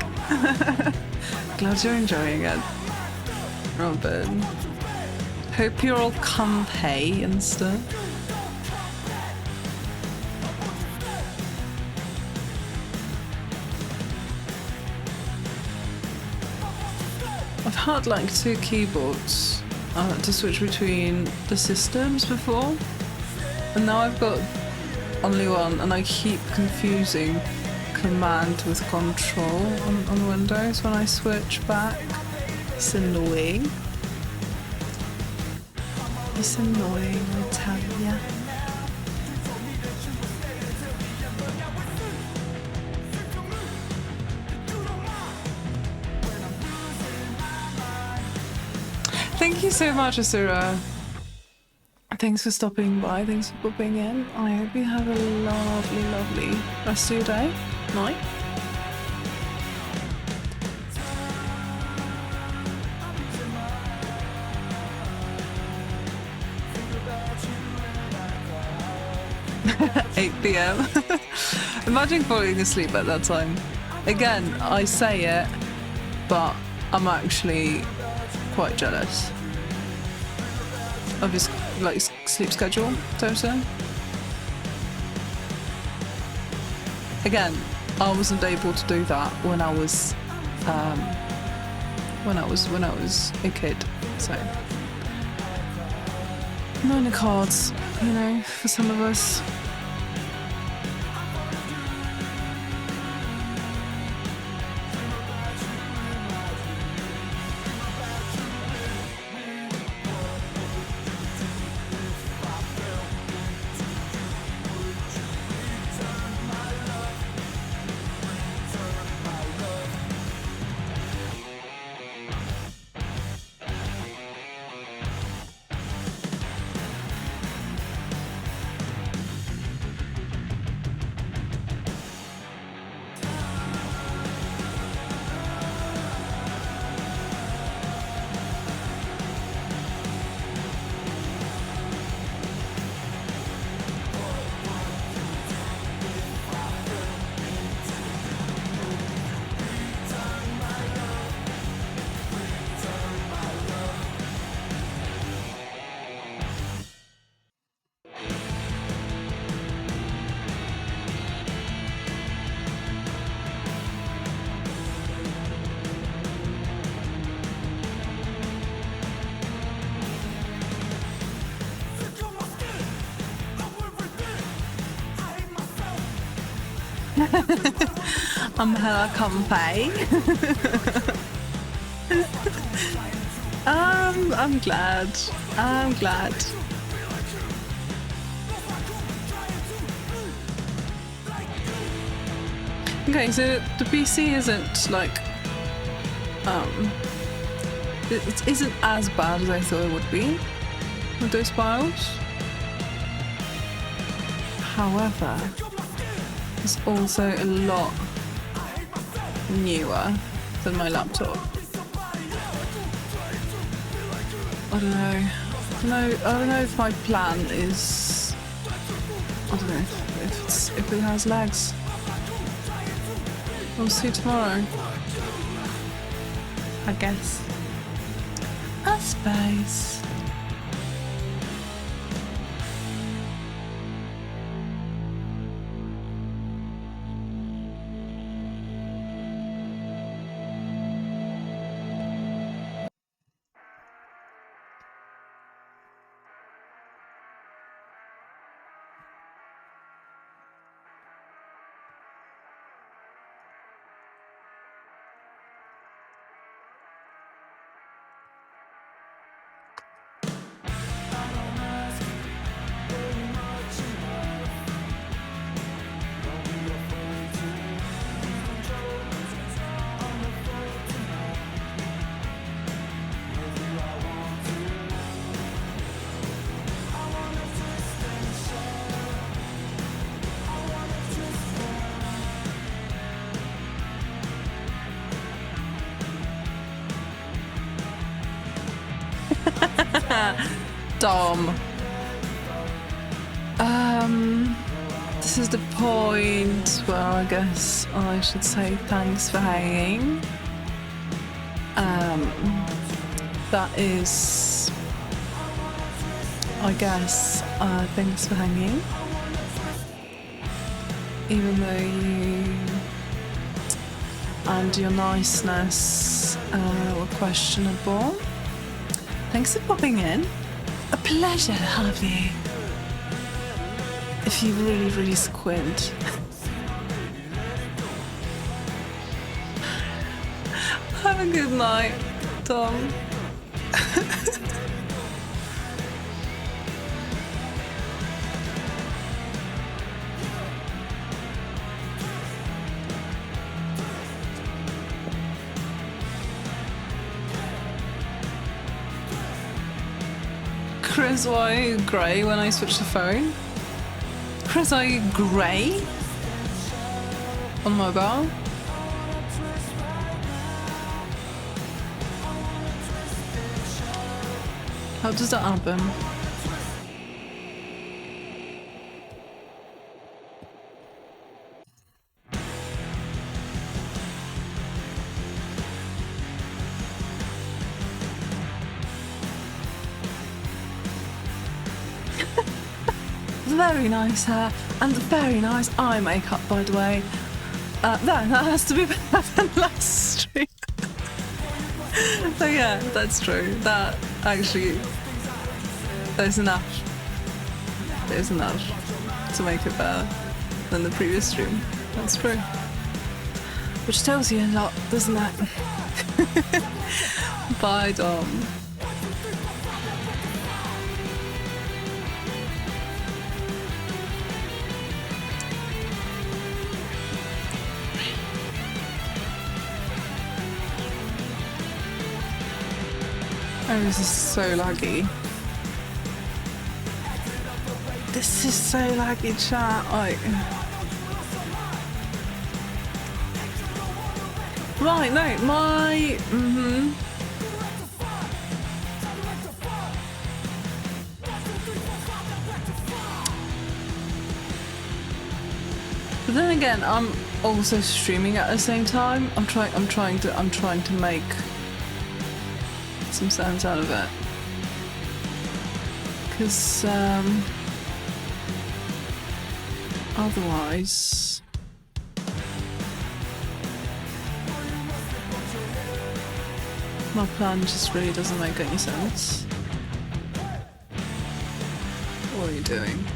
Glad you're enjoying it, Robin. Hope you're all comfy and stuff. I've had like 2 keyboards to switch between the systems before, and now I've got only one, and I keep confusing command with control on Windows when I switch back. It's annoying. It's annoying, I tell ya. Thank you so much, Asura. Thanks for stopping by. Thanks for popping in. I hope you have a lovely, lovely rest of your day, night. (8 p.m) Imagine falling asleep at that time. Again, I say it, but I'm actually quite jealous of his like sleep schedule, totally. Again, I wasn't able to do that when I was a kid, so not in the cards, you know, for some of us. I'm hella comfy. I'm glad. I'm glad. Okay, so the PC isn't like it isn't as bad as I thought it would be with those files. However, it's also a lot newer than my laptop. I don't know. I don't know if my plan is. I don't know if it has legs. We'll see tomorrow. I guess. I suppose. Dom. This is the point where I guess I should say thanks for hanging. That is, I guess, thanks for hanging. Even though you and your niceness were questionable. Thanks for popping in. A pleasure to have you. If you really, really squint. Have a good night, Tom. Chris, why are you grey when I switch the phone? Chris, are you grey? On mobile? How does that happen? Very nice hair and very nice eye makeup, by the way. That has to be better than last stream. So yeah, that's true. That actually, there's enough. There's enough to make it better than the previous stream. That's true. Which tells you a lot, doesn't it? Bye, Dom. Oh, this is so laggy. This is so laggy, chat. Right, no, my... But then again, I'm also streaming at the same time. I'm trying to make some sense out of it, because otherwise my plan just really doesn't make any sense. What are you doing?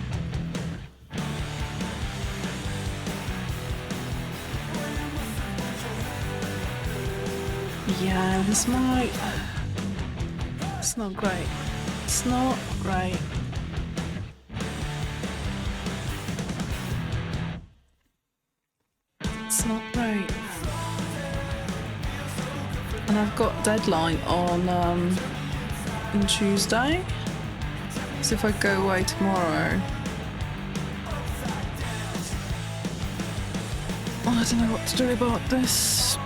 Yeah, this might... It's not great. It's not great. It's not great. And I've got deadline on Tuesday. So if I go away tomorrow, I don't know what to do about this.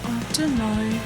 I don't know.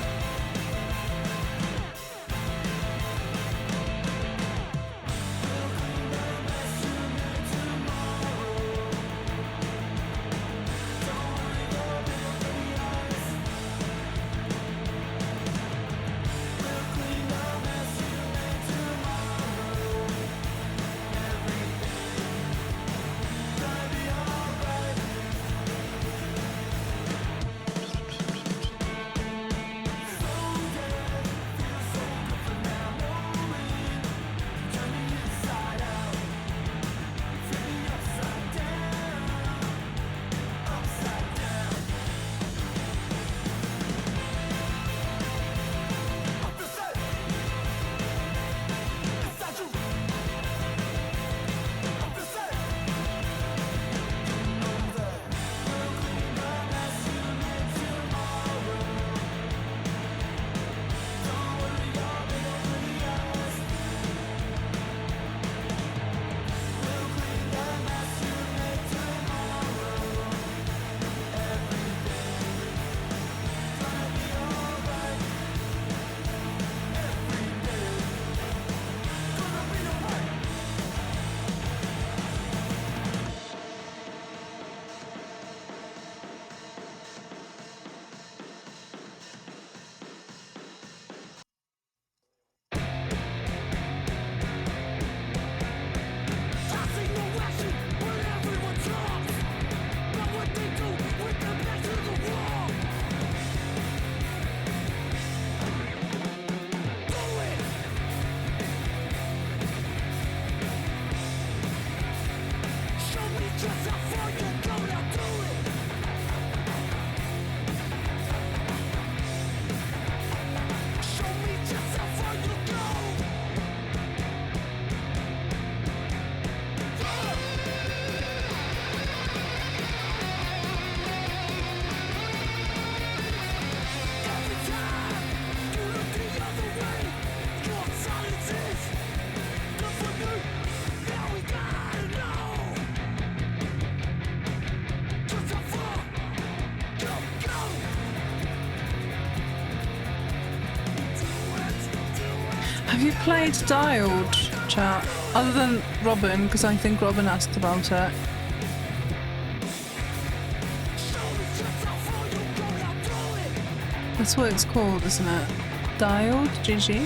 Have you played Dialed, chat? Other than Robin, because I think Robin asked about it. That's what it's called, isn't it? Dialed, GG.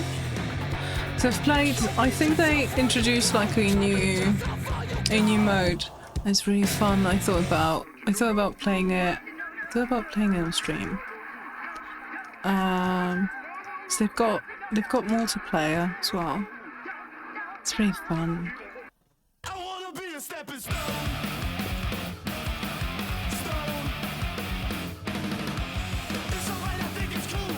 So I've played. I think they introduced like a new mode. It's really fun. I thought about playing it. On stream. So they've got multiplayer as well. It's really fun. I wanna be a stepping stone. It's alright, I think it's cool.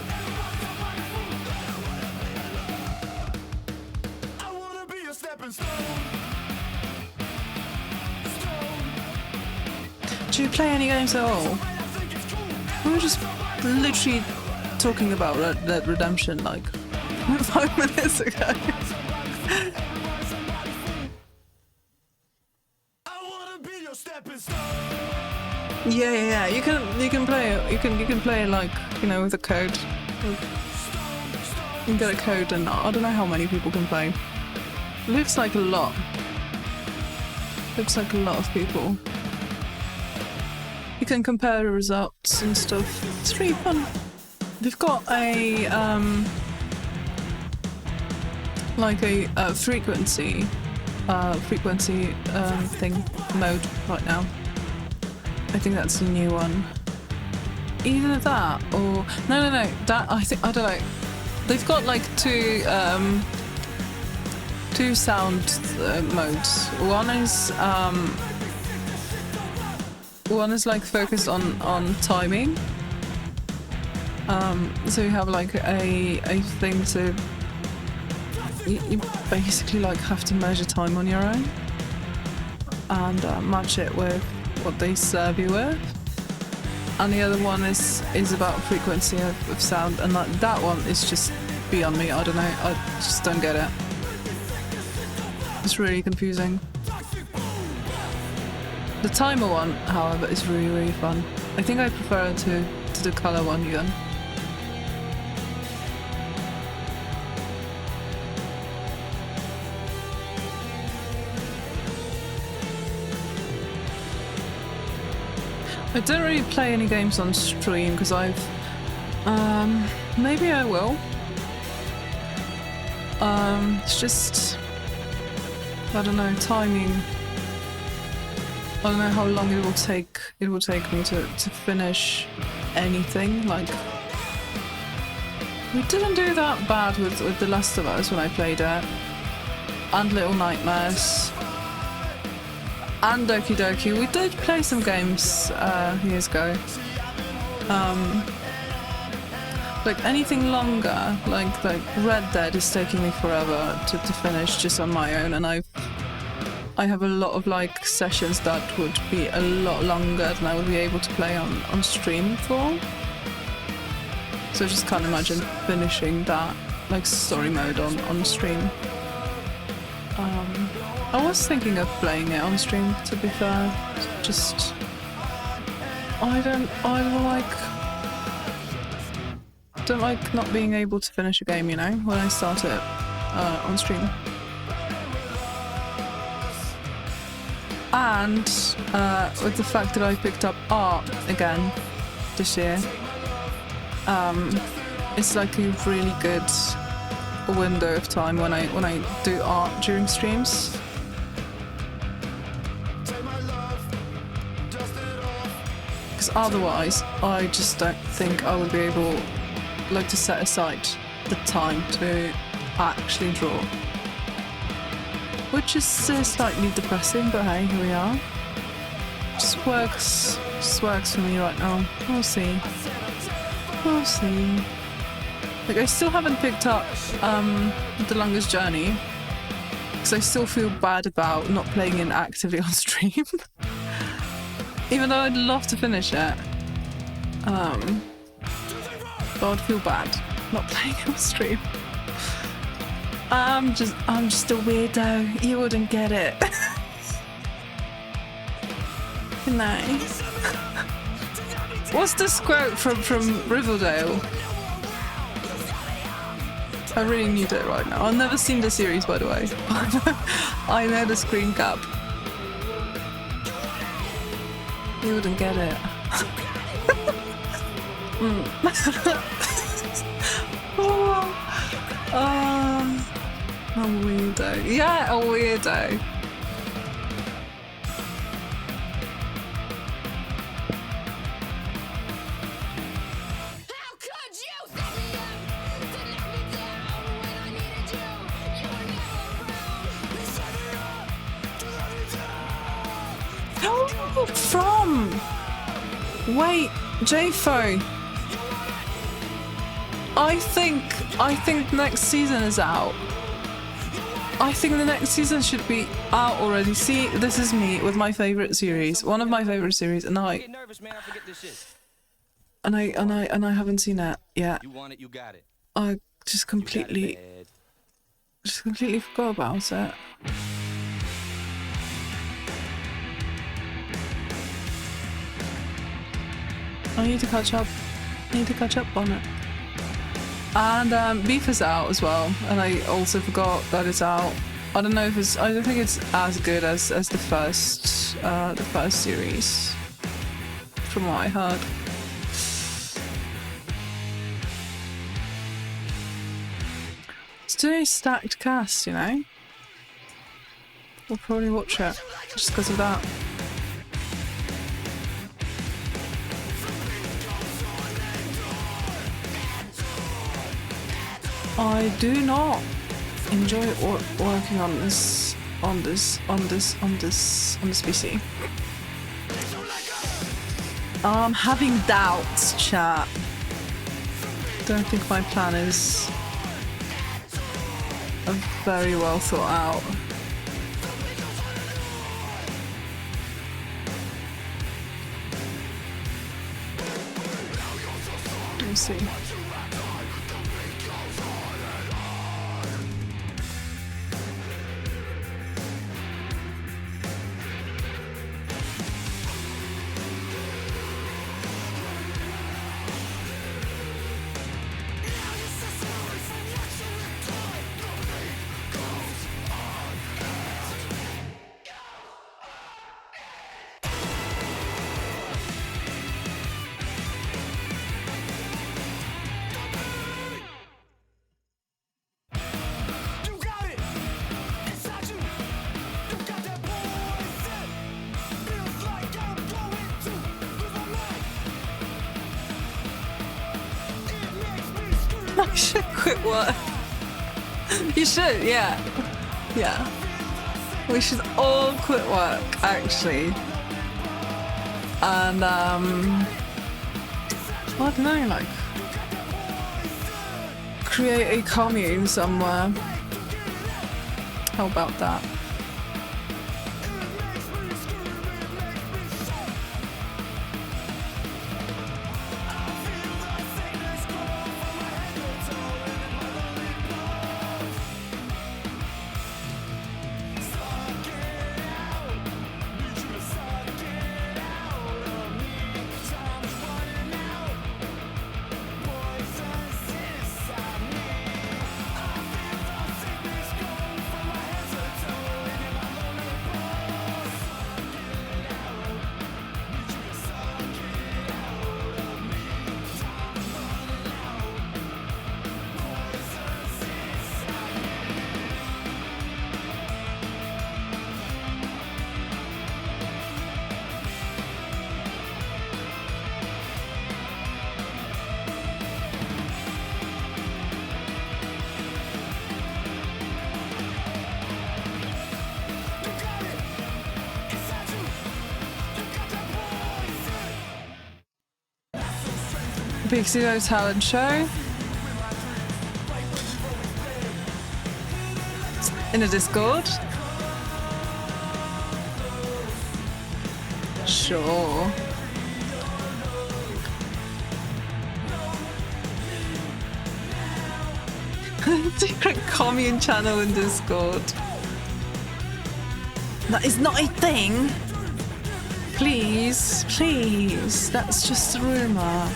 I wanna be a stepping stone. Do you play any games at all? We were just literally talking about Red Dead Redemption like 5 minutes ago. Yeah. You can play it. You can play it like, you know, with a code. You can get a code, and I don't know how many people can play. Looks like a lot. Looks like a lot of people. You can compare the results and stuff. It's really fun. They've got a like a frequency thing mode right now. I think that's a new one. Either that or no. That I don't know. They've got like two sound modes. One is like focused on timing. So you have like a thing to you basically like have to measure time on your own and match it with what they serve you with. And the other one is about frequency of sound, and that one is just beyond me. I don't know. I just don't get it. It's really confusing. The timer one, however, is really, really fun. I think I prefer it to the color one even. I don't really play any games on stream because I've... maybe I will. It's just... I don't know, timing. I don't know how long it will take me to finish anything. Like, we didn't do that bad with The Last of Us when I played it, and Little Nightmares, and Doki Doki. We did play some games years ago. Like anything longer, like Red Dead is taking me forever to finish just on my own, and I have a lot of like sessions that would be a lot longer than I would be able to play on stream for. So I just can't imagine finishing that like story mode on stream. I was thinking of playing it on stream, to be fair. Just I don't like not being able to finish a game, you know, when I start it on stream. And with the fact that I picked up art again this year, it's like a really good window of time when I do art during streams. Because otherwise, I just don't think I would be able, like, to set aside the time to actually draw. Which is slightly depressing, but hey, here we are. Just works for me right now. We'll see. Like, I still haven't picked up The Longest Journey, because I still feel bad about not playing it actively on stream. Even though I'd love to finish it. But I'd feel bad not playing it on stream. I'm just a weirdo. You wouldn't get it. Nice. What's this quote from Riverdale? I really need it right now. I've never seen the series, by the way. I know the screen cap. You wouldn't get it. A weirdo. Yeah, a weirdo. From? Wait, JFO. I think next season is out. I think the next season should be out already. See, this is me with my favorite series, one of my favorite series, and I haven't seen it yet. You want it, you got it. I just completely forgot about it. I need to catch up. On it. And Beef is out as well, and I also forgot that it's out. I don't know if it's. I don't think it's as good as the first series, from what I heard. It's doing a stacked cast, you know. We'll probably watch it just because of that. I do not enjoy working on this PC. I'm having doubts, chat. Don't think my plan is very well thought out. Let's see. I should quit work. You should, yeah. Yeah. We should all quit work, actually. And, I don't know, like, create a commune somewhere. How about that? Big Zero Talent Show. In a Discord. Sure. Secret commune channel in Discord. That is not a thing. Please, please. That's just a rumor.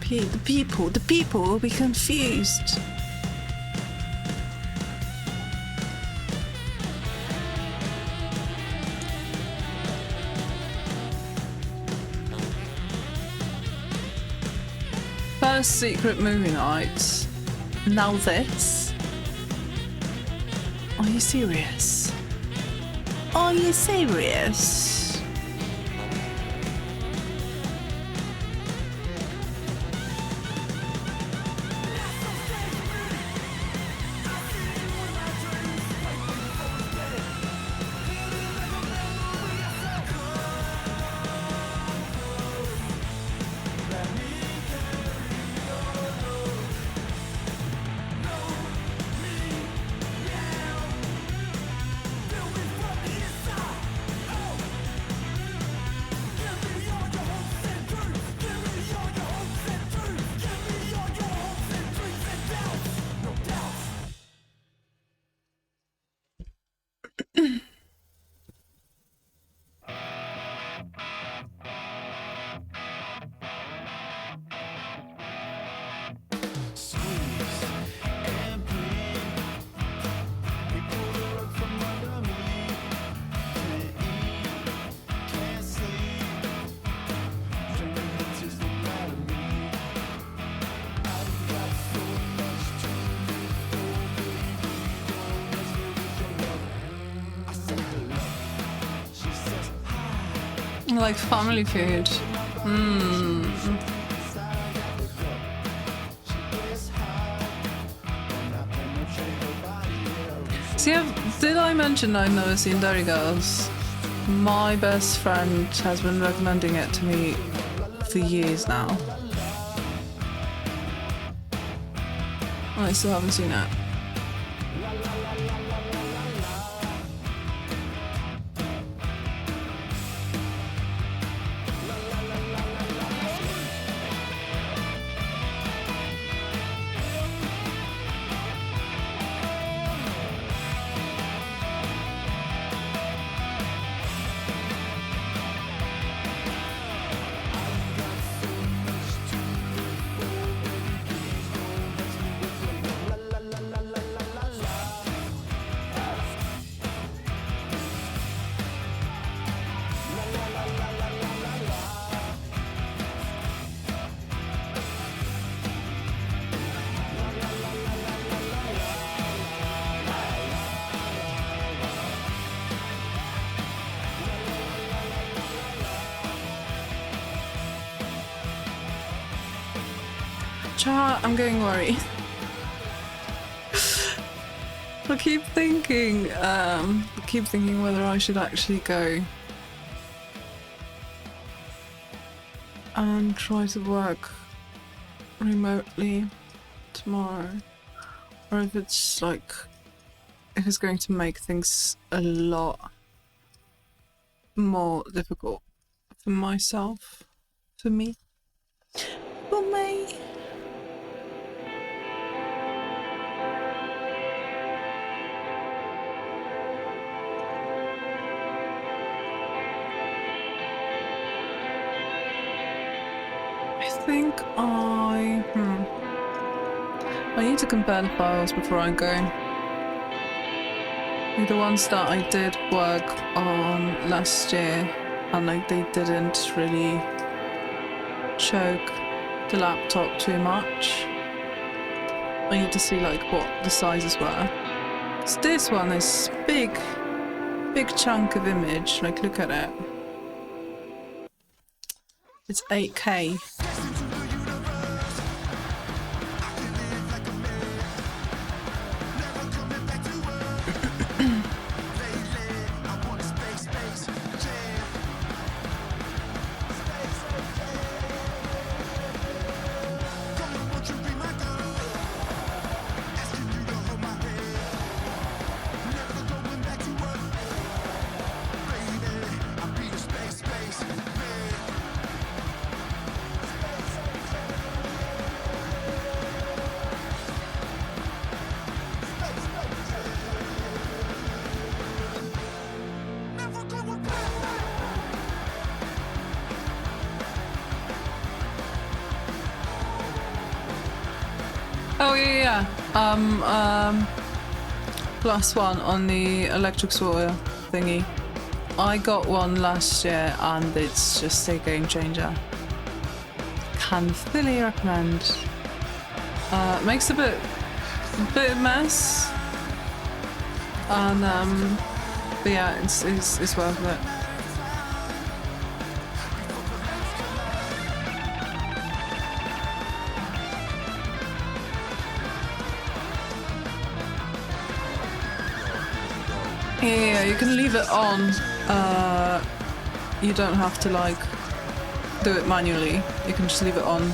The people will be confused. First secret movie night. Now this? Are you serious? Are you serious? Like family food. See, did I mention I've never seen Dairy Girls? My best friend has been recommending it to me for years now. I still haven't seen it. Chat, I'm getting worried. I keep thinking whether I should actually go and try to work remotely tomorrow, or if it's going to make things a lot more difficult for myself, for me. I think I need to compare the files before I go. The ones that I did work on last year and they didn't really choke the laptop too much. I need to see what the sizes were. 'Cause this one is big chunk of image, look at it. It's 8K. Oh yeah, yeah. +1 on the electric swatter thingy. I got one last year and it's just a game changer. Can fully recommend. Makes a bit of mess. And but yeah, it's worth it. Yeah, you can leave it on. You don't have to like do it manually. You can just leave it on.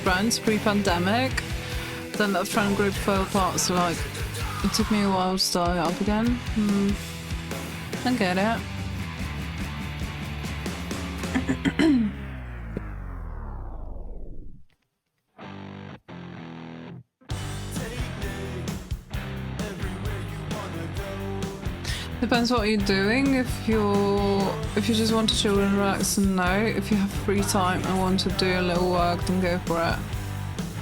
Friends pre-pandemic. Then that friend group fell apart, so like it took me a while to start it up again. I get it. Depends what you're doing. If you just want to chill and relax, and no. If you have free time and want to do a little work, then go for it.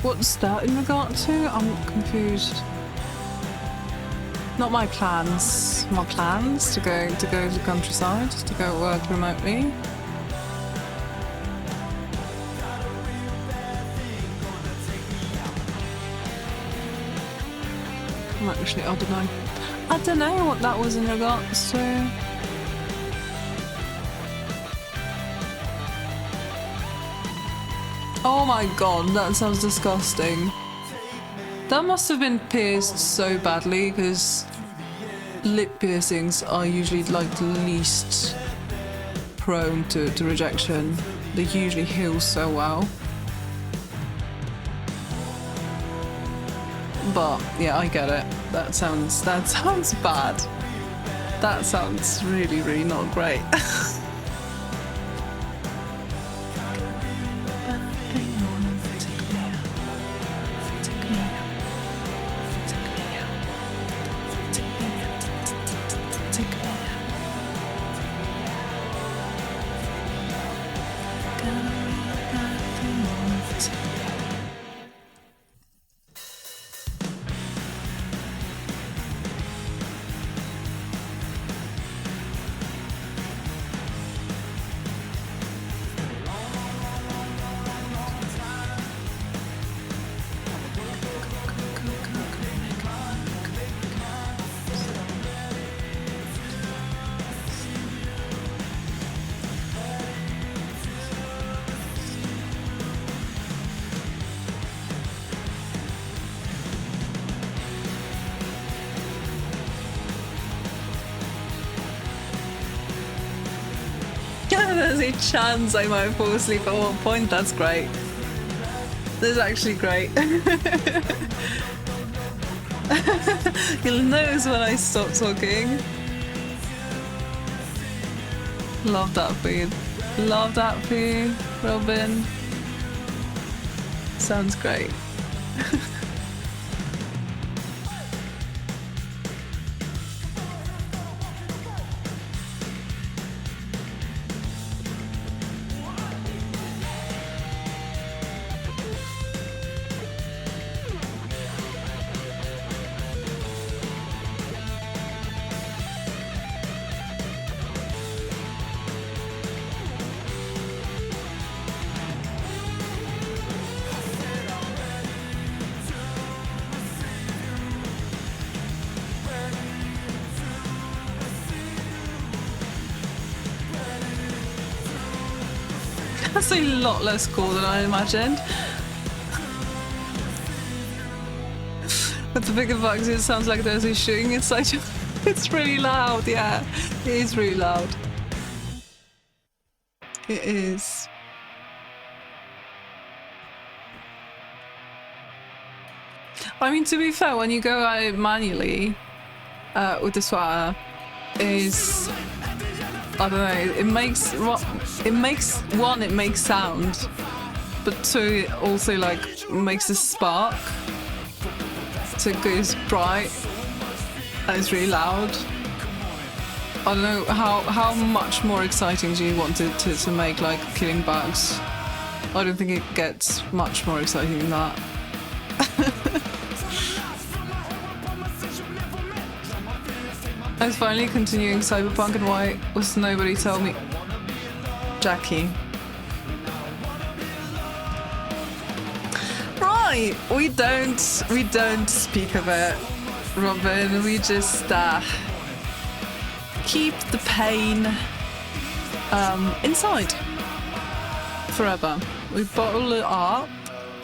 What's that in regard to? I'm confused. Not my plans. My plans to go to the countryside, to go work remotely. Actually, I don't know. I don't know what that was in regards to. Oh my god, that sounds disgusting. That must have been pierced so badly, because lip piercings are usually like the least prone to rejection. They usually heal so well. But yeah, I get it. That sounds bad. That sounds really, really not great. There's a chance I might fall asleep at one point. That's great. That's actually great. You'll notice when I stop talking. Love that for you. Love that for you, Robin. Sounds great. That's a lot less cool than I imagined. But the bigger bugs, it sounds like there's a shooting inside you. It's really loud, yeah. It is really loud. It is. I mean, to be fair, when you go out manually with the sweater, I don't know, it makes sound, but two, it also like makes a spark, so it goes bright and it's really loud. I don't know how much more exciting do you want it to make, like killing bugs? I don't think it gets much more exciting than that. I was finally continuing Cyberpunk, and why was nobody tell me? Jackie. Right, we don't speak of it, Robin. We just keep the pain inside forever. We bottle it up,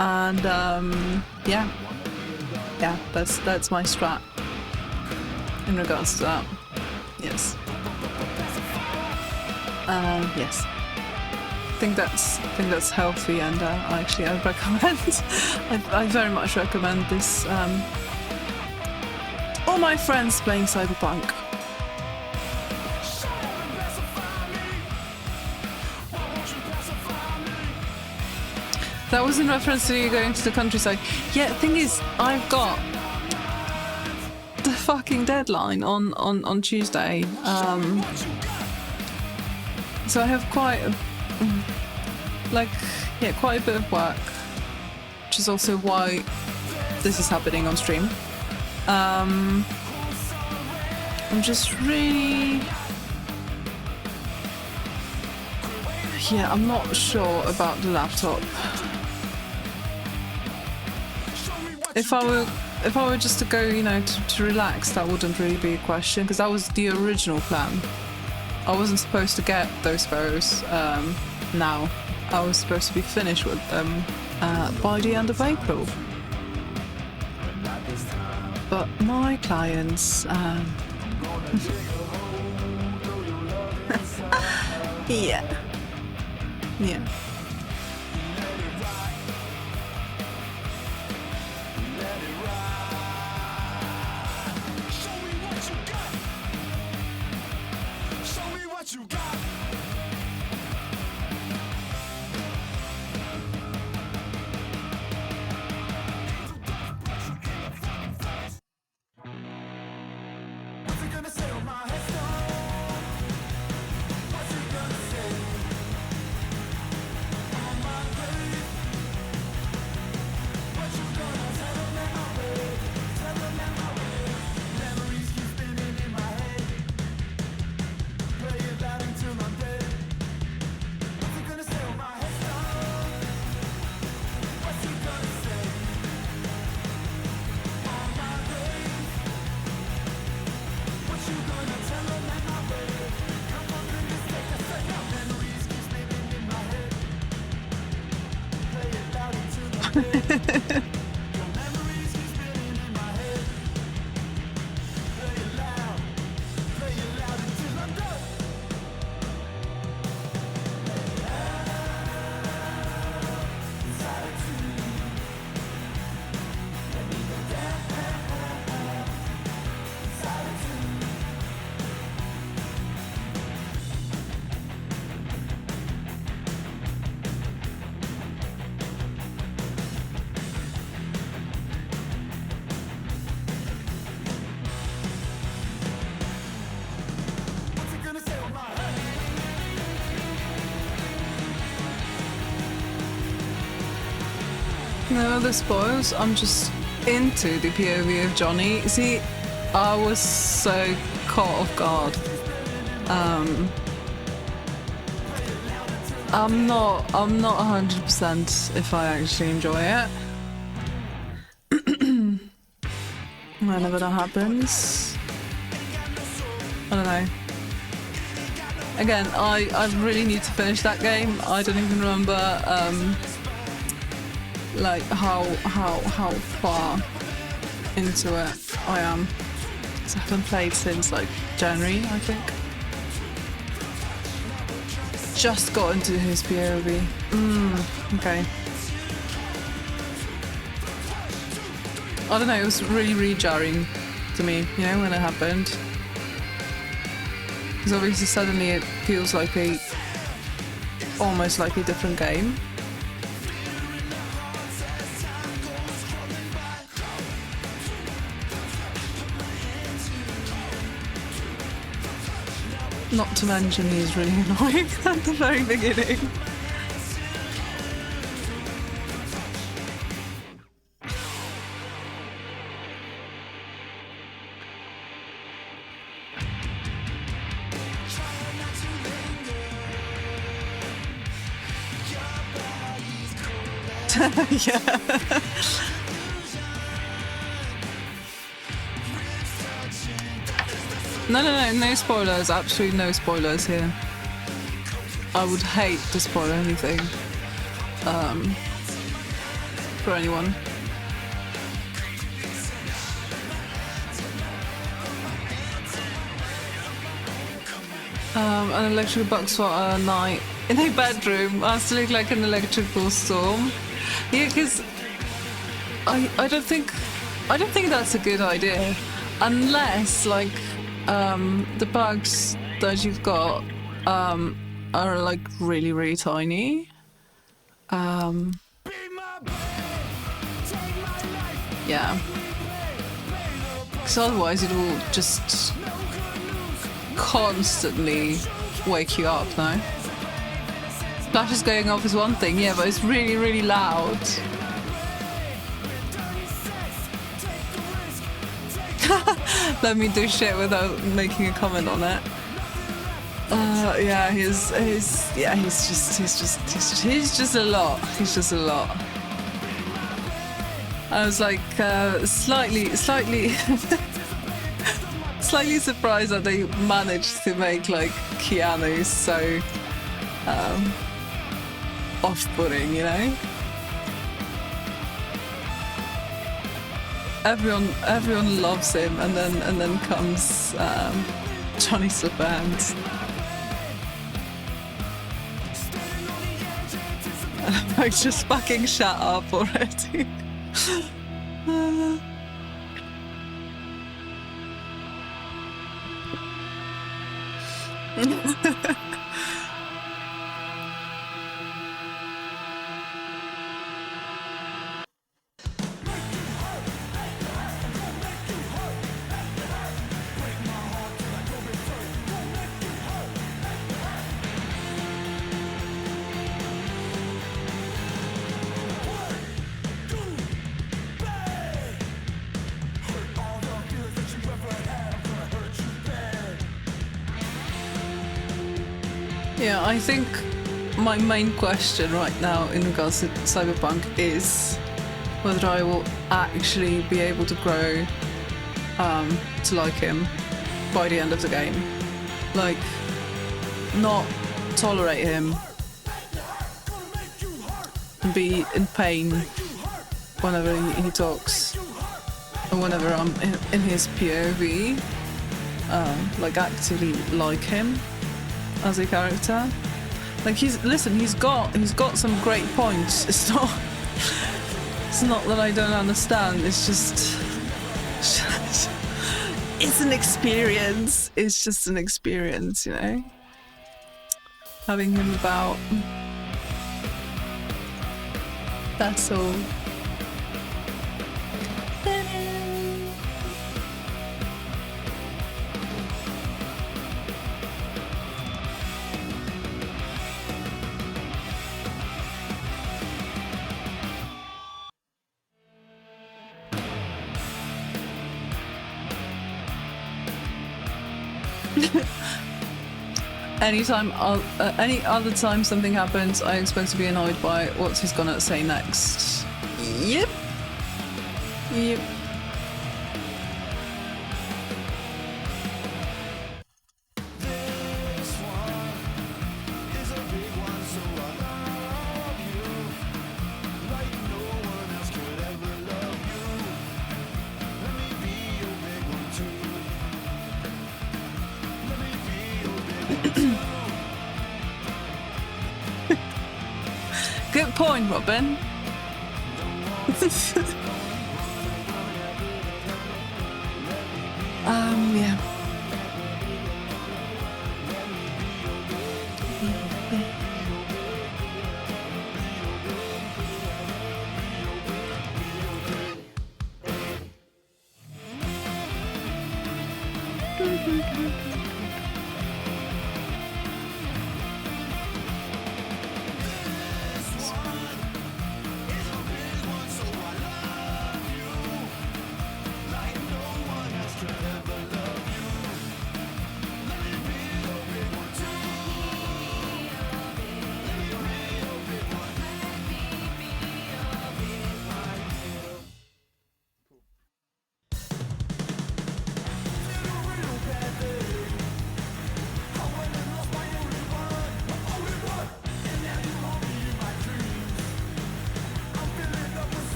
and yeah, that's my strat. In regards to that, yes. Yes. I think that's healthy, and actually, I recommend. I very much recommend this. All my friends playing Cyberpunk. That was in reference to you going to the countryside. Yeah, the thing is, I've got the fucking deadline on Tuesday, so I have quite a bit of work, which is also why this is happening on stream. I'm just really, I'm not sure about the laptop. If I were just to go, to relax, that wouldn't really be a question, because that was the original plan. I wasn't supposed to get those photos now. I was supposed to be finished with them by the end of April. But my clients Yeah. Yeah. Show me what you got. Show me what you got. What's he gonna say on my headstone? What's he gonna say on my grave? What you gonna tell him that I read? Tell him that I read. Memories keep spinning in my head. Play it loud until I'm dead. What's he gonna say on my headstone? What's he gonna say on my grave? What you gonna tell him that I read? Come on, goodness sake, I said no. Memories keep spinning in my head. Play it loud until I'm dead. Your memories keep spinning in my head. Play it loud until I'm dead. What's he gonna say on my head? No other spoils. I'm just into the POV of Johnny. See, I was so caught off guard. I'm not 100% if I actually enjoy it. Whenever that happens. I don't know. Again, I really need to finish that game. I don't even remember like how far into it I am. 'Cause I haven't played since like January, I think. Just got into his POV. Okay. I don't know, it was really jarring to me, you know, when it happened. Because obviously suddenly it feels like almost like a different game. Not to mention he's really annoying at the very beginning. Yeah. No spoilers, absolutely no spoilers here. I would hate to spoil anything for anyone. An electric box for a night in a bedroom has to look like an electrical storm. Yeah, because I don't think that's a good idea, unless like the bugs that you've got are like really tiny. Yeah, because otherwise it will just constantly wake you up. No, flashes going off is one thing, yeah, but it's really loud. Let me do shit without making a comment on it. Yeah, he's just a lot. He's just a lot. I was like slightly slightly surprised that they managed to make like Keanu so off-putting, you know. everyone loves him, and then comes Johnny Silverhand. And I'm like, just fucking shut up already. Yeah, I think my main question right now in regards to Cyberpunk is whether I will actually be able to grow to like him by the end of the game. Like, not tolerate him and be in pain whenever he talks, and whenever I'm in his POV, like actively like him as a character. Like, he's got some great points. It's not that I don't understand. It's just it's an experience. It's just an experience, you know. Having him about. That's all. Any other time something happens, I expect to be annoyed by what he's gonna say next. Yep. Good point, Robin. Yeah.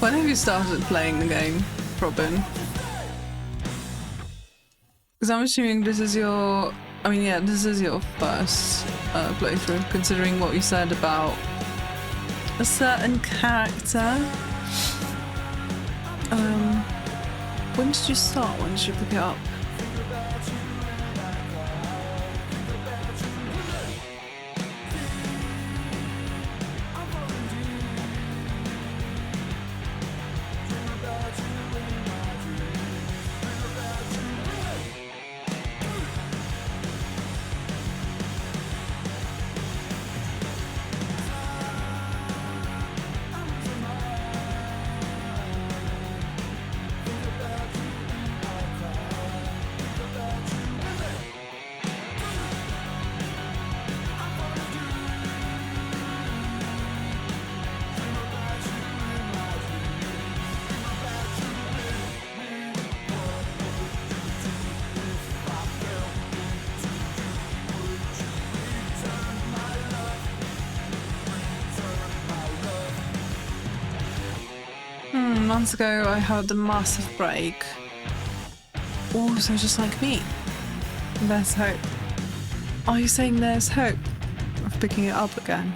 When have you started playing the game, Robin? Because I'm assuming this is your... I mean, yeah, this is your first playthrough, considering what you said about a certain character. When did you start? When did you pick it up? Months ago, I had a massive break. Also, just like me, there's hope. Are you saying there's hope of picking it up again?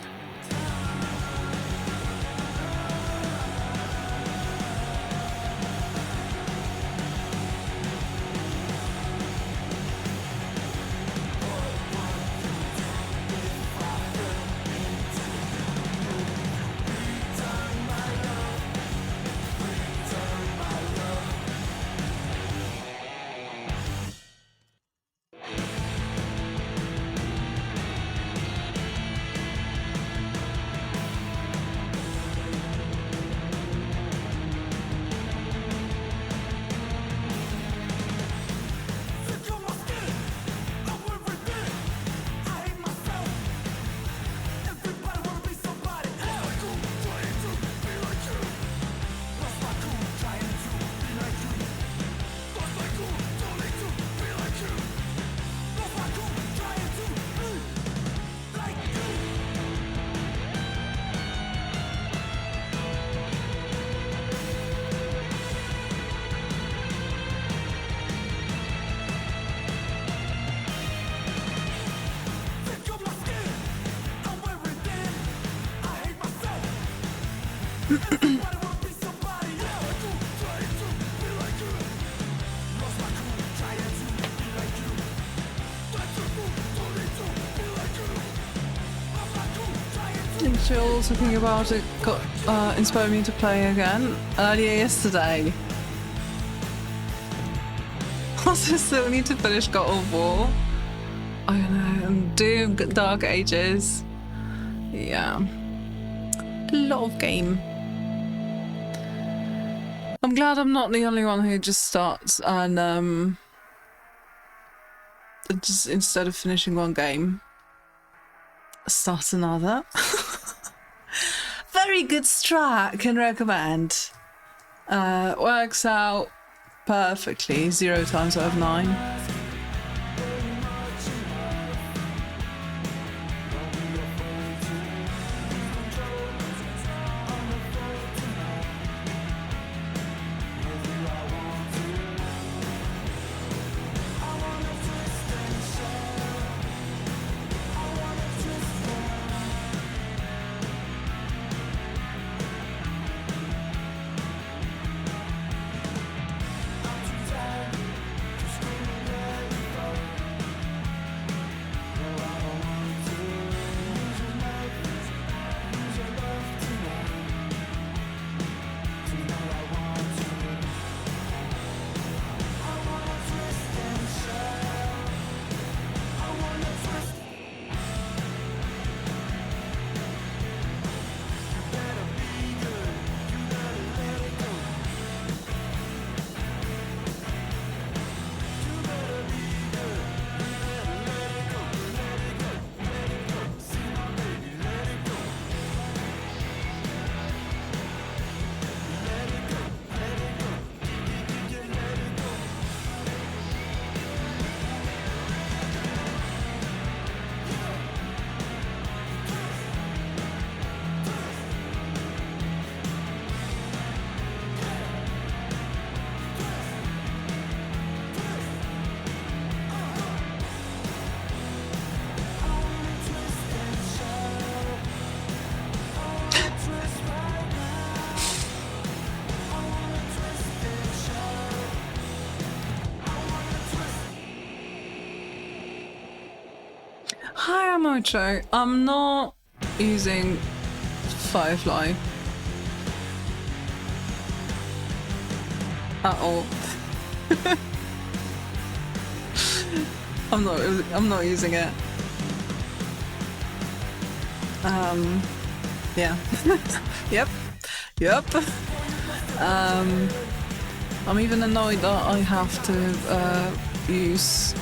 Chill talking about it got inspired me to play again earlier yesterday. Also, still need to finish God of War. I know, and Doom, Dark Ages. Yeah, a lot of game. I'm glad I'm not the only one who just starts and just instead of finishing one game, start another. Very good strat, can recommend. Works out perfectly, 0 times out of 9. Hi, I'm Ocho. I'm not using Firefly at all. I'm not using it. Yeah. Yep. I'm even annoyed that I have to use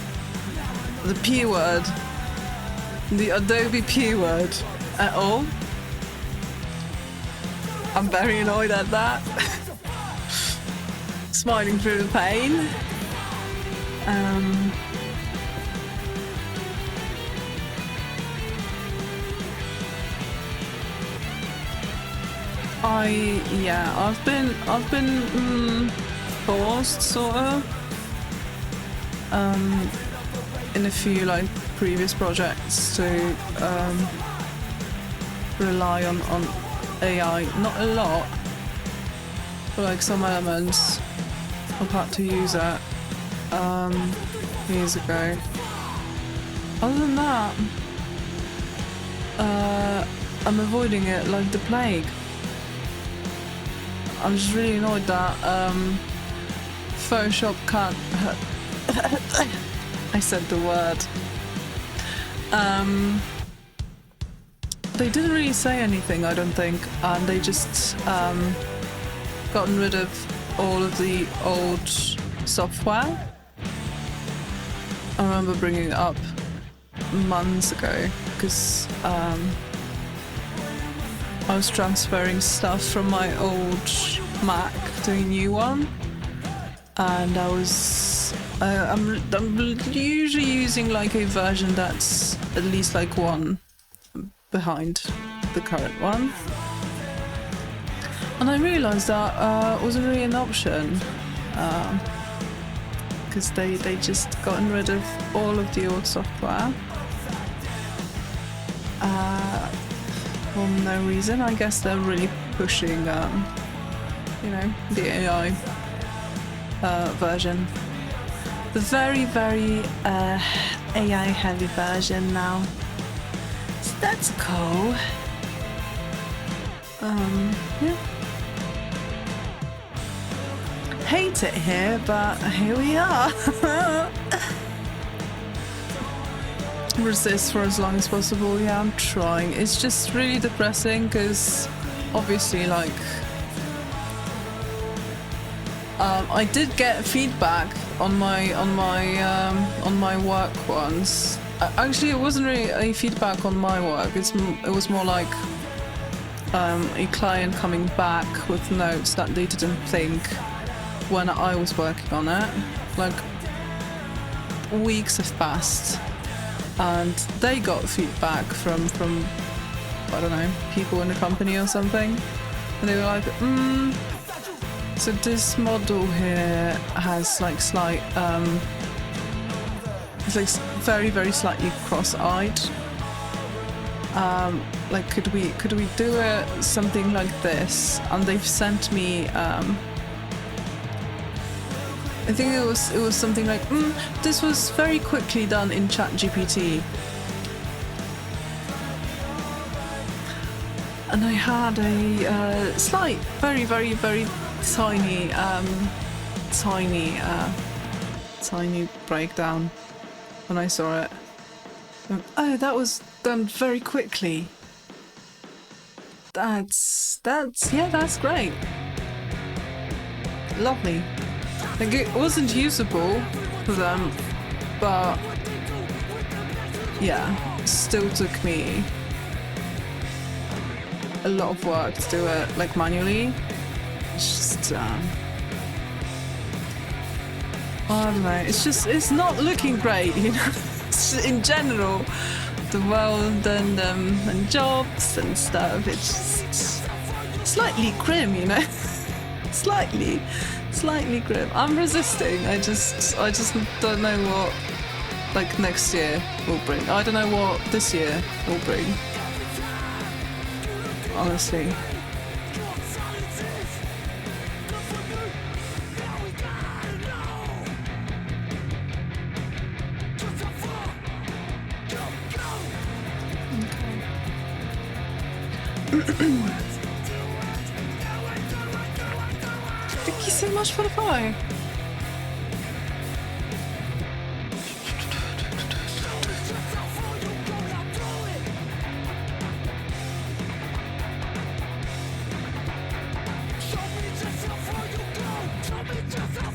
the P word, the Adobe P word at all. I'm very annoyed at that. Smiling through the pain. I've been forced sort of in a few like previous projects to rely on AI. Not a lot, but like some elements I've had to use it years ago. Other than that, I'm avoiding it like the plague. I'm just really annoyed that Photoshop can't. I said the word. They didn't really say anything, I don't think, and they just gotten rid of all of the old software. I remember bringing it up months ago because I was transferring stuff from my old Mac to a new one, and I'm usually using like a version that's at least like one behind the current one, and I realised that wasn't really an option because they just gotten rid of all of the old software. For no reason. I guess they're really pushing, the AI version. The very, very AI heavy version now. So that's cool. Yeah. Hate it here, but here we are. Resist for as long as possible. Yeah, I'm trying. It's just really depressing because obviously like I did get feedback on my work once. Actually, it wasn't really a feedback on my work. It was more like a client coming back with notes that they didn't think when I was working on it. Like weeks have passed. And they got feedback from I don't know, people in the company or something, and they were like, so this model here has like slight it's like very, very slightly cross-eyed. Like could we do it something like this? And they've sent me I think it was something like, this was very quickly done in ChatGPT. And I had a slight, very, very, very tiny, tiny breakdown when I saw it. Oh, that was done very quickly. That's great. Lovely. Like it wasn't usable for them, but yeah, still took me a lot of work to do it like manually. It's just I don't know. It's not looking great, you know. In general, the world and jobs and stuff. It's just slightly grim, you know. Slightly grim. I'm resisting. I just don't know what like next year will bring. I don't know what this year will bring. Honestly. Thank you so much for the follow.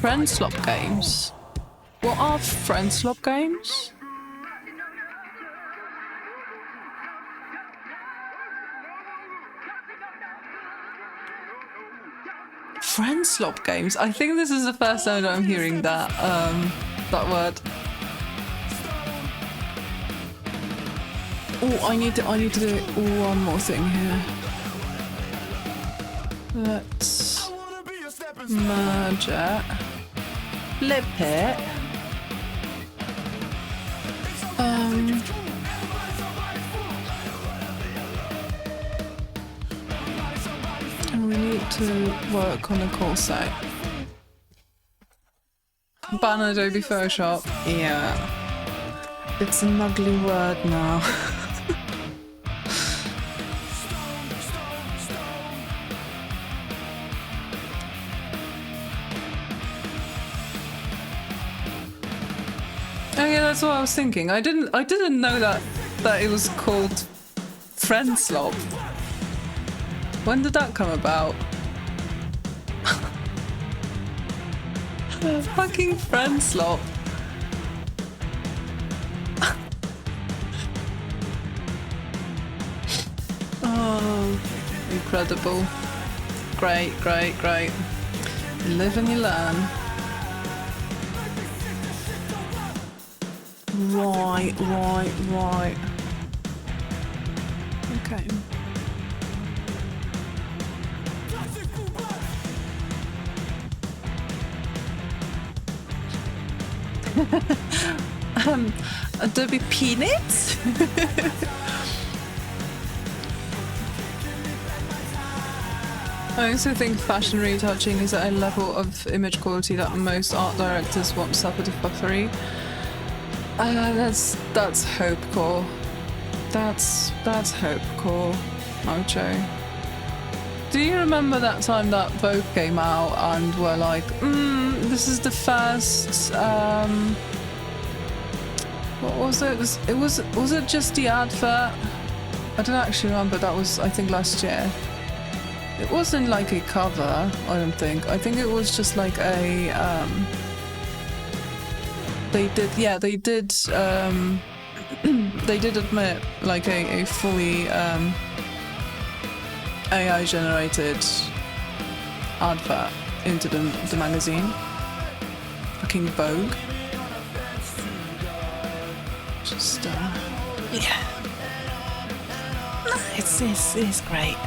Friend slop games? What are friend slop games? Friend slop games? I think this is the first time that I'm hearing that that word. Oh, I need to do one more thing here. Let's merge it. Flip it. And we need to work on a call site. Ban Adobe Photoshop. Yeah. It's an ugly word now. Oh yeah, that's what I was thinking. I didn't know that it was called friend slop. When did that come about? Fucking friend slop. Oh, incredible. Great, great, great. You live and you learn. Right. Okay. Adobe Peanuts? I also think fashion retouching is at a level of image quality that most art directors won't suffer to buffery. That's hopecore. That's hopecore, Mocho. Do you remember that time that Vogue came out and were like, this is the first what was it? Was it just the advert? I don't actually remember. That was, I think, last year. It wasn't like a cover, I don't think. I think it was just like a they did admit like a fully AI generated advert into the magazine. Fucking Vogue. Just yeah. No, it's great.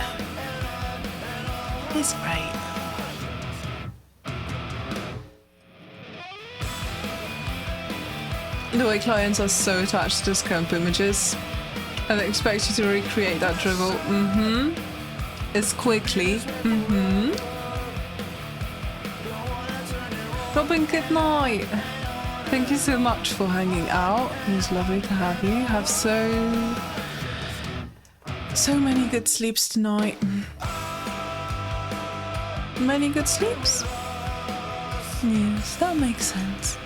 It's great. The way clients are so attached to scamp images and they expect you to recreate that dribble. As quickly. Robin, good night. Thank you so much for hanging out. It was lovely to have you. Have so many good sleeps tonight. Many good sleeps? Yes, that makes sense.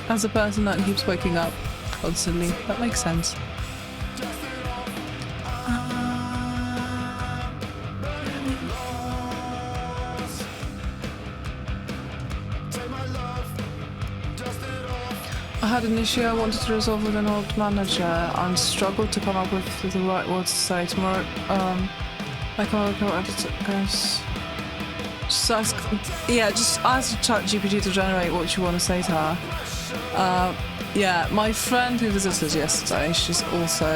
As a person that keeps waking up constantly, that makes sense. I had an issue I wanted to resolve with an old manager and struggled to come up with the right words to say. Tomorrow, my co-editor goes, just ask ChatGPT to generate what you want to say to her. Yeah, my friend who visited yesterday, she's also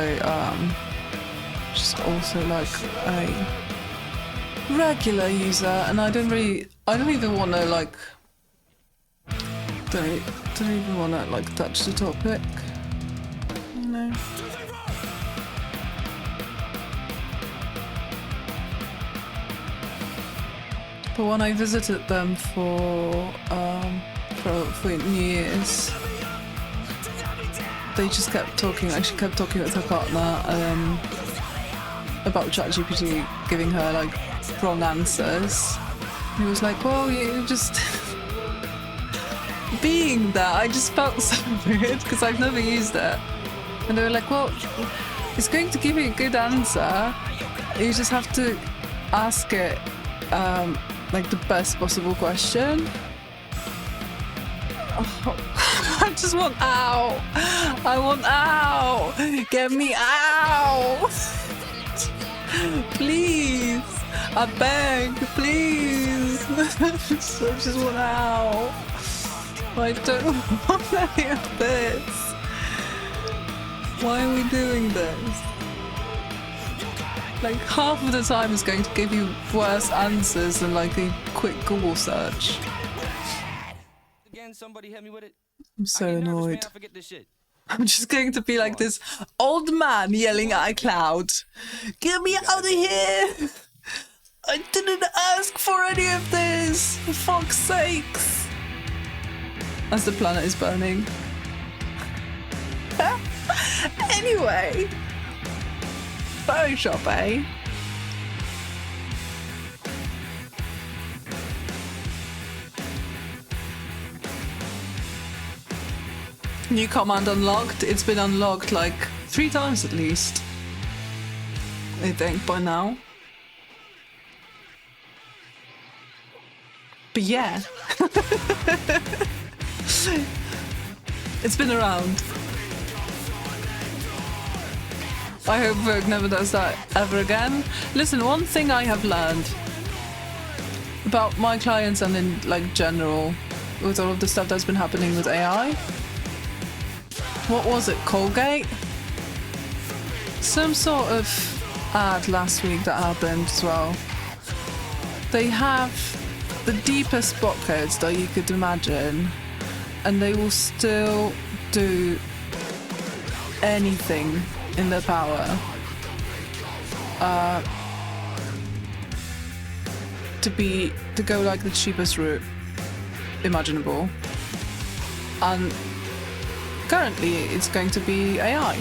like a regular user, and I don't even want to like, don't even want to like touch the topic, you know. But when I visited them for New Year's, they just kept talking. Like, she kept talking with her partner about ChatGPT giving her like wrong answers. He was like, well, you just being that, I just felt so weird because I've never used it. And they were like, well, it's going to give you a good answer. You just have to ask it like the best possible question. Oh, I just want out. I want out. Get me out. Please. I beg, please. I just want out. I don't want any of this. Why are we doing this? Like half of the time it's going to give you worse answers than like a quick Google search. Again, somebody hit me with it. I'm so annoyed. I forget this shit. I'm just going to be like this old man yelling at a cloud. Get me out of here! I didn't ask for any of this! For fuck's sakes! As the planet is burning. Anyway. Photoshop, eh? New command unlocked. It's been unlocked like 3 times at least. I think by now. But yeah. It's been around. I hope Vogue never does that ever again. Listen, one thing I have learned about my clients and in like general with all of the stuff that's been happening with AI. What was it? Colgate? Some sort of ad last week that happened as well. They have the deepest bot codes that you could imagine, and they will still do anything in their power to go like the cheapest route imaginable. And currently it's going to be AI.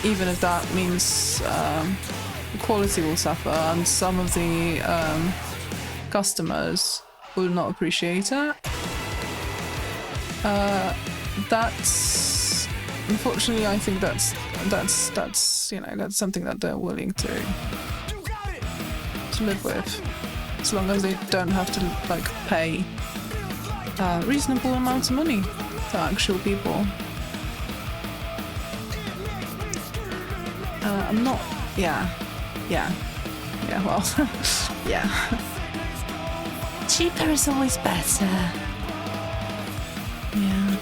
Even if that means the quality will suffer and some of the customers will not appreciate it. That's unfortunately, I think that's you know, that's something that they're willing to live with, as long as they don't have to like pay reasonable amounts of money to actual people. I'm not. Yeah. Well, yeah. Cheaper is always better. Yeah.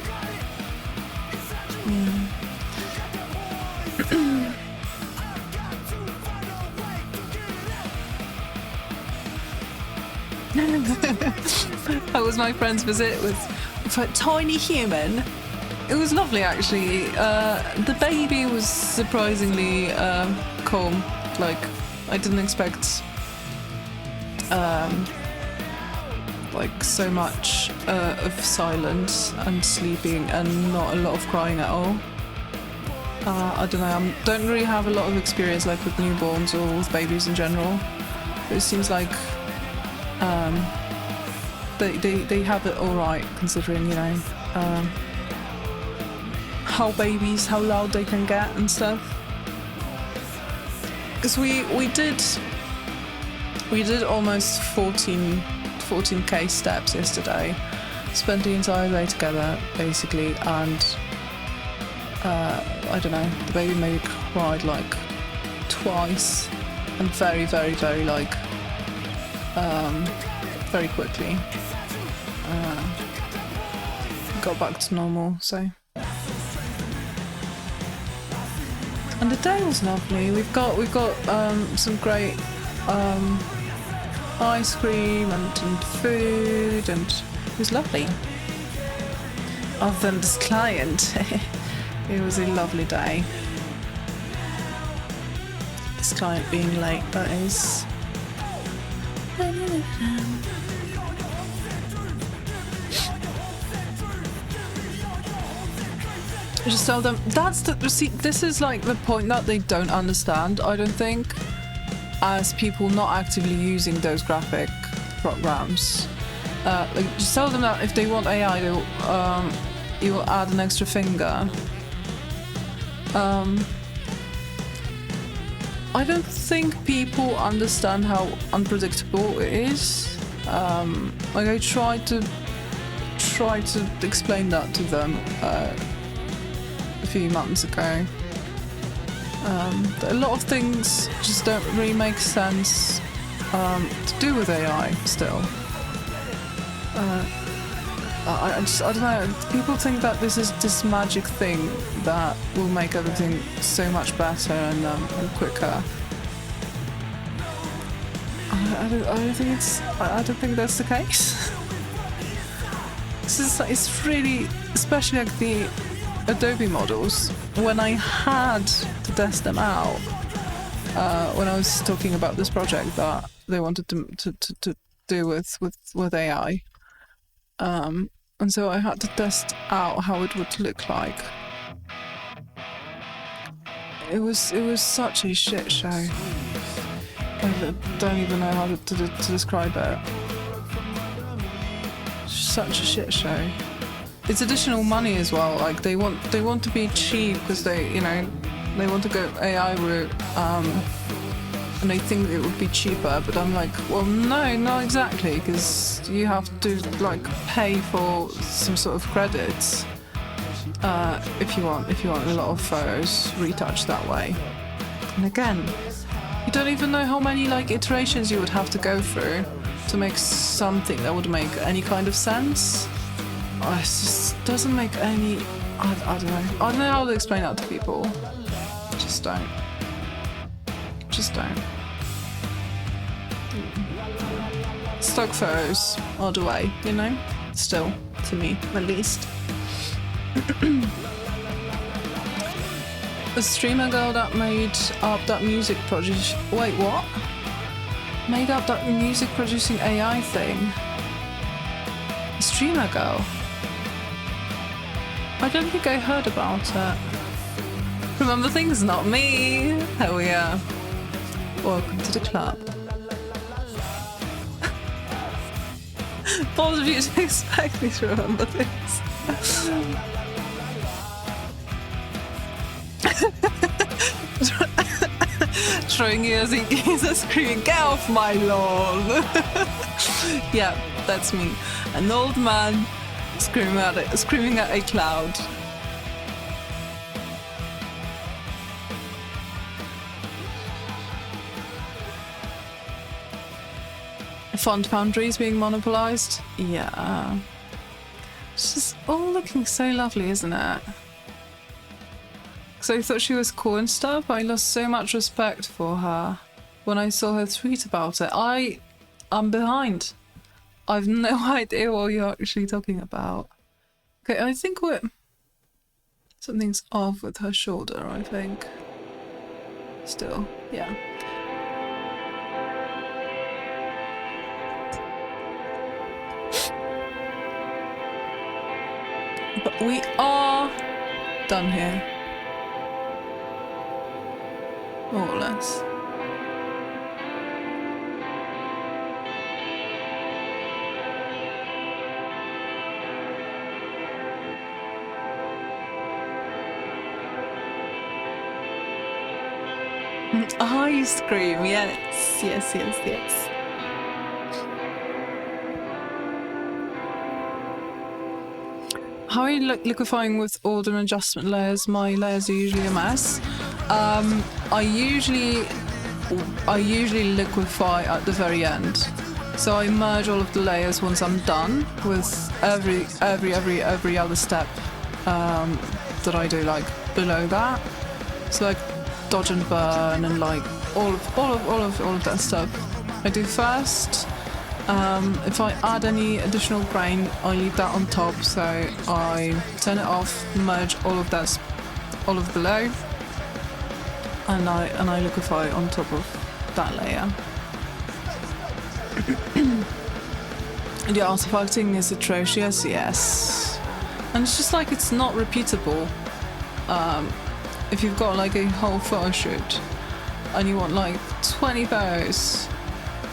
That was my friend's visit with a tiny human. It was lovely, actually. The baby was surprisingly calm. Like, I didn't expect like so much of silence and sleeping and not a lot of crying at all. I don't know. I don't really have a lot of experience like with newborns or with babies in general. But it seems like they have it all right, considering, you know, how loud they can get and stuff. Because we did almost 14k steps yesterday. Spent the entire day together basically, and I don't know, the baby maybe cried like twice, and very like very quickly got back to normal. So, and the day was lovely. We've got some great ice cream and food, and it was lovely. Other than this client, it was a lovely day. This client being late, that is. Just tell them that's the see. This is like the point that they don't understand. I don't think, as people not actively using those graphic programs. Like just tell them that if they want AI, you will add an extra finger. I don't think people understand how unpredictable it is. Like I tried to explain that to them a few months ago. A lot of things just don't really make sense to do with AI still. I don't know. People think that this is this magic thing that will make everything so much better and quicker. I don't think that's the case. It's really, especially like the Adobe models. When I had to test them out, when I was talking about this project that they wanted to do with AI. And so I had to test out how it would look like. It was such a shit show. I don't even know how to describe it. Such a shit show. It's additional money as well. Like they want to be cheap because they want to go AI route. And they think it would be cheaper, but I'm like, well, no, not exactly, because you have to like pay for some sort of credits if you want a lot of photos retouched that way. And again, you don't even know how many like iterations you would have to go through to make something that would make any kind of sense. It just doesn't make any. I don't know. I don't know how to explain that to people. Just don't. Stock photos all the way, you know? Still, to me, at least. The streamer girl that made up that music production. Wait, what? Made up that music producing AI thing? A streamer girl? I don't think I heard about it. Remember things, not me. Hell yeah. Welcome to the club. Both of you expect me to remember things. Throwing you as a screaming, get off my lawn! Yeah, that's me. An old man screaming at a cloud. Font boundaries being monopolized. Yeah. It's just all looking so lovely, isn't it? Because I thought she was cool and stuff, but I lost so much respect for her when I saw her tweet about it. I'm behind. I've no idea what you're actually talking about. Okay, I think something's off with her shoulder, I think. Still, yeah. But we are done here. More or less. Ice cream, yes, yes, yes, yes. How are you liquefying with order and adjustment layers? My layers are usually a mess. I usually liquefy at the very end. So I merge all of the layers once I'm done with every other step that I do, like below that. So like dodge and burn and like all of that stuff I do first. If I add any additional grain, I leave that on top, so I turn it off, merge all of below, and I liquefy on top of that layer. The artifacting is atrocious, yes, and it's just like it's not repeatable. if you've got like a whole photo shoot and you want like 20 photos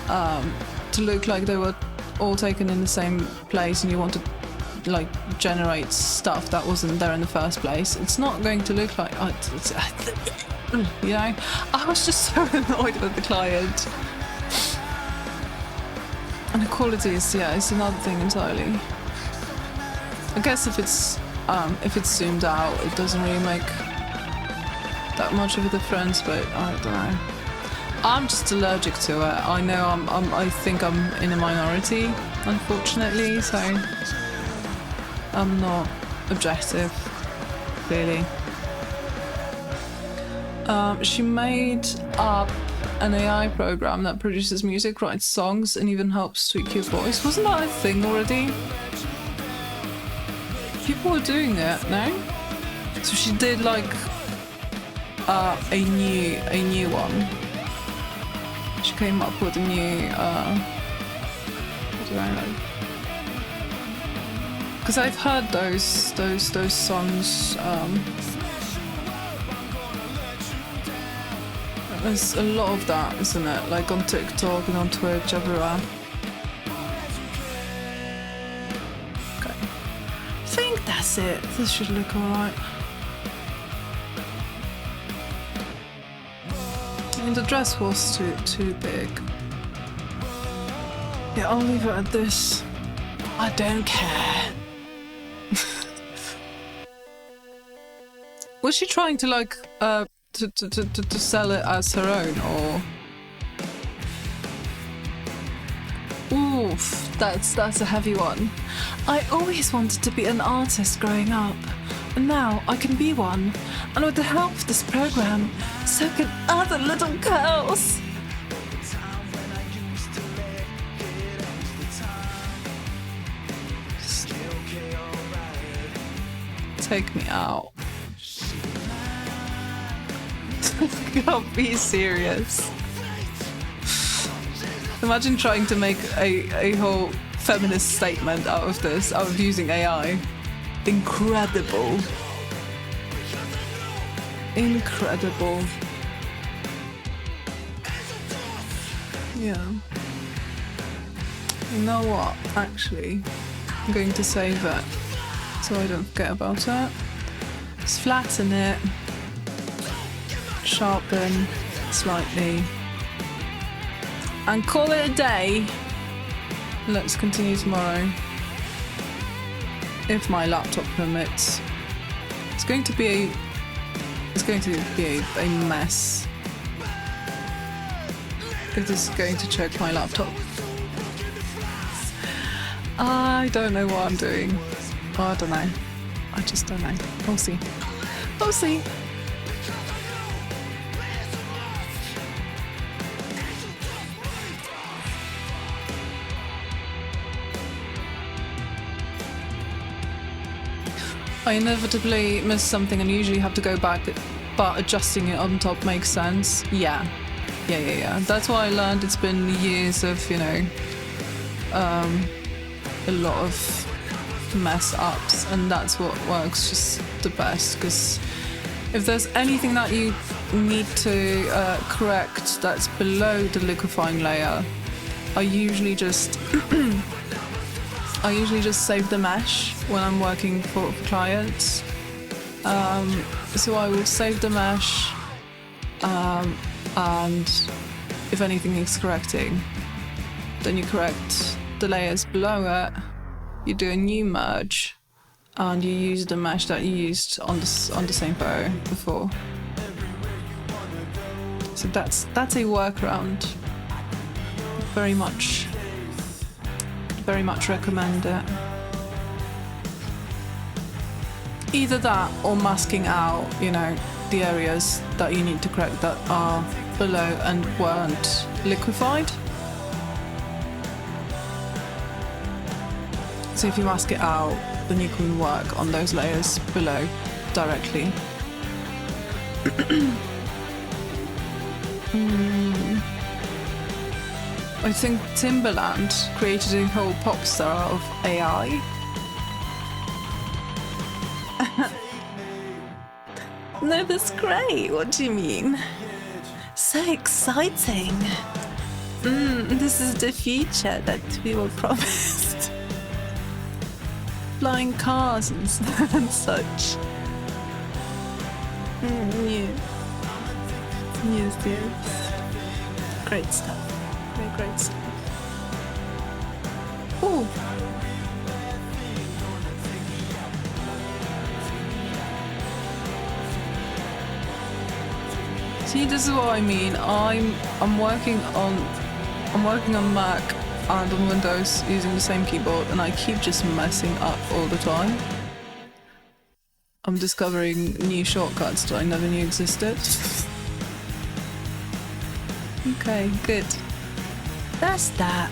to look like they were all taken in the same place, and you want to like generate stuff that wasn't there in the first place, it's not going to look like you know. I was just so annoyed with the client, and the quality is it's another thing entirely. I guess if it's zoomed out, it doesn't really make that much of a difference, but I don't know. I'm just allergic to it. I know I think I'm in a minority, unfortunately, so I'm not objective, really. She made up an AI program that produces music, writes songs, and even helps tweak your voice. Wasn't that a thing already? People were doing it, no? So she did like a new one. She came up with a new I don't know, because I've heard those songs. There's a lot of that, isn't it? Like on TikTok and on Twitch, everywhere. Okay, I think that's it. This should look alright. I mean, the dress was too big. Yeah, I'll leave it at this. I don't care. Was she trying to like to sell it as her own, or? Oof, that's a heavy one. I always wanted to be an artist growing up, and now I can be one. And with the help of this program, so can other little girls. Take me out. Can't be serious. Imagine trying to make a whole feminist statement out of this, out of using AI. Incredible. Incredible. Yeah. You know what? Actually, I'm going to save it so I don't forget about it. Just flatten it. Sharpen slightly and call it a day. Let's continue tomorrow if my laptop permits. It's going to be a mess if this is going to choke my laptop. I don't know what I'm doing. I don't know. I just don't know. We'll see. We'll see. I inevitably miss something and usually have to go back, but adjusting it on top makes sense. Yeah. That's what I learned. It's been years of, you know, a lot of mess ups, and that's what works just the best, because if there's anything that you need to correct that's below the liquefying layer, I usually just save the mesh when I'm working for clients. So I will save the mesh, and if anything needs correcting, then you correct the layers below it, you do a new merge, and you use the mesh that you used on the same photo before. So that's a workaround. Very much recommend it. Either that or masking out, you know, the areas that you need to correct that are below and weren't liquefied. So if you mask it out, then you can work on those layers below directly. I think Timberland created a whole pop star of AI. No, that's great. What do you mean? So exciting. This is the future that we were promised. Flying cars and, and such. Yeah. Yes, yes. Great stuff. Very great stuff. Oh. See, this is what I mean. I'm working on Mac and on Windows using the same keyboard, and I keep just messing up all the time. I'm discovering new shortcuts that I never knew existed. Okay, good. That's that.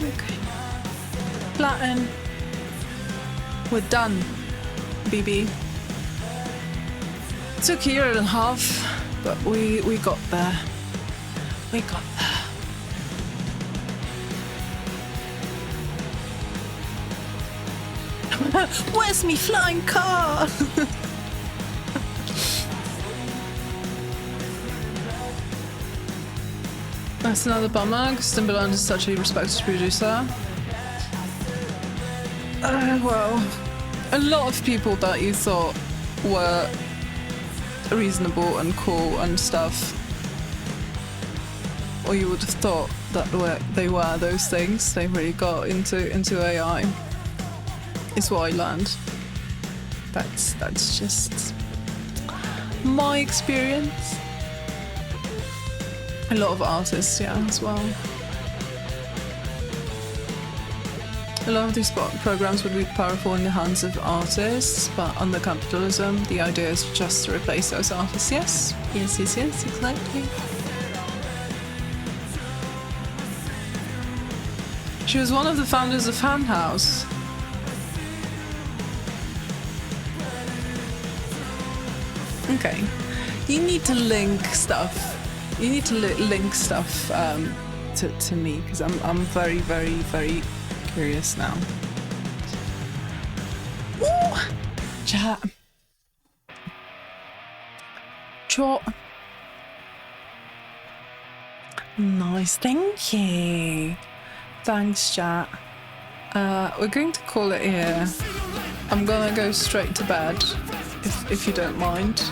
Okay. Flatten. We're done, BB. Took a year and a half, but we got there. We got there. Where's me flying car? That's another bummer, because Timberland is such a respected producer. Well, a lot of people that you thought were reasonable and cool and stuff, or you would have thought that they were those things, they really got into AI. Is what I learned. That's just my experience. A lot of artists, yeah, as well. A lot of these programs would be powerful in the hands of artists, but under capitalism, the idea is just to replace those artists. Yes, exactly. She was one of the founders of Fan House. Okay, you need to link stuff. You need to link stuff to me, because I'm very, very, very curious now. Ooh, chat. Nice, thank you. Thanks, chat. We're going to call it here. I'm gonna go straight to bed, if you don't mind.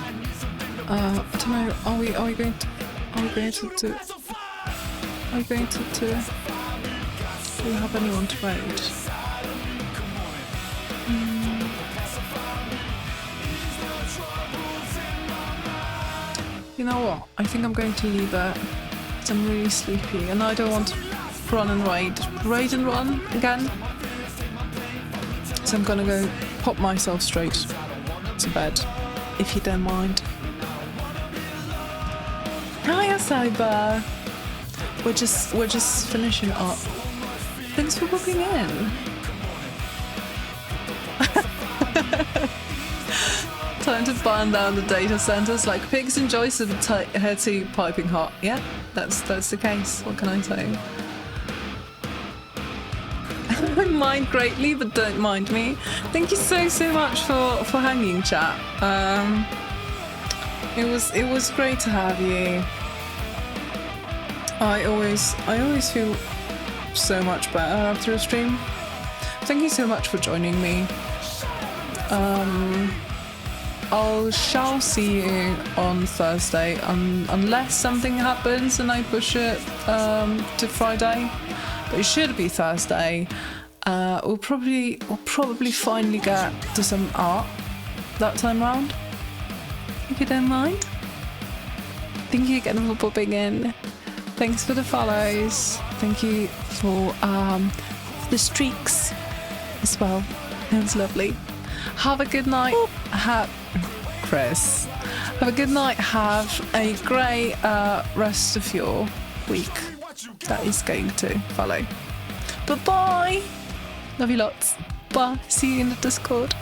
I don't know. Are we going to do we have anyone to raid? You know what? I think I'm going to leave it, because I'm really sleepy and I don't want to run and raid and run again. So I'm gonna go pop myself straight to bed, if you don't mind. Hiya, Cyber. We're just finishing up. Thanks for booking in. Time to burn down the data centers like pigs and Joyce with hair tea piping hot. Yeah, that's the case. What can I say? I mind greatly, but don't mind me. Thank you so much for hanging, chat. It was great to have you. I always feel so much better after a stream. Thank you so much for joining me. Shall see you on Thursday, unless something happens and I push it to Friday. But it should be Thursday. We'll probably finally get to some art that time round, if you don't mind. Thank you again for popping in. Thanks for the follows. Thank you for the streaks as well. That was lovely. Have a good night. Chris. Have a good night. Have a great rest of your week that is going to follow. Bye-bye. Love you lots. Bye. See you in the Discord.